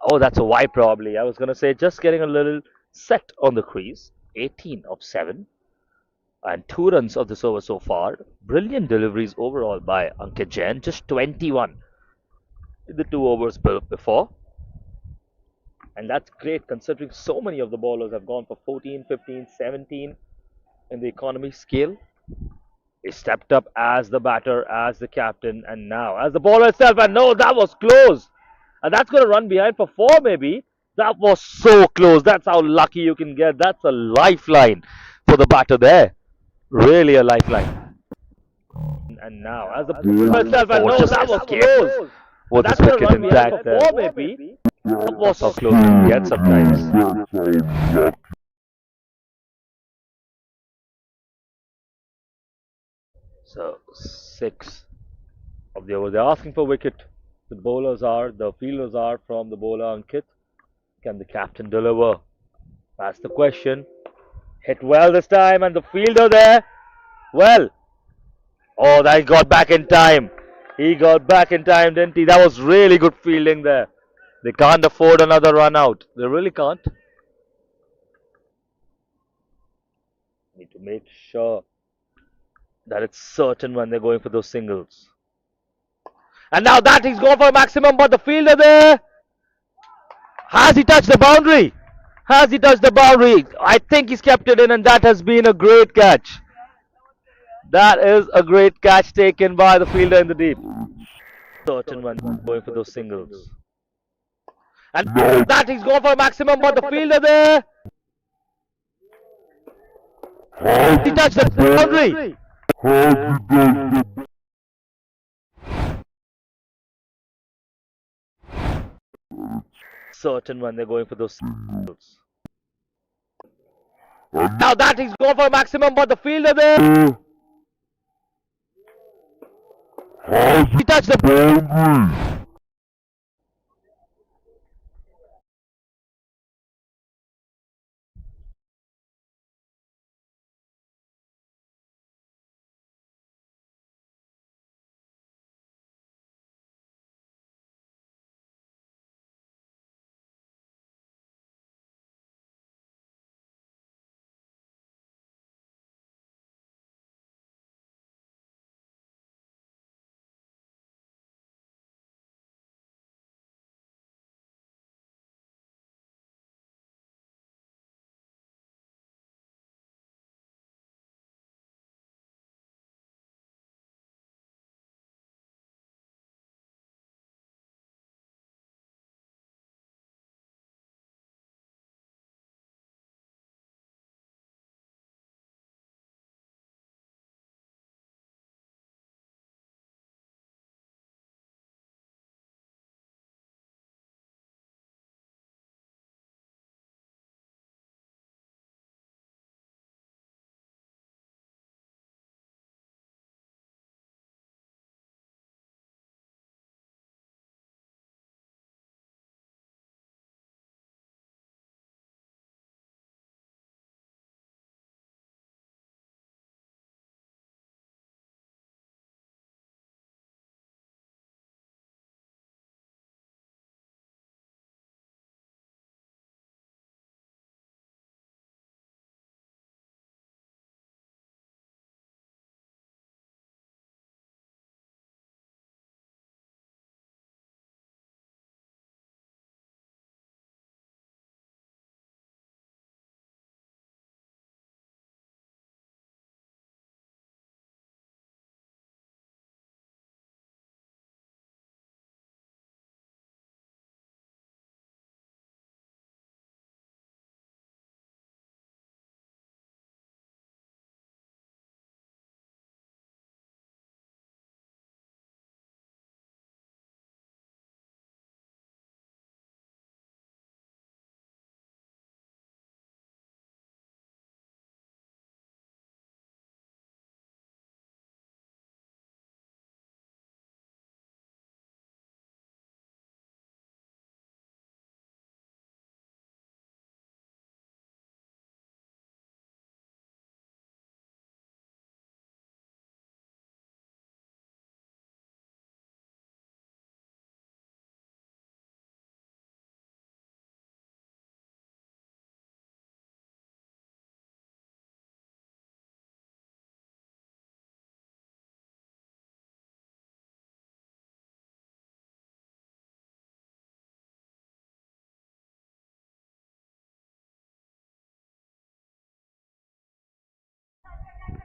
Oh, that's a wipe probably. I was going to say just getting a little set on the crease. 18 of 7. And 2 runs of this over so far. Brilliant deliveries overall by Ankit Jain. Just 21 in the 2 overs before. And that's great considering so many of the bowlers have gone for 14, 15, 17 in the economy scale. He stepped up as the batter, as the captain, and now as the bowler itself. And no, that was close. And that's going to run behind for four, maybe. That was so close. That's how lucky you can get. That's a lifeline for the batter there. Really a lifeline. And now as the bowler itself. And no, that was close. With this wicket intact there. Four, maybe. That was how close you can get sometimes. So, 6 of the over. They're asking for wicket. The fielders are from the bowler Ankit. Can the captain deliver? That's the question. Hit well this time, and the fielder there. Well, oh, that he got back in time. He got back in time, didn't he? That was really good fielding there. They can't afford another run out. They really can't. Need to make sure that it's certain when they're going for those singles. And now that he's gone for a maximum, but the fielder there. Has he touched the boundary? Has he touched the boundary? I think he's kept it in, and that has been a great catch. That is a great catch taken by the fielder in the deep. Certain when going for those singles. And that he's gone for a maximum, but the fielder there. He touched the boundary. Certain when they're going for those singles. Now that he's gone for a maximum, but the fielder there. He touched the boundary.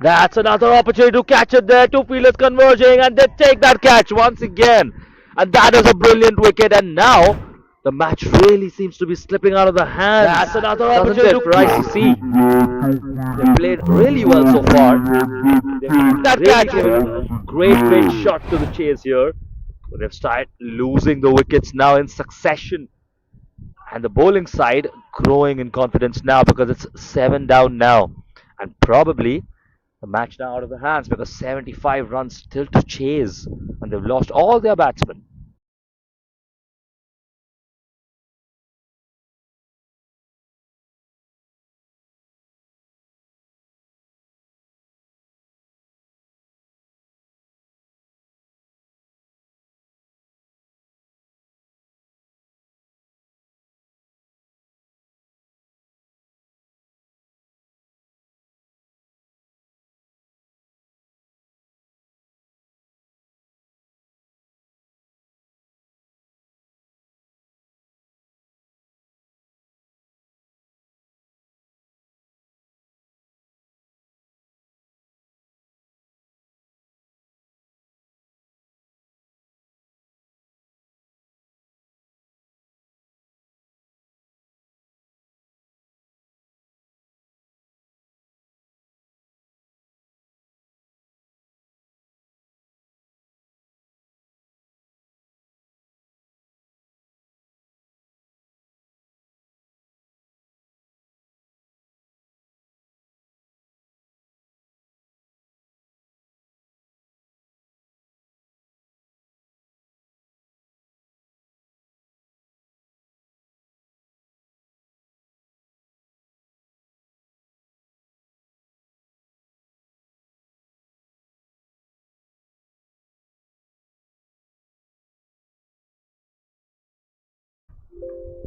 That's another opportunity to catch it there. Two fielders converging, and they take that catch once again. And that is a brilliant wicket. And now the match really seems to be slipping out of the hands. That's another opportunity for ICC. They played really well so far. That catch, great shot to the chase here. But they've started losing the wickets now in succession. And the bowling side growing in confidence now because it's 7 down now. And probably the match now out of the hands because 75 runs still to chase, and they've lost all their batsmen.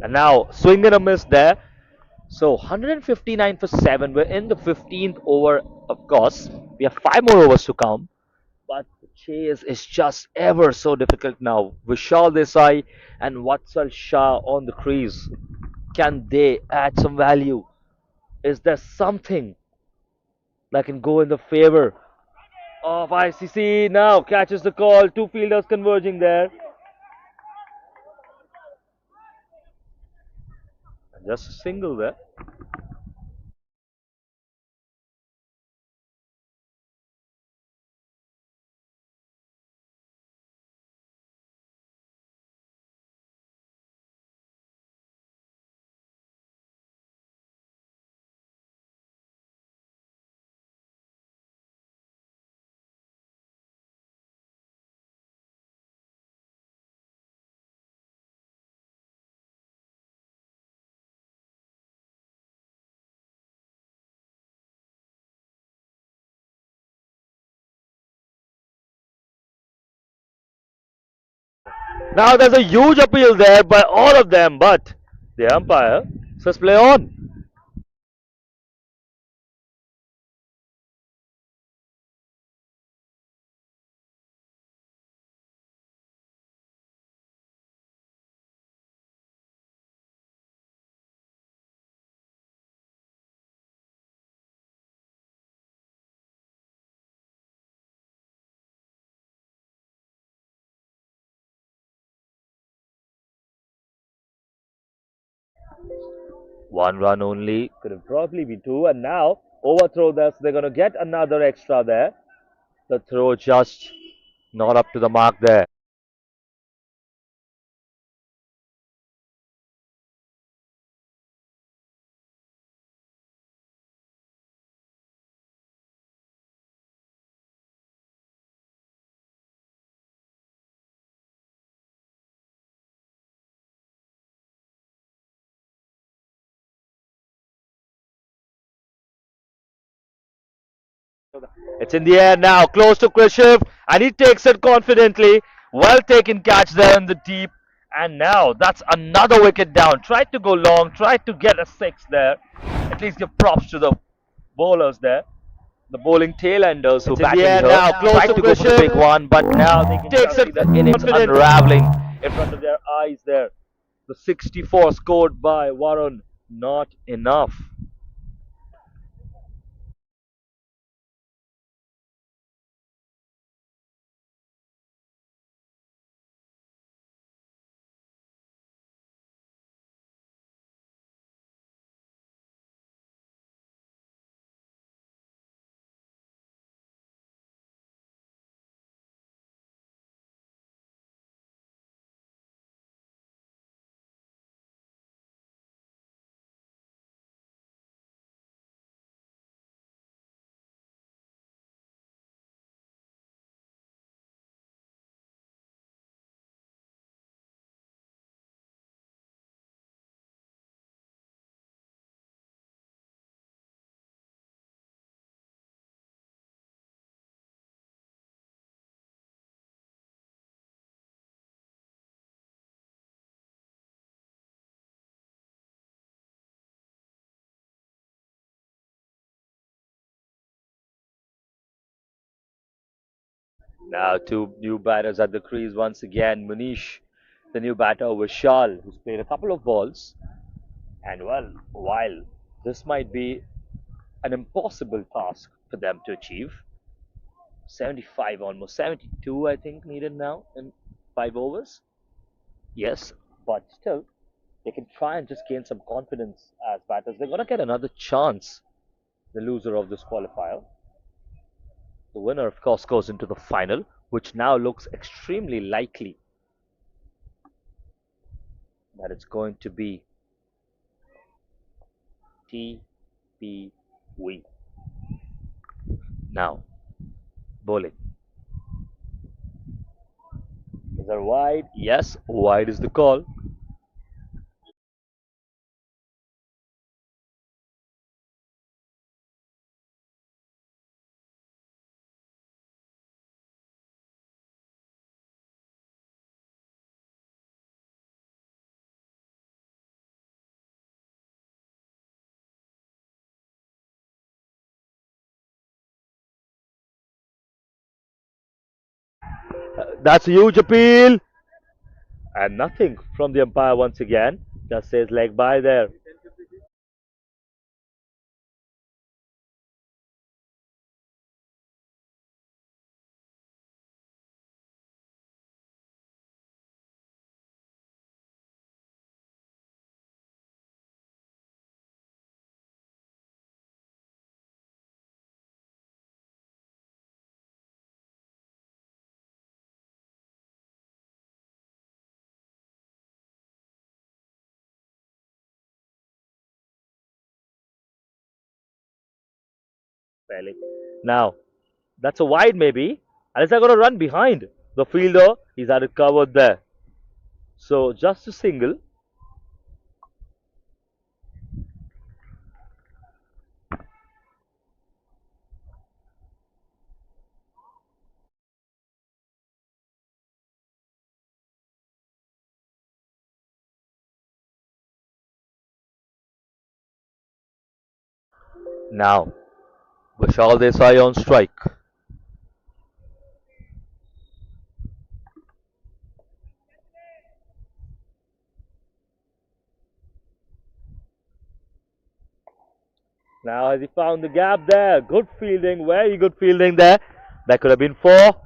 And now swing and a miss there. So 159 for 7. We're in the 15th over, of course. We have 5 more overs to come. But the chase is just ever so difficult now. Vishal Desai and Vatsal Shah on the crease. Can they add some value? Is there something that can go in the favor of ICC? Now catches the call. Two fielders converging there. Just a single there. Now there's a huge appeal there by all of them, but the umpire says play on. One run only, could have probably been two, and now overthrow there, so they're going to get another extra there. The throw just not up to the mark there. It's in the air now, close to Krishiv, and he takes it confidently. Well taken catch there in the deep, and now that's another wicket down. Tried to go long, tried to get a six there. At least give props to the bowlers there. The bowling tailenders who It's in the batting air here now, close tried to to go for the big Krishiv. one, but now they can Takes just see it the innings confident. unraveling in front of their eyes there. The 64 scored by Varun, not enough. Now two new batters at the crease once again. Munish, the new batter, Vishal, who's played a couple of balls. And well, while this might be an impossible task for them to achieve, 75, almost 72, I think, needed now in 5 overs. Yes, but still, they can try and just gain some confidence as batters. They're going to get another chance, the loser of this qualifier. The winner, of course, goes into the final, which now looks extremely likely that it's going to be TPV. Now, bowling. Is that wide? Yes, wide is the call. That's a huge appeal. And nothing from the umpire once again. Just says leg by there. Fairly. Now, that's a wide maybe. And is that going to run behind the fielder? He's had it covered there. So just a single. Now, Vishal Desai on strike. Now has he found the gap there? Good fielding, very good fielding there. That could have been four.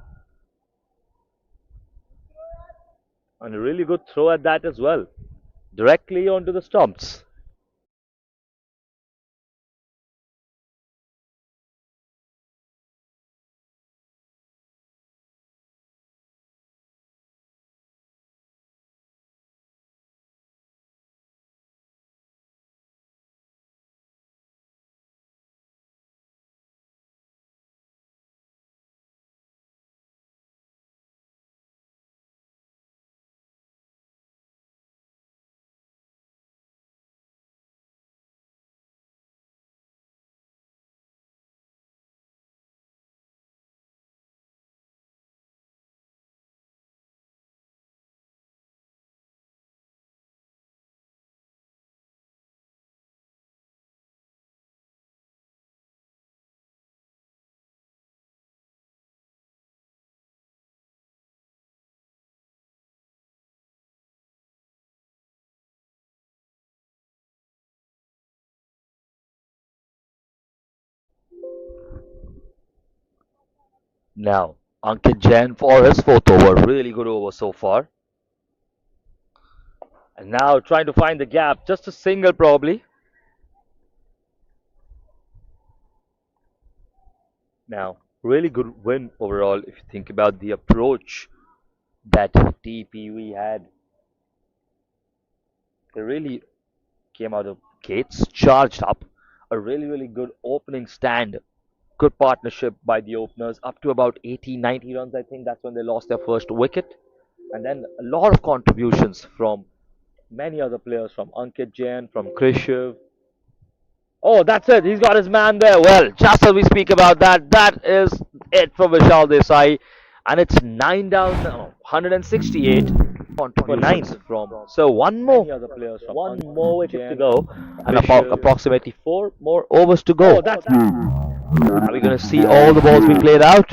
And a really good throw at that as well. Directly onto the stumps. Now, Ankit Jain for his fourth over. Really good over so far. And now trying to find the gap. Just a single probably. Now, really good win overall if you think about the approach that TPV had. They really came out of gates, charged up. A really, really good opening stand. Good partnership by the openers, up to about 80, 90 runs. I think that's when they lost their first wicket. And then a lot of contributions from many other players, from Ankit Jain, from Krishiv. Oh, that's it. He's got his man there. Well, just as we speak about that, that is it for Vishal Desai. And it's 9 down now, 168 for 9 from. So one more wicket to go, and approximately 4 more overs to go. Are we going to see all the balls be played out?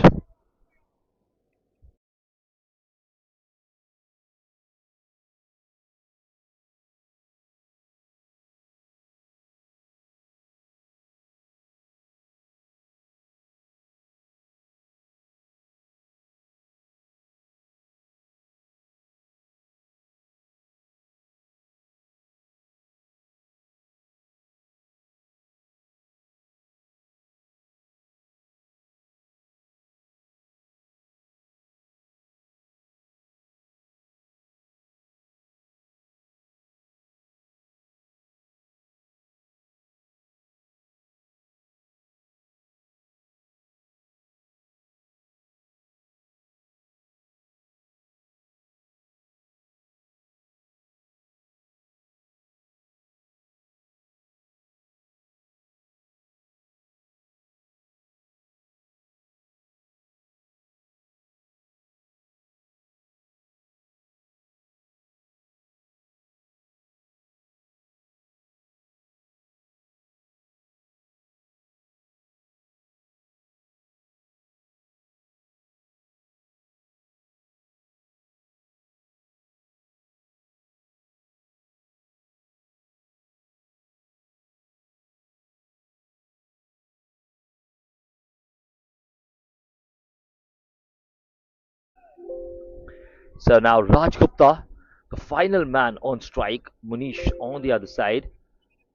So now Raj Gupta, the final man on strike. Munish on the other side.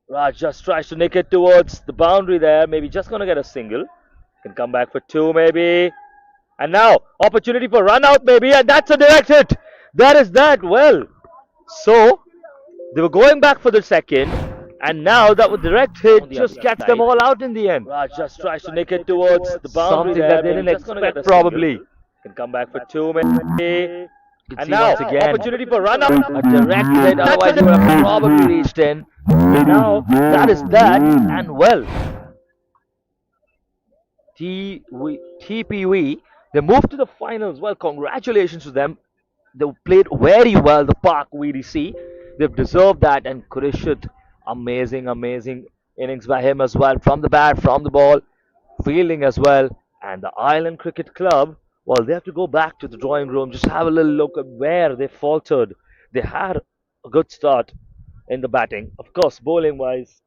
Raj just tries to nick it towards the boundary there. Maybe just gonna get a single. Can come back for two maybe. And now opportunity for run out maybe, and that's a direct hit. That is that. Well, so they were going back for the second, and now that with direct hit just gets them all out in the end. Raj just tries to nick it towards the boundary something that they didn't expect probably. Can come back for two maybe. And now once again opportunity for run out. A direct hit, otherwise you would have probably reached in. And now that is that, and well, TPV, they moved to the finals. Well, congratulations to them. They played very well, the Park VDC. They've deserved that. And Kurishit, amazing, amazing innings by him as well. From the bat, from the ball, fielding as well. And the Island Cricket Club, well, they have to go back to the drawing room, just have a little look at where they faltered. They had a good start in the batting. Of course, bowling wise,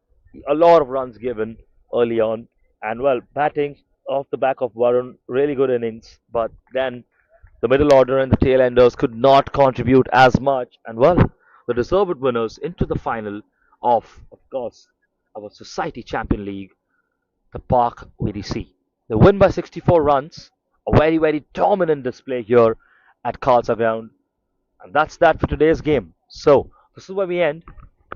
a lot of runs given early on. And well, batting off the back of Varun, really good innings. But then the middle order and the tail enders could not contribute as much. And well, the deserved winners into the final of course, our Society Champion League, the Park VDC. They win by 64 runs. A very, very dominant display here at Khalsa Ground. And that's that for today's game. So, this is where we end.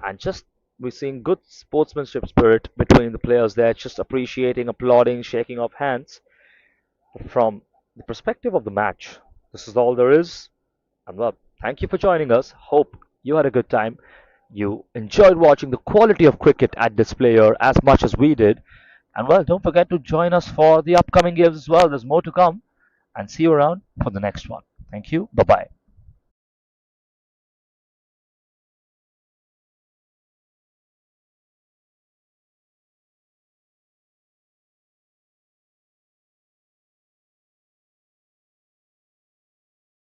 And just we're seeing good sportsmanship spirit between the players there, just appreciating, applauding, shaking of hands from the perspective of the match. This is all there is. And well, thank you for joining us. Hope you had a good time. You enjoyed watching the quality of cricket at display here as much as we did. And well, don't forget to join us for the upcoming games as well. There's more to come. And see you around for the next one. Thank you. Bye bye.